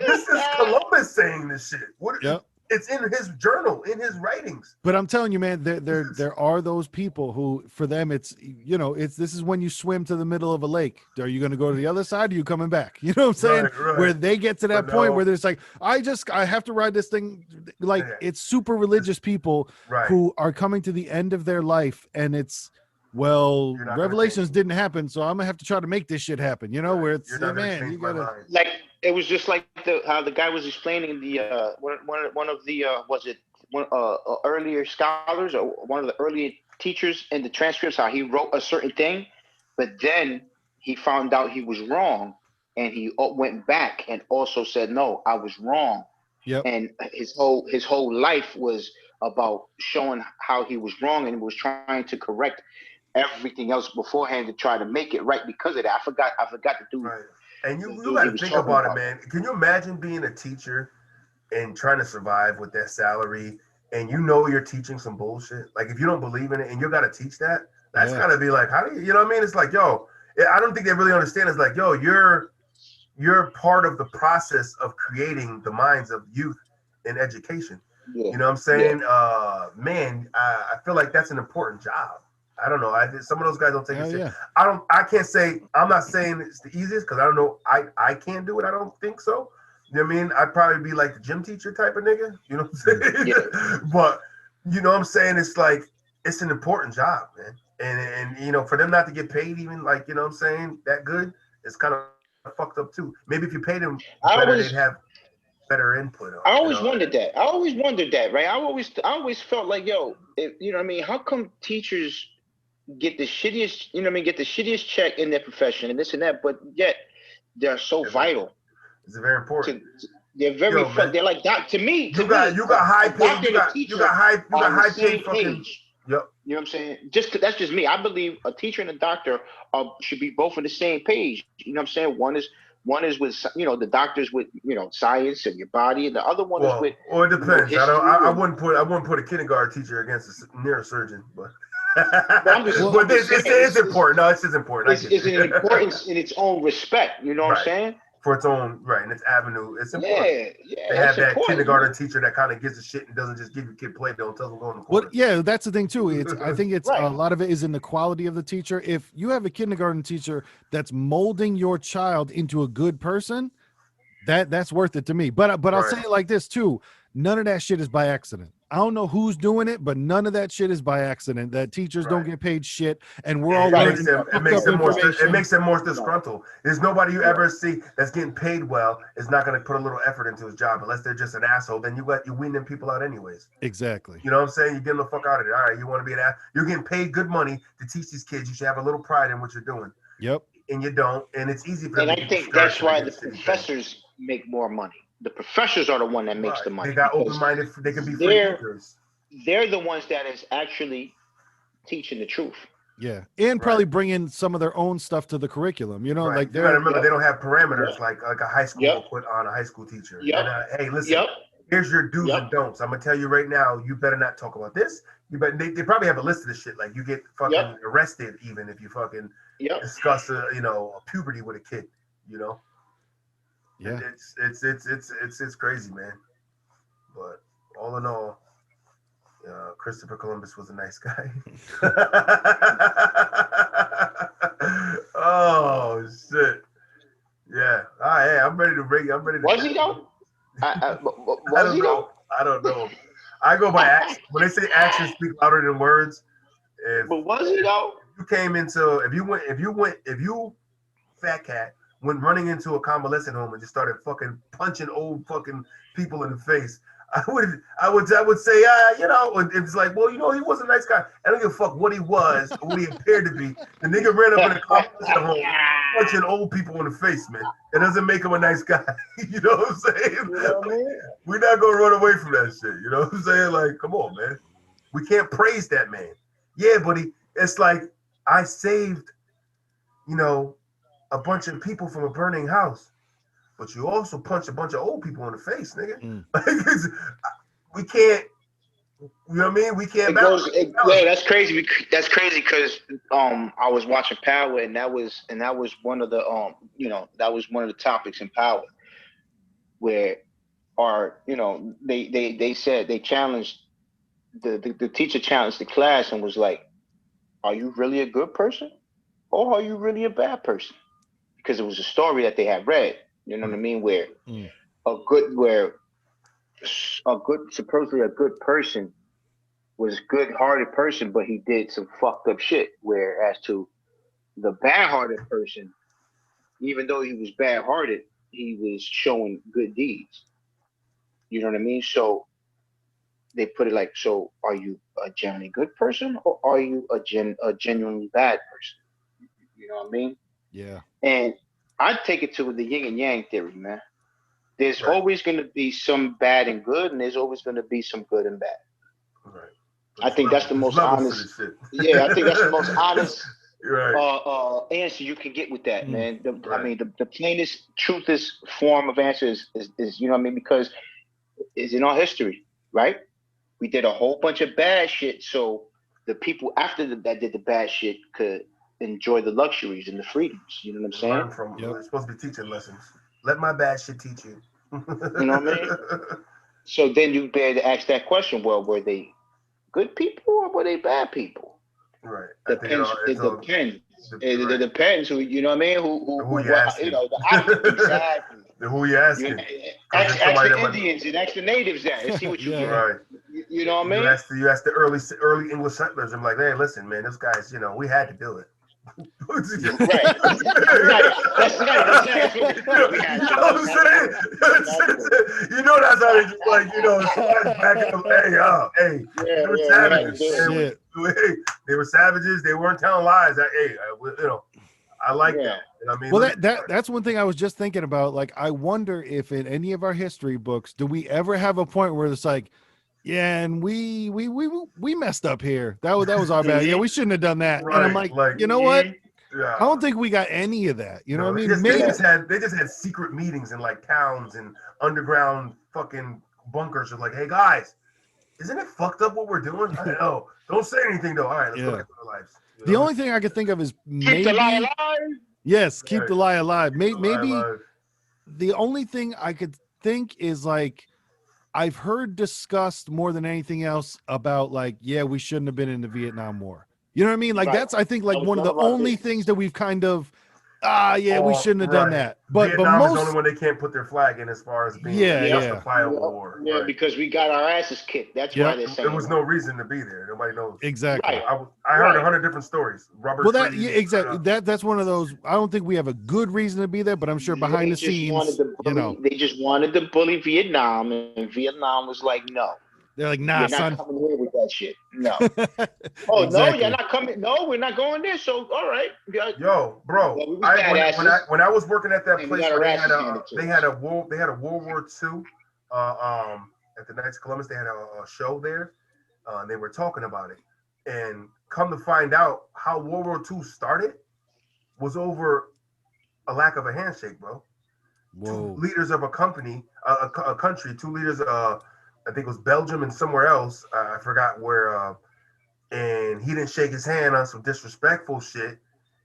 this is Columbus saying this shit. What? Yep. It's in his journal, in his writings. But I'm telling you, man, there are those people who, for them, it's this is when you swim to the middle of a lake. Are you going to go to the other side? Or are you coming back? You know what I'm saying? Right. Where they get to that But point no, where there's like, I have to ride this thing. Like yeah, it's super religious people right. who are coming to the end of their life, and it's well, You're not gonna change revelations me. didn't happen, so I'm gonna have to try to make this shit happen. You know, Right. where it's You're not gonna man, you change my gotta. mind. Like it was just like how the guy was explaining the one of the was it one earlier scholars or one of the earlier teachers in the transcripts how he wrote a certain thing, but then he found out he was wrong, and he went back and also said no, I was wrong, Yep. and his whole life was about showing how he was wrong and was trying to correct everything else beforehand to try to make it right because of that. I forgot Right. And the you dude got he to was think talking about it, about. man. Can you imagine being a teacher and trying to survive with that salary and you're teaching some bullshit? Like if you don't believe in it and you got to teach that, that's Yeah. gotta be like, how do you know what I mean? It's like, yo, I don't think they really understand. It's like, yo, you're part of the process of creating the minds of youth in education. Yeah, You know what I'm yeah. saying? Man, I feel like that's an important job. I don't know. Some of those guys don't take it Hell serious. yeah. I can't say. I'm not saying it's the easiest because I don't know. I can't do it. I don't think so. You know what I mean? I'd probably be like the gym teacher type of nigga. You know what I'm saying? Yeah. But you know what I'm saying? It's like it's an important job, man. And for them not to get paid even like what I'm saying that good, it's kind of fucked up too. Maybe if you paid them better, I they'd have always better input on. I always wondered that. I always wondered that, right? I always felt like, yo, you know what I mean? How come teachers get the shittiest, you know what I mean, get the shittiest check in their profession and this and that, but yet they're so vital It's very important. they're very Yo, man, they're like to you got me, you got high a paid. doctor and a teacher You are got on the high paid same fucking. page. Yep. You know what I'm saying? That's just me. I believe a teacher and a doctor should be both on the same page. You know what I'm saying? One is with the doctors with science and your body, and the other one is with Well, it depends. history and. I wouldn't put a kindergarten teacher against a neurosurgeon, but But Well, I'm just saying it's important. No, it's just important. I get it's an it. importance in its own respect. You know what I'm Right. saying? For its own right and its avenue. It's important Yeah, yeah, to have it's that important. kindergarten teacher that kind of gives a shit and doesn't just give your kid play doh and tells them go in the Well, corner. yeah, that's the thing too. I think it's Right. a lot of it is in the quality of the teacher. If you have a kindergarten teacher that's molding your child into a good person, that's worth it to me. But I'll Right. say it like this too. None of that shit is by accident. I don't know who's doing it, but none of that shit is by accident. That teachers don't Right. get paid shit, and we're all It Right. makes learning them fucked up it information. makes them more No. disgruntled. There's nobody you Yeah. ever see that's getting paid well is not going to put a little effort into his job unless they're just an asshole. Then you wean them people out anyways. Exactly. You know what I'm saying? You get them the fuck out of it. All right, you want to be an ass? You're getting paid good money to teach these kids. You should have a little pride in what you're doing, Yep. and you don't. And it's easy for them And to I get think discouraged that's if they why get a the shitty pay. professors make more money. The professors are the one that makes Right? the They money got because open-minded. They can be free they're thinkers. they're the ones that is actually teaching the truth. Yeah, and Right. probably bring in some of their own stuff to the curriculum. Right. Like You got to they're remember Yep. they don't have parameters Yep. like a high school Yep. will put on a high school teacher. Yep. And hey, listen, Yep. here's your do's Yep. and don'ts. I'm gonna tell you right now. You better not talk about this. You better. They probably have a list of this shit. Like you get Yep. fucking arrested even if you fucking Yep. discuss a puberty with a kid. You know. yeah. It's crazy, man. But all in all, Christopher Columbus was a nice guy. Oh shit! Yeah. Hey, I'm ready to bring. I'm ready to. Was he though? I Was don't he know. though? I don't know. I go by action. When they say actions speak louder than words, if But was it though? you came into, if you fat cat went running into a convalescent home and just started fucking punching old fucking people in the face, I would say, it's like, well, he was a nice guy. I don't give a fuck what he was or what he appeared to be. The nigga ran up in a convalescent home punching old people in the face, man. It doesn't make him a nice guy. You know what I'm saying? You know what I mean? We're not gonna run away from that shit. You know what I'm saying? Like, come on, man. We can't praise that man. Yeah, buddy. It's like I saved, you know, a bunch of people from a burning house, but you also punched a bunch of old people in the face, nigga. Mm. We can't. You know what I mean? We can't It goes, balance. yeah, that's crazy. That's crazy because I was watching Power, and that was one of the that was one of the topics in Power where they said they challenged the teacher challenged the class and was like, are you really a good person or are you really a bad person? Because it was a story that they had read. You know what I mean? Where Mm. where a good, supposedly a good person was a good-hearted person, but he did some fucked up shit. Whereas to the bad-hearted person, even though he was bad-hearted, he was showing good deeds. You know what I mean? So they put it like, so are you a genuinely good person or are you a genuinely bad person? You know what I mean? Yeah. And I take it to the yin and yang theory, man. There's Right. always going to be some bad and good, and there's always going to be some good and bad. Right. I think that's the most levels to honest. this shit. Yeah, I think that's the most honest right. answer you can get with that, Mm. man. I Right. mean, the plainest, truthest form of answer is you know what I mean, because it's in our history, right? We did a whole bunch of bad shit, so the people after that did the bad shit could enjoy the luxuries and the freedoms. You know what I'm And saying? learn from. Yep. We're supposed to be teaching lessons. Let my bad shit teach you. You know what I mean? So then you bear to ask that question: well, were they good people or were they bad people? right. I think Depends. it's It all depends. It right. depends who you know what I mean. Who you What asking? the exactly. Who you You asking? Because there's ask somebody the that might. Indians and ask the natives that and see what you Yeah. get. Right. You know what I You mean? ask the early English settlers. I'm like, hey, listen, man, those guys, we had to do it. Right. Right. That's right. That's what we had You to. know what I'm saying? Exactly. That's how they just somebody's backing up. Hey, hey, Yeah, they were yeah, we had to savages. do it. Shit. They were savages. They weren't telling lies. I like that. Yeah. You know what I mean? Well, Look at that's one thing I was just thinking about. Like, I wonder if in any of our history books, do we ever have a point where it's like, yeah, and we messed up here. That was our bad. Yeah, we shouldn't have done that. And I'm right, like, like, you know what? yeah. I don't think we got any of that. You know what I They mean? just, they Maybe. just had they just had secret meetings in like towns and underground fucking bunkers. Of like, hey guys, isn't it fucked up what we're doing? I don't know. Don't say anything though. All right, let's go Yeah. back to our lives. The only thing I could think of is Keep the lie maybe, alive. yes, keep Right. the lie alive. Maybe Alive. the only thing I could think is like, I've heard discussed more than anything else about like, yeah, we shouldn't have been in the Vietnam War. You know what I mean? Like, Right. that's, I think, like I was one of talking the about only this. things that we've kind of, yeah, we Oh, shouldn't have done right. that. But Vietnam is the only most, one they can't put their flag in as far as being a yeah, Yep. yeah, justifiable Yep. war. Yeah, Right. because we got our asses kicked. That's why yep, they're There saying was that. no reason to be there. Nobody knows. exactly. Right. I heard Right. 100 different stories. Rubber Well, that, yeah, trees. exactly. That's one of those. I don't think we have a good reason to be there, but I'm sure behind They the just wanted scenes, to you bully. know, They just wanted to bully Vietnam, and Vietnam was like, "No, they're like, you're nah, not son. coming here with that shit. No. Oh no, you're Exactly. not coming. No, we're not going there. So all right, Yo, bro, well, we was badasses, when I was working at that and we place got where our asses handed to us. they had a World War II, at the Knights of Columbus. They had a show there, and they were talking about it. And come to find out, how World War II started was over a lack of a handshake, bro. Two Whoa. leaders of a company, a country, two leaders. I think it was Belgium and somewhere else. I forgot where. And he didn't shake his hand on some disrespectful shit,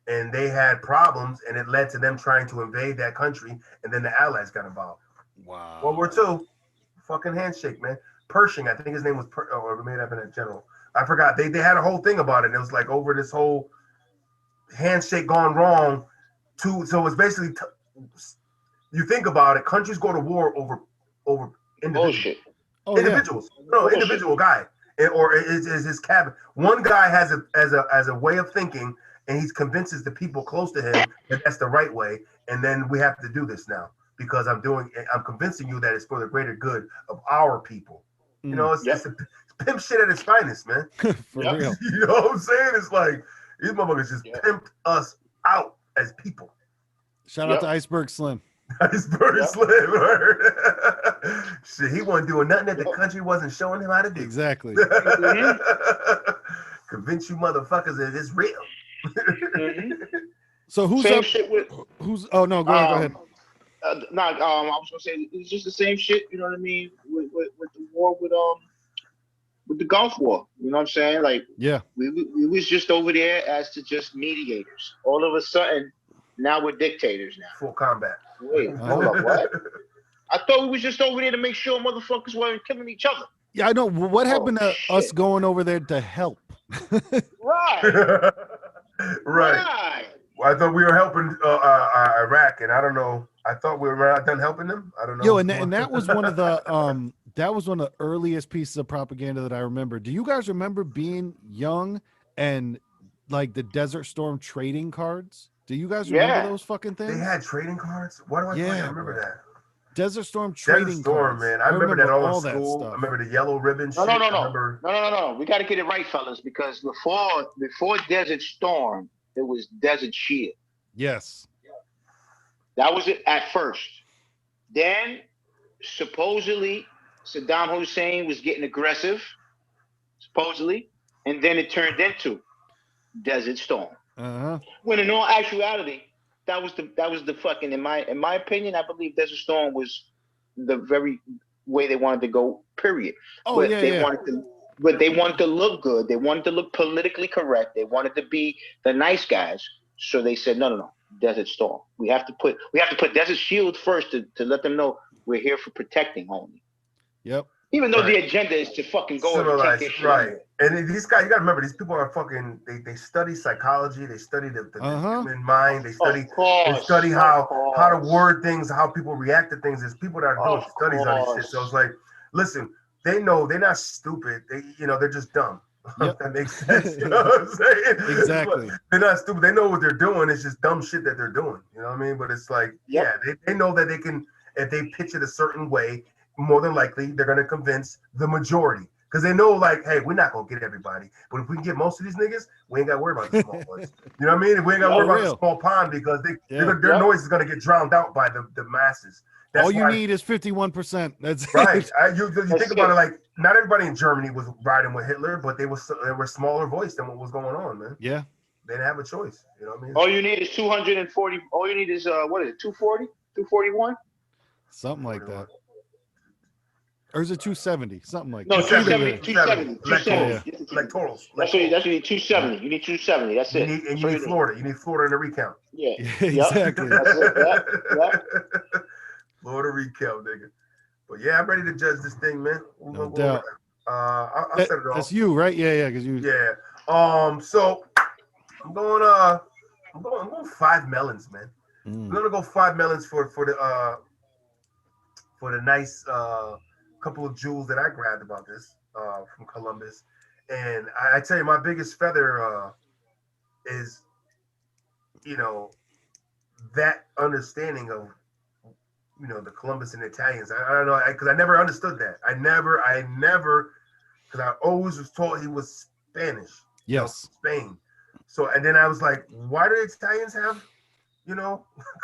and they had problems, and it led to them trying to invade that country, and then the Allies got involved. World War Wow. II, fucking handshake, man. Pershing, I think his name was, or it may have been a general. I forgot. They had a whole thing about it. And it was like over this whole handshake gone wrong. So it's basically, you think about it, countries go to war over individuals. Bullshit. Oh yeah. Individuals. No, Bullshit. individual guy. Or is his cabin. One guy has a way of thinking, and he convinces the people close to him that that's the right way. And then we have to do this now because I'm convincing you that it's for the greater good of our people. You Mm. know, it's Yep. pimp shit at its finest, man. For Yep. real. You know what I'm saying? It's like these motherfuckers just Yep. pimped us out as people. Shout out Yep. to Iceberg Slim. Iceberg Yep. Slim. Shit, he wasn't doing nothing that the Yep. country wasn't showing him how to do. Exactly. Hmm. Convince you motherfuckers that it's real. Hmm. So who's Same up? shit with Who's? Oh no, go ahead. Go ahead. um. I was gonna say it's just the same shit. You know what I mean? With the war with the Gulf War. You know what I'm saying? Like Yeah. we was just over there as to just mediators. All of a sudden, now we're dictators now. Full combat. Wait, hold up, what? I thought we was just over there to make sure motherfuckers weren't killing each other. Yeah, I know. What Oh happened to us shit! going over there to help? Right, Right. right. Well, I thought we were helping Iraq, and I don't know. I thought we were not done helping them. I don't know. Yo, what's and going that was one of the that was one of the earliest pieces of propaganda that I remember. Do you guys remember being young and like the Desert Storm trading cards? Do you guys remember Yeah. those fucking things? They had trading cards. Why do I fucking Yeah, remember bro. that? Desert Storm Desert trading Storm, cards. man. I remember that all in that school. stuff. I remember the yellow ribbon No, shit. no, no, I no, remember. no, no, no, no. We got to get it right, fellas, because before Desert Storm, it was Desert Shield. Yes. That was it at first. Then supposedly Saddam Hussein was getting aggressive, supposedly, and then it turned into Desert Storm. Uh-huh. When in all actuality, that was the fucking in my opinion, I believe Desert Storm was the very way they wanted to go. Period. Oh But yeah, they yeah. wanted to. But they wanted to look good. They wanted to look politically correct. They wanted to be the nice guys. So they said, no, no, no, Desert Storm. We have to put Desert Shield first to let them know we're here for protecting only. Yep. Even though Right. the agenda is to fucking go and take Civilized, their shit right? anyway. And these guys, you gotta remember, these people are fucking. They study psychology. They study the Uh-huh. human mind. They Of course, study of how to course, word things, how people react to things. There's people that are doing of studies on this shit. So it's course. like, listen, they know they're not stupid. They're just dumb. Yep. If that makes sense. You know what I'm saying? Exactly. They're not stupid. They know what they're doing. It's just dumb shit that they're doing. You know what I mean? But it's like, Yep. yeah, they know that they can, if they pitch it a certain way, more than likely they're going to convince the majority because they know, like, hey, we're not going to get everybody, but if we can get most of these niggas, we ain't got to worry about the small ones. You know what I mean? If we ain't got to Yep. worry For about the real. small pond because Yeah. their Yep. noise is going to get drowned out by the masses. That's All you why, need is 51%. That's right? it. You That's think about it. it, like not everybody in Germany was riding with Hitler, but they were smaller voice than what was going on, man. Yeah. They didn't have a choice. You know what I mean? All you need is 240. All you need is what is it? 240, 241? Something like that. Or is it 270? Something like No, that. 270, 270, 270, 270. electorals. That's what you need. 270. You need 270. That's You it. need, and That's you all need Florida. You need Florida in the recount. Yeah. Yeah, Yep. exactly. That's it. Yep. Yep. Florida recount, nigga. But yeah, I'm ready to judge this thing, man. We'll No go over doubt. that. I'll set it off. That's you, right? Yeah, because you. Yeah. So I'm going. I'm going 5 melons, man. I'm Mm. gonna go 5 melons for the nice couple of jewels that I grabbed about this from Columbus. And I tell you, my biggest feather is, you know, that understanding of, the Columbus and Italians. I don't know, because I never understood that. I never, because I always was taught he was Spanish. Yes. Spain. So, and then I was like, why do the Italians have,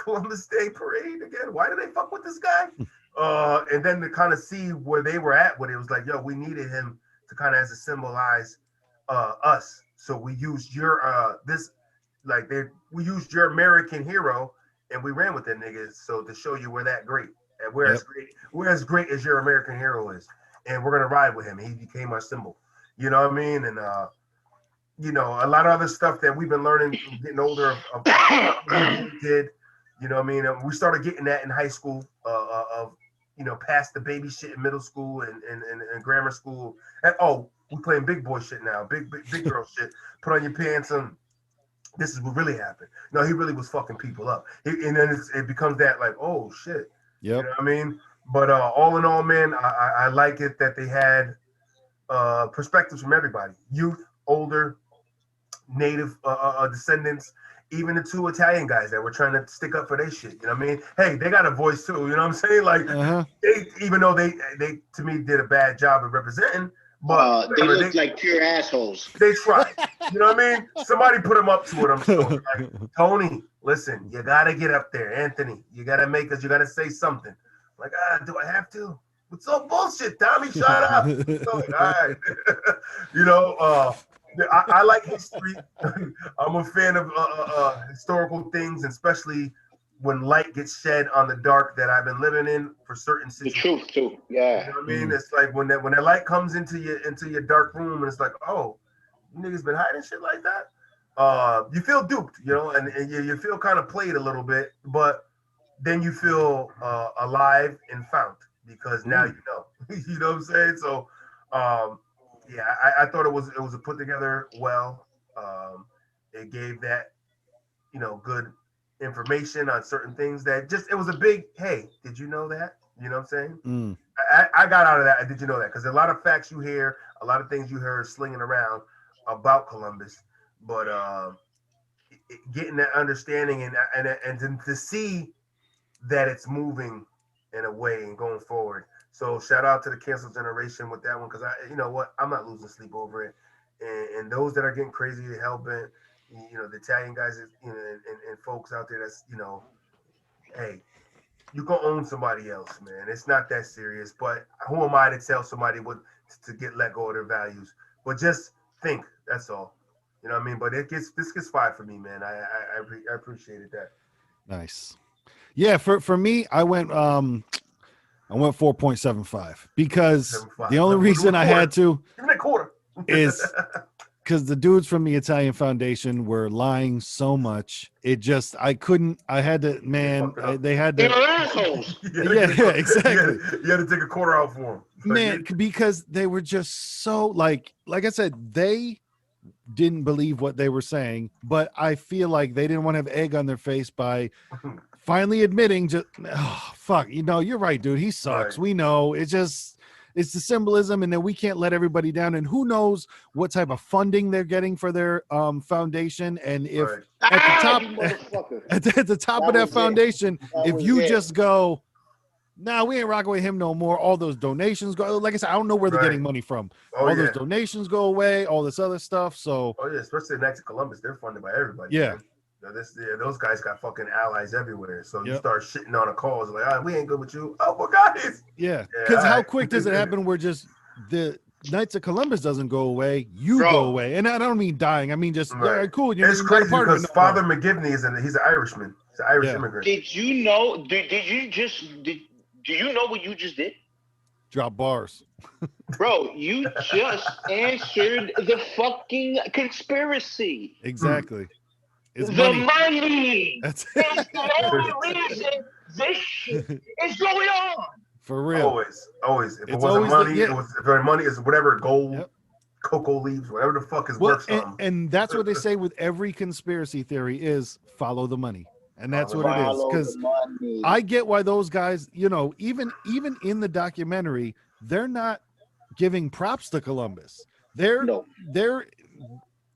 Columbus Day parade again? Why do they fuck with this guy? And then to kind of see where they were at, when it was like, yo, we needed him to kind of as to symbolize us. So we used your we used your American hero and we ran with that nigga. So to show you we're that great and we're as great as your American hero is, and we're gonna ride with him. He became our symbol. You know what I mean? And a lot of other stuff that we've been learning, getting older of did. You know what I mean? We started getting that in high school of past the baby shit in middle school and grammar school. And we playing big boy shit now, big girl shit. Put on your pants and this is what really happened. No, he really was fucking people up. And then it becomes that like, oh shit. Yep. You know what I mean? But all in all, man, I like it that they had perspectives from everybody, youth, older, native descendants, even the two Italian guys that were trying to stick up for their shit. You know what I mean? Hey, they got a voice too. You know what I'm saying? Like Uh-huh. they, even though they to me did a bad job of representing, but They whatever, look like pure assholes. they tried. You know what I mean? Somebody put them up to it. I'm sure. Like Tony, listen, you gotta get up there. Anthony, you gotta make us. You gotta say something. Like, do I have to? It's all bullshit, Tommy. Shut up. All right. you know, I like history. I'm a fan of historical things, especially when light gets shed on the dark that I've been living in for certain The situations. truth too. You Yeah. know what I mean? It's like when that light comes into your dark room, and it's like, oh, you niggas been hiding shit like that. You feel duped, you know, and you feel kind of played a little bit, but then you feel alive and found because now you know. you know what I'm saying? So, yeah, I thought it was a put together well. It gave that good information on certain things that just it was a big hey, did you know that? You know what I'm saying? Mm. I got out of that. Did you know that? Because a lot of facts you hear, a lot of things you heard slinging around about Columbus, but getting that understanding and to see that it's moving in a way and going forward. So shout out to the cancel generation with that one because you know what, I'm not losing sleep over it, and those that are getting crazy hell bent, the Italian guys, and folks out there that's hey, you can own somebody else, man. It's not that serious. But who am I to tell somebody what to get let go of their values? But just think. That's all. You know what I mean? But this gets five for me, man. I appreciated that. Nice. Yeah, for me, I went 4.75 because 7-5. the only reason I had to Give me that quarter. is because the dudes from the Italian Foundation were lying so much. I couldn't, I had to, man, they had They're to, assholes. yeah, exactly. You had to take a quarter out for him. Man, because they were just so like I said, they didn't believe what they were saying, but I feel like they didn't want to have egg on their face by finally admitting fuck, you're right, dude. He sucks. Right. We know. It's the symbolism, and then we can't let everybody down. And who knows what type of funding they're getting for their foundation. And if Right. at the top You motherfucker. at the top That of that was it. foundation, That if was you it. just go, nah, we ain't rocking with him no more. All those donations go. Like I said, I don't know where they're Right. getting money from. Oh All those yeah. donations go away. All this other stuff. So Oh yeah. Especially next to Columbus, they're funded by everybody. yeah, Man. Those guys got fucking allies everywhere. So you yep. start shitting on a cause like, we ain't good with you. Oh, well, guys. Yeah, Yeah. because All how right. quick does it happen where just the Knights of Columbus doesn't go away, you go Bro. away? And I don't mean dying. I mean just all Right. right, cool. You're It's not a crazy part of it because no Father more. McGivney he's an Irishman. He's an Irish Yeah. immigrant. Did you know? Did you just do you know what you just did? Drop bars. Bro, you just answered the fucking conspiracy. Exactly. It's The money. money That's is the only reason this shit is going on. for real. Always. If it It's wasn't always the money, yeah. it was if it money is whatever gold, Yep. cocoa leaves, whatever the fuck is Well, worth something. and that's what they say with every conspiracy theory is follow the money. And that's what it is. Follow the Because money. I get why those guys, even in the documentary, they're not giving props to Columbus. No.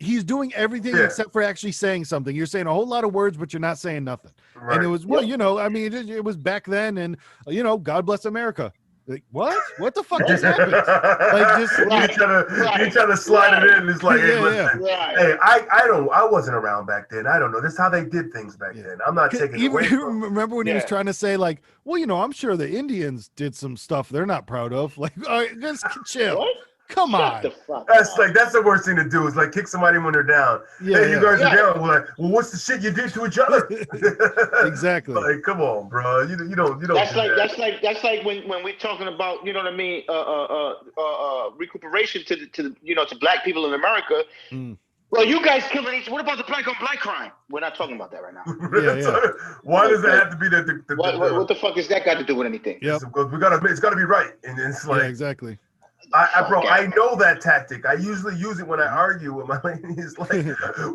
He's doing everything Yeah. except for actually saying something. You're saying a whole lot of words, but you're not saying nothing. Right. And it was, I mean, it was back then, and God bless America. Like, what the fuck just happened? Like, just you trying to slide it in. It's like, hey, Yeah, listen, Right. hey, I wasn't around back then. I don't know. This is how they did things back then. I'm not taking it away from. remember when he was Yeah. trying to say, like, well, I'm sure the Indians did some stuff they're not proud of. Like, all right, just chill. What? Come Shut on. the fuck That's up. like that's the worst thing to do is like kick somebody when they're down. Yeah, Hey, you yeah. guys Yeah. are down. We're like, well, what's the shit you did to each other? Exactly. Like, come on, bro. You don't That's do like that. that's like when we're talking about, you know what I mean, recuperation to black people in America. Mm. Well, you guys killing each. What about the black on black crime? We're not talking about that right now. Yeah. Why does it have to be that What the fuck has that got to do with anything? Yep. Because it's gotta be right, and it's like Yeah, exactly. bro, I know that tactic. I usually use it when I argue with my ladies. Like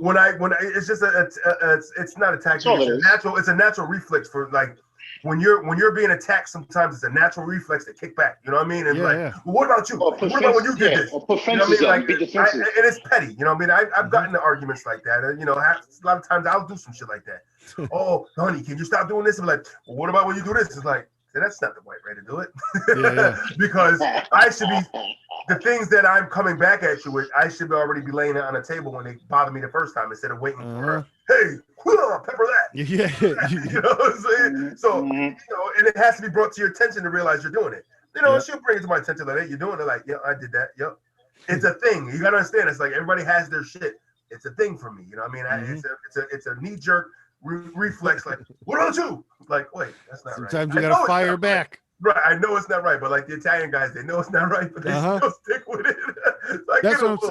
when I it's just it's not a tactic. That's all it is. It's a natural reflex for like when you're being attacked, sometimes it's a natural reflex to kick back. You know what I mean? And Yeah, like, yeah. well, what about you? Or What about when you did this? or put You know what I fences mean? up Like, and be defensive. and it's petty. You know what I mean? I've Mhm. gotten into arguments like that. And, you know, a lot of times I'll do some shit like that. Oh, honey, can you stop doing this? I'm like, well, what about when you do this? It's like, that's not the right way to do it. Yeah, yeah. Because I should be the things that I'm coming back at you with. I should already be laying it on the table when they bother me the first time instead of waiting for, hey, pepper that. Yeah, You know what I'm saying? So, Mhm. you know, and it has to be brought to your attention to realize you're doing it. You know, Yep. she'll bring it to my attention like, hey, you're doing it. Like, yeah, I did that. Yep. It's a thing. You gotta understand. It's like everybody has their shit. It's a thing for me. You know what I mean? Mhm. It's a knee jerk reflex. Like, what don't you? Like, wait, that's not right. Sometimes you I gotta know it's fire not right. back. Right, I know it's not right, but like the Italian guys, they know it's not right, but they still stick with it. So I That's get a what I'm little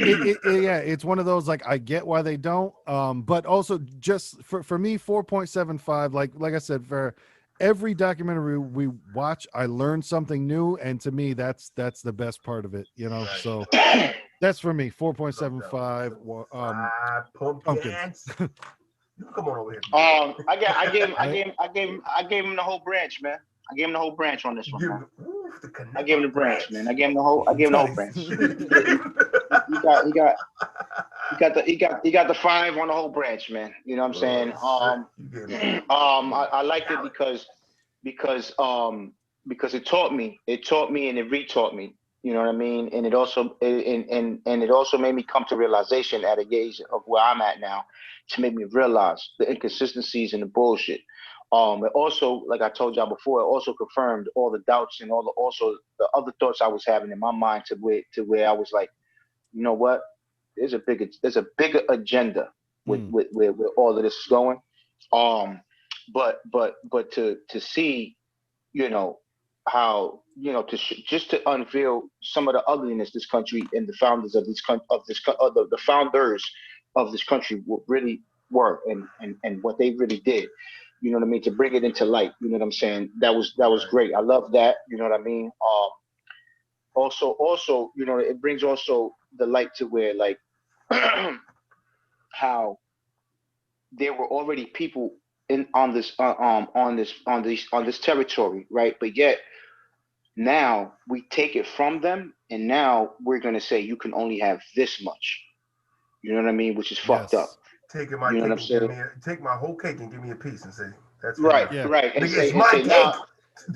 saying. bit. Yeah, it's one of those like I get why they don't. But also just for me, 4.75. Like I said, for every documentary we watch, I learn something new, and to me, that's the best part of it. You know, Right. so that's for me. 4.75. Pumpkins. Pumpkins. You come on over here. I gave him the whole branch, man. I gave him the whole branch on this one, man. The I gave him the branch, man. I gave him the whole branch. Nice. He got the 5 on the whole branch, man. You know what I'm saying? I liked it because it taught me and it retaught me. You know what I mean? And it also and it also made me come to realization at a age of where I'm at now, to make me realize the inconsistencies and the bullshit. It also, like I told y'all before, it also confirmed all the doubts and also the other thoughts I was having in my mind to where I was like, you know what? There's a bigger agenda with where all of this is going. Um, but to see, you know, how, you know, just to unveil some of the ugliness this country and the founders of the founders of this country really were, and what they really did. You know what I mean? To bring it into light. You know what I'm saying? That was great. I love that. You know what I mean? Also, you know, it brings also the light to where, like, how there were already people in on this territory, right? But yet now we take it from them, and now we're gonna say you can only have this much. You know what I mean? Which is fucked up. Yes. Taking my You know cake what I'm and give saying? me take my whole cake and give me a piece and say that's for you. Right, Yeah. right. And Nigga, it's say my cake. nah.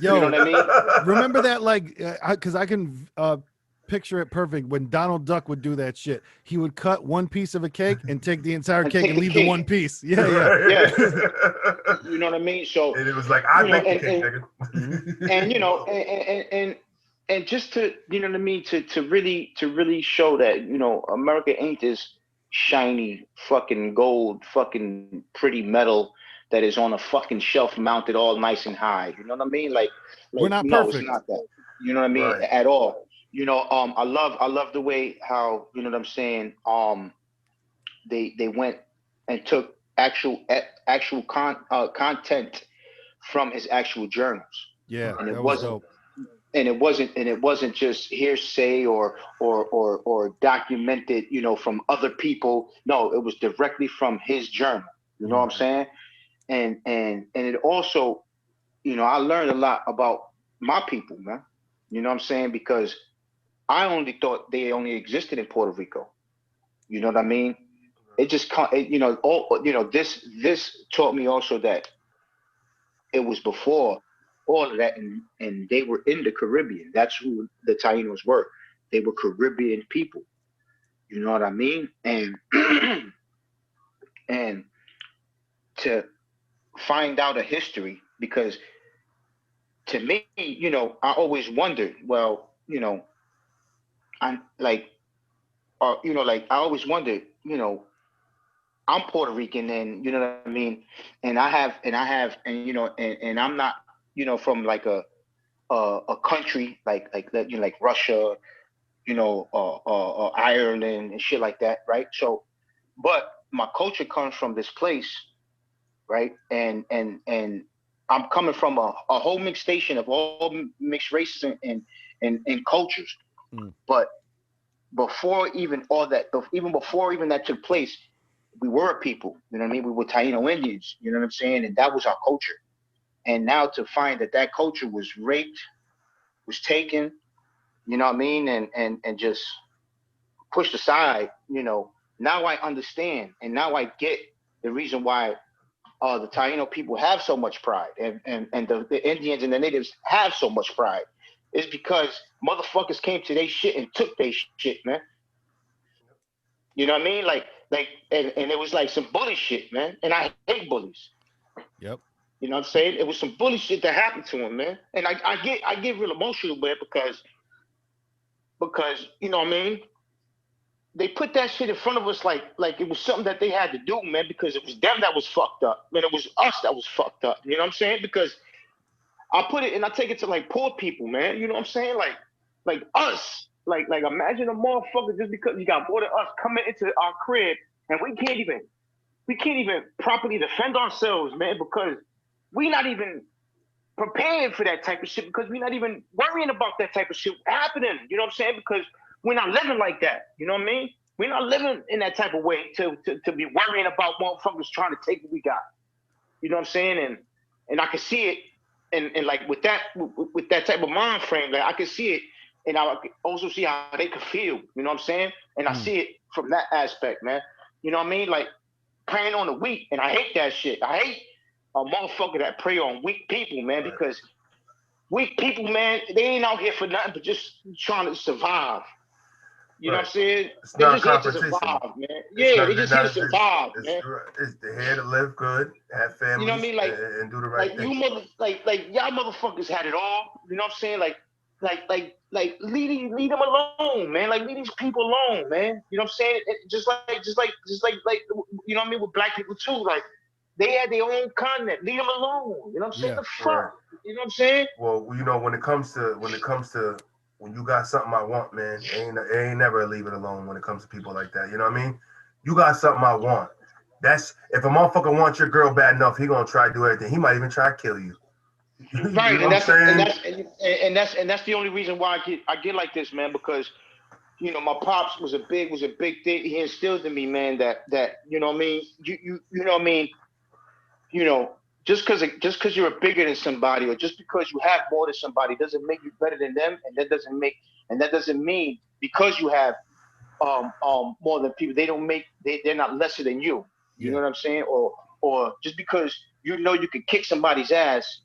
You know Yo, what I mean? remember that? Like, because I can picture it perfect when Donald Duck would do that shit. He would cut one piece of a cake and take the entire And cake take and the leave the cake. one piece. Yeah, yeah. Yeah. You know what I mean? So, And it was like, I you know, baked the cake, Mhm. nigga. and you know, and just to, you know what I mean, to really show that, you know, America ain't this shiny fucking gold fucking pretty metal that is on a fucking shelf mounted all nice and high. You know what I mean? We're Like not no, it's perfect. not that. You know what I mean? Right. At all. You know, I love the way how, you know what I'm saying, they went and took content from his actual journals, Yeah, and that it was wasn't dope. just hearsay or documented, you know, from other people. No, it was directly from his journal. You know what I'm saying? And it also, you know, I learned a lot about my people, man. You know what I'm saying? Because I only thought they only existed in Puerto Rico. You know what I mean? You know, this taught me also that it was before all of that, and they were in the Caribbean. That's who the Tainos were. They were Caribbean people. You know what I mean? And and to find out a history, because to me, you know, I always wondered, well, you know, I'm like, you know, like I always wondered, you know, I'm Puerto Rican, and you know what I mean, and you know, and I'm not, you know, from like a country like that, you know, like Russia, you know, Ireland and shit like that, right? So, but my culture comes from this place, right? And I'm coming from a whole mixed station of all mixed races and cultures. Mm. But before even all that, even before even that took place, we were a people. You know what I mean? We were Taino Indians. You know what I'm saying? And that was our culture. and now to find that that culture was raped, was taken, you know what I mean, and just pushed aside, now I understand, and now I get the reason why the Taino people have so much pride, and the Indians and the natives have so much pride. It's because motherfuckers came to their shit and took their shit, man. You know what I mean? And it was like some bully shit, man. And I hate bullies. Yep. You know what I'm saying? It was some bully shit that happened to him, man. And I get real emotional with it because you know what I mean. They put that shit in front of us like it was something that they had to do, man. Because it was them that was fucked up, man. It was us that was fucked up. You know what I'm saying? Because I put it and I take it to like poor people, man. You know what I'm saying? Like us. Like imagine a motherfucker just because you got more than us coming into our crib and we can't even properly defend ourselves, man, because we not even prepared for that type of shit because we're not even worrying about that type of shit happening. You know what I'm saying? Because we're not living like that. You know what I mean? We're not living in that type of way to be worrying about motherfuckers trying to take what we got. You know what I'm saying? And I can see it, and like with that type of mind frame, like I can see it, and I can also see how they could feel. You know what I'm saying? And I see it from that aspect, man. You know what I mean? Like preying on the weak, and I hate that shit. I hate a motherfucker that prey on weak people, man, Right. because weak people, man, they ain't out here for nothing but just trying to survive. You know Right. what I'm saying? It's They not just here to confrontation. survive, man. It's Yeah, they not. They're just here not. to survive, man. It's they're here to live good, have You know what I families, mean? and do the right Like thing. you mother, like y'all motherfuckers had it all. You know what I'm saying? Like leave them alone, man. Like leave these people alone, man. You know what I'm saying? Just like you know what I mean with black people too. Like they had their own continent. Leave them alone. You know what I'm saying? Yeah. The Right. fuck. You know what I'm saying? Well, when you got something I want, man, it ain't never leave it alone when it comes to people like that. You know what I mean? You got something I want. That's if a motherfucker wants your girl bad enough, he gonna try to do everything. He might even try to kill you. You Right, know what and I'm that's and saying? that's and that's the only reason why I get like this, man. Because my pops was a big thing. He instilled in me, man, that you know what I mean. You know what I mean. You know, just because you're bigger than somebody, or just because you have more than somebody, doesn't make you better than them, and that doesn't mean because you have more than people, they're not lesser than you. You Yeah. know what I'm saying? Or just because you can kick somebody's ass,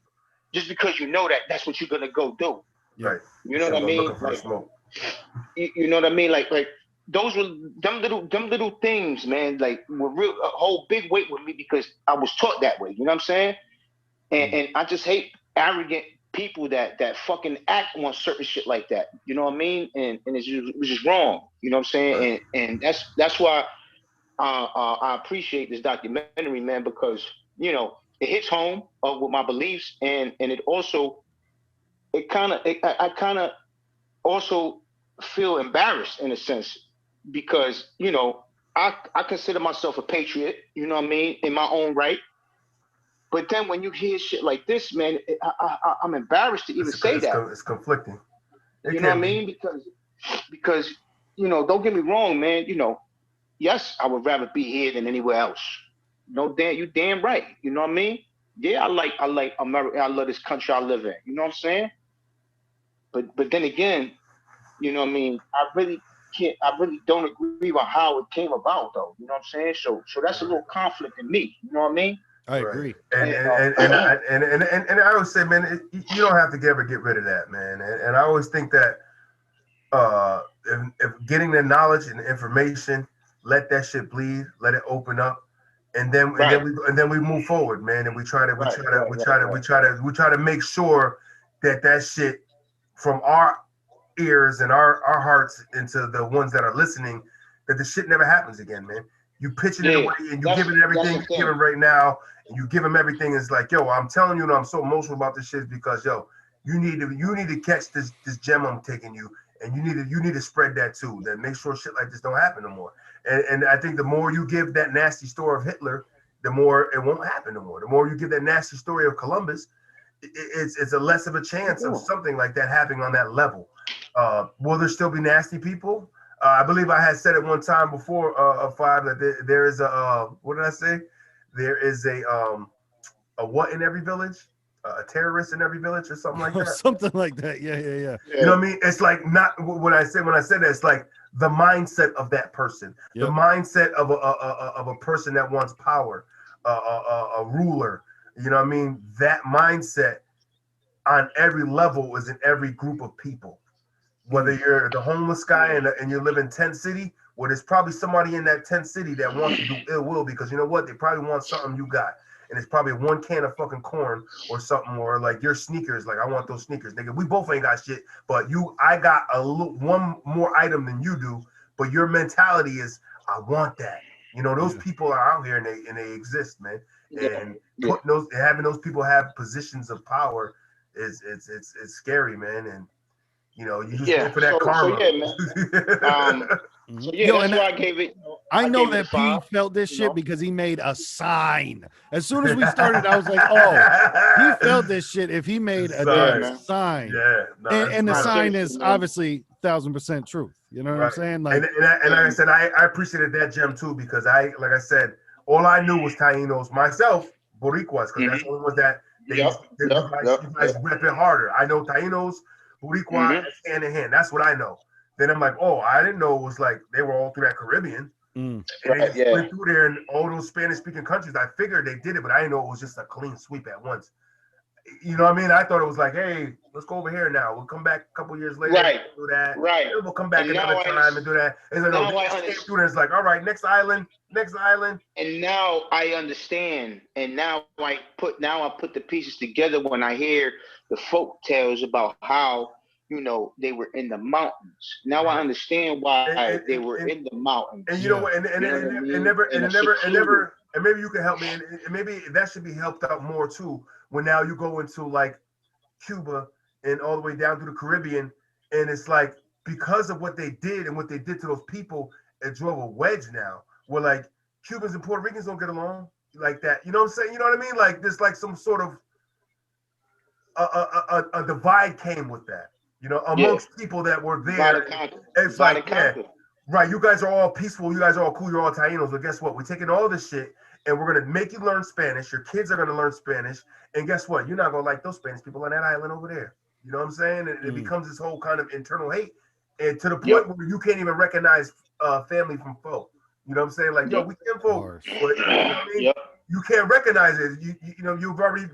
just because that's what you're gonna go do. Yep. Right. You You know what I shouldn't go mean? looking for the Like smoke. you know what I mean? Like those were them little things, man. Like were real a whole big weight with me because I was taught that way. You know what I'm saying? And, Mm. and I just hate arrogant people that fucking act on certain shit like that. You know what I mean? And it's just wrong. You know what I'm Right. saying? And that's why I appreciate this documentary, man, because it hits home with my beliefs, and it also I kind of also feel embarrassed in a sense because I consider myself a patriot. You know what I mean, in my own right. But then when you hear shit like this, man, I'm embarrassed to even say that. It's conflicting. It You know what can I be. mean? Because don't get me wrong, man. Yes, I would rather be here than anywhere else. No, damn, you damn right. You know what I mean? Yeah, I like America. I love this country I live in. You know what I'm saying? But then again, you know what I mean? I really don't agree with how it came about though. You know what I'm saying? So that's a little Right. conflict in me. You know what I mean? I Right. agree. And And and and and I, and I always say, man, you don't have to ever get rid of that, man. And I always think that if getting the knowledge and information, let that shit bleed, let it open up, right, and then we move forward, man. And right, right, right, right, right. we try to make sure that that shit from our ears and our hearts into the ones that are listening, that the shit never happens again, man. You pitching it Yeah, away and you that's giving that's everything the you thing. giving right now, and you give them everything. It's like, yo, I'm telling you, I'm so emotional about this shit because, yo, you need to catch this gem I'm taking you, and you need to spread that too. Then make sure shit like this don't happen no more. And I think the more you give that nasty story of Hitler, the more it won't happen no more. The more you give that nasty story of Columbus, it's a less of a chance of Yeah. something like that happening on that level. Will there still be nasty people? I believe I had said it one time before, five, that there is a what did I say? There is a what in every village? a terrorist in every village or something like or that. something like that. Yeah, yeah, yeah. You know Yeah. what I mean? It's like not when I said that, it's like the mindset of that person, the Yep. mindset of a person that wants power, a ruler. You know what I mean? That mindset on every level is in every group of people. Whether you're the homeless guy and you live in tent city, well, there's probably somebody in that tent city that wants to do ill will because you know what? They probably want something you got. And it's probably one can of fucking corn or something, or like your sneakers. Like I want those sneakers, nigga. We both ain't got shit, but I got one more item than you do. But your mentality is, I want that. You know, those Yeah. people are out here and they exist, man. Yeah. And Yeah. putting those, having those people have positions of power is it's scary, man. And you know, you just Yeah. wait for that So karma. yeah, man. So yeah, Yo, that's and why I gave it. I I know gave it a that P 5. felt this You shit know. because he made a sign. As soon as we started, I was like, oh, he felt this shit if he made a Yeah, damn Sorry. man. sign. Yeah, no, that's And the Nah, real. sign seriously, is man. obviously 1,000% truth. You know what I'm Right. saying? And Like, and like I And said, I appreciated that gem too because like I said, all I knew was Tainos myself, Boricuas, because that's hmm the only ones that Yep. Yep. Yep. you Yep. guys rep it harder. I know Tainos, Boricua, hmm it's hand in hand. That's what I know. Then I'm like, oh, I didn't know it was like they were all through that Caribbean. mm, And they Right. just Yeah. went through there in all those Spanish speaking countries. I figured they did it, but I didn't know it was just a clean sweep at once. You know what I mean? I thought it was like, hey, let's go over here now. We'll come back a couple years later, Right. do that. Right. Then we'll come back And another time and do that. It's like, no, now they I just came understand. through and it's like, all right, next island, next island. And now I understand. And now I put the pieces together when I hear the folk tales about how they were in the mountains. Now I Right. understand why And, they were in the mountains. and you know yeah. what? You know what I And mean? never, And a and secluded. never, and maybe you can help me. And maybe that should be helped out more too. When now you go into like Cuba and all the way down to the Caribbean, and it's like because of what they did and what they did to those people, it drove a wedge now. Where like Cubans and Puerto Ricans don't get along like that. You know what I'm saying? You know what I mean? Like there's like some sort of a divide came with that. You know, Yeah. amongst people that were Divide and there, conquer. it's Divide like and yeah, conquer. right, you guys are all peaceful, you guys are all cool, you're all Tainos, but guess what? We're taking all this shit and we're gonna make you learn Spanish. Your kids are gonna learn Spanish, and guess what? You're not gonna like those Spanish people on that island over there. You know what I'm saying? And it Mm, becomes this whole kind of internal hate, and to the Yep. point where you can't even recognize family from foe. You know what I'm saying? Like, yo, Yep. we kinfolk, bars. but you know what I mean? Yep. You can't recognize it. You know,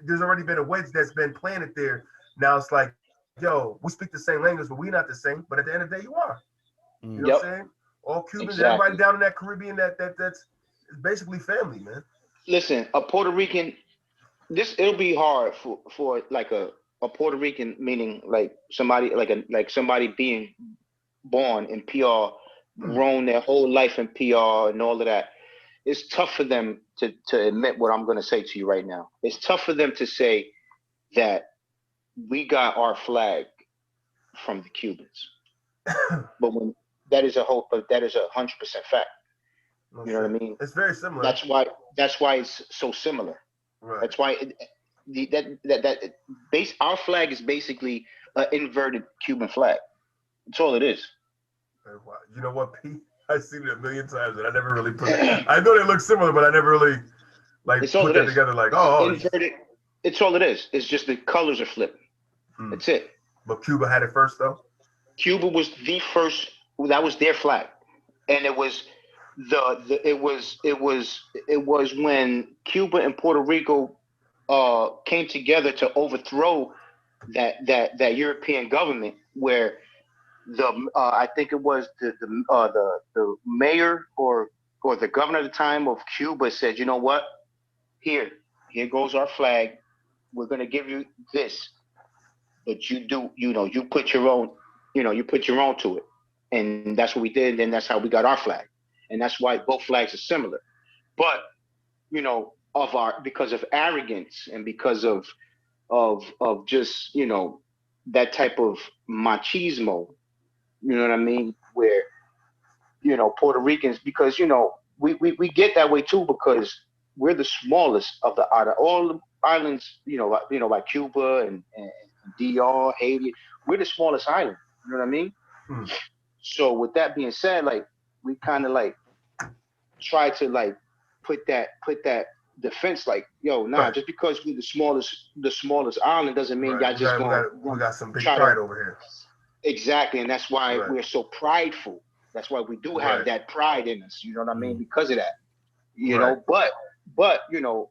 there's already been a wedge that's been planted there. Now it's like, yo, we speak the same language, but we're not the same. But at the end of the day, you are. You know what I'm Mm. Yep. saying? All Cubans, everybody Exactly. down in that Caribbean, that's basically family, man. Listen, a Puerto Rican. It'll be hard for like a Puerto Rican, meaning like somebody being born in PR, Mm. grown their whole life in PR and all of that. It's tough for them to admit what I'm going to say to you right now. It's tough for them to say that we got our flag from the Cubans, but when but that is 100% fact. No You know what I shit. mean? It's very similar. That's why it's so similar. Right. That's why base our flag is basically an inverted Cuban flag. That's all it is. You know what, Pete? I've seen it a million times, and I never really put it. I know they look similar, but I never really like It's all put it that is. together. Like, It's it's just. inverted. It's all it is. It's just the colors are flipped. Mm. That's it. But Cuba had it first, though. Cuba was the first. That was their flag, and it was it was when Cuba and Puerto Rico came together to overthrow that European government where I think it was the mayor or the governor at the time of Cuba said, you know what, here here goes our flag. We're gonna give you this, but you put your own to it, and that's what we did. And that's how we got our flag, and that's why both flags are similar. But because of arrogance and because of just that type of machismo, you know what I mean, where Puerto Ricans, because we get that way too, because we're the smallest of the out of all the islands, like Cuba and DR, Haiti. We're the smallest island. You know what I mean? Mm. So with that being said, like we kind of like try to like put that defense. Like, yo, nah, Right. just because we're the smallest island doesn't mean Right. y'all just gonna We got some big try to pride over here. exactly, and that's why Right. we're so prideful. That's why we do have Right. that pride in us. You know what I mean? Mm. Because of that. You Right. know, but you know,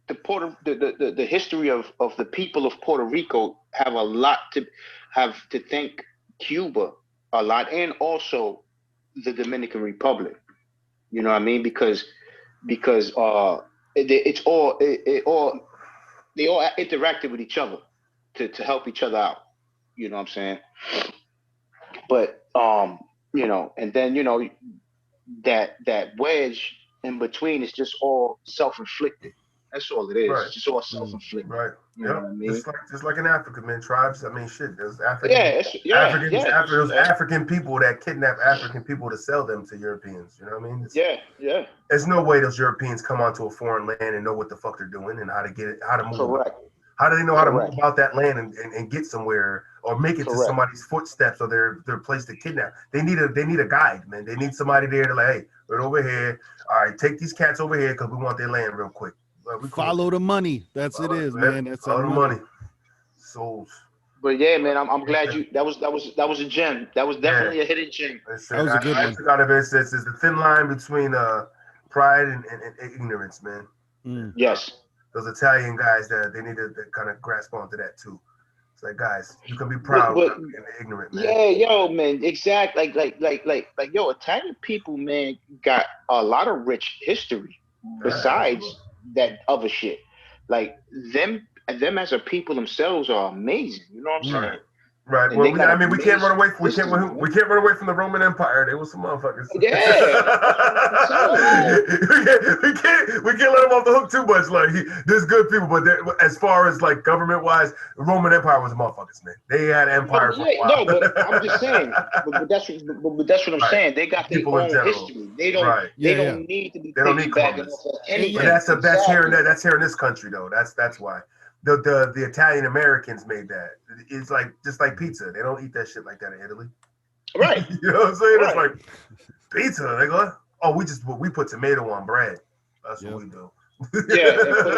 the history of the people of Puerto Rico have to thank Cuba a lot, and also the Dominican Republic. You know what I mean? Because it's all it all they all interacted with each other to help each other out. You know what I'm saying? But you know, and then you know that wedge in between is just all self-inflicted. That's all it is. Right. It's just all Mm. self-inflicted. Right. You know Yep. what I mean? Just like in Africa, man. Tribes. I mean, shit. There's Yeah, Those African people that kidnap African people to sell them to Europeans. You know what I mean? yeah. There's no way those Europeans come onto a foreign land and know what the fuck they're doing and how to get it, how to move about. Correct, How do they know how to move correct, about that land and get somewhere or make it to correct. somebody's footsteps or their place to kidnap? They need a guide, man. They need somebody there to like, hey, right over here. All right, take these cats over here because we want their land real quick. We cool with Follow that. the money. That's it is, man. That's that All the money. money. Souls. But yeah, man, I'm glad you. That was a gem. That was Yeah. definitely a hidden gem. That's That it. was a good I one. took out of it. It's the thin line between pride and ignorance, man. Mm. Yes. Those Italian guys that they need to kind of grasp onto that too. It's like, guys, you can be But proud but without being ignorant, man. yeah, yo, man, exact. Like, yo, Italian people, man, got a lot of rich history Yeah, besides absolutely. that other shit. Like them as a people themselves are amazing. You know what I'm Mm. Right. saying? Right. And Well, they got we can't run amazing away. history, man. We can't run away from the Roman Empire. They were some motherfuckers. Yeah, that's what I'm telling you. We can't let them off the hook too much. Like there's good people, but as far as like government wise, the Roman Empire was motherfuckers, man. They had an No, empire but for a yeah, while. no, but I'm just saying. But that's what I'm Right. saying. They got their People in own general. history. Right. They Yeah, yeah. don't need to be They don't need piggybacking Columbus. off of And But yeah, anything. Exactly. that's here in this country though. That's why the Italian Americans made that. It's like just like pizza. They don't eat that shit like that in Italy. Right. You know what I'm saying? It's Right. like pizza. They go, oh, we put tomato on bread. That's what yep. we do. Yeah, and put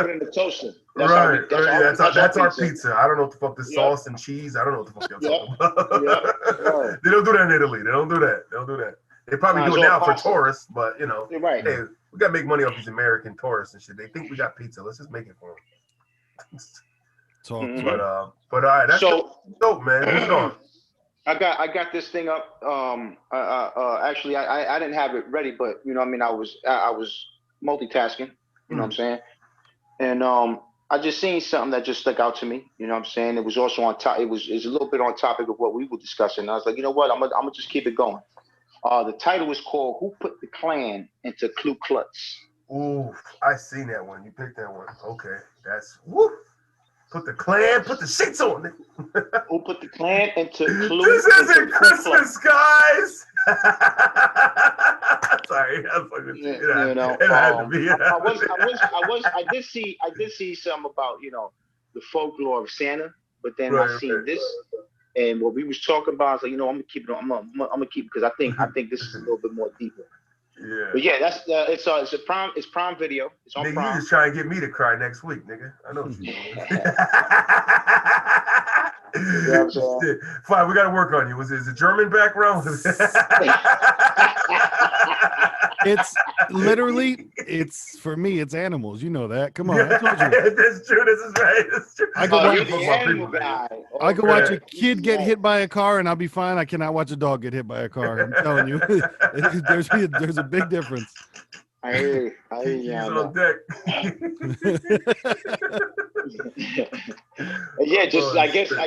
it in the toaster. Right, right. That's our That's our pizza. pizza. I don't know what the fuck the Yep. sauce and cheese. I don't know what the fuck y'all Yep. talking about. Yep. Word. They don't do that in Italy. They don't do that. They don't do that. They probably Nah, do it's it all now for pasta. tourists, but you know, You're right. hey, we gotta make money off these American tourists and shit. They think we got pizza. Let's just make it for them. Talk to Hmm. me. But all right, that's So dope, man. Who's it on? I got this thing up. Actually, I didn't have it ready, but you know, what I mean, I was multitasking. You know what I'm Hmm. saying? And I just seen something that just stuck out to me. You know what I'm saying? It was also on top. It's a little bit on topic of what we were discussing. I was like, you know what? I'm gonna just keep it going. The title is called "Who Put the Klan into Ku Klux?" Ooh, I seen that one. You picked that one. Okay, that's whoop. Put the clan, put the sheets on it. Who put the Klan This into isn't Ku Klux? Christmas, guys. Sorry, I'm fucking with you. You know, It had to be. I did see some about the folklore of Santa, but then I Right, seen this, and what we was talking about. I was like, I'm gonna keep it. I'm gonna keep it because I right. think this is a little bit more deeper. Yeah. But yeah, that's it's Prime Video. It's on Nigga, you Prime. just trying to get me to cry next week, nigga. I know what you're doing. You know what I'm saying? Shit. Fine, we got to work on you. Is it German background? It's literally, it's for me, it's animals. You know that. Come on, I told you. That's true. This is right. That's true. I could Oh, watch. You're you fuck the my animal people, nigga. guy. I could watch a Okay. kid get hit by a car and I'll be fine. I cannot watch a dog get hit by a car. I'm telling you, there's a big difference. I hear you. I hear He's you on on that. deck. Yeah, just Oh, I guess shit.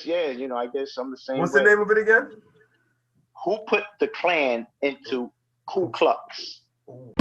yeah, I guess I'm the same What's way. the name of it again? Who put the Klan into Ku Klux? Ooh.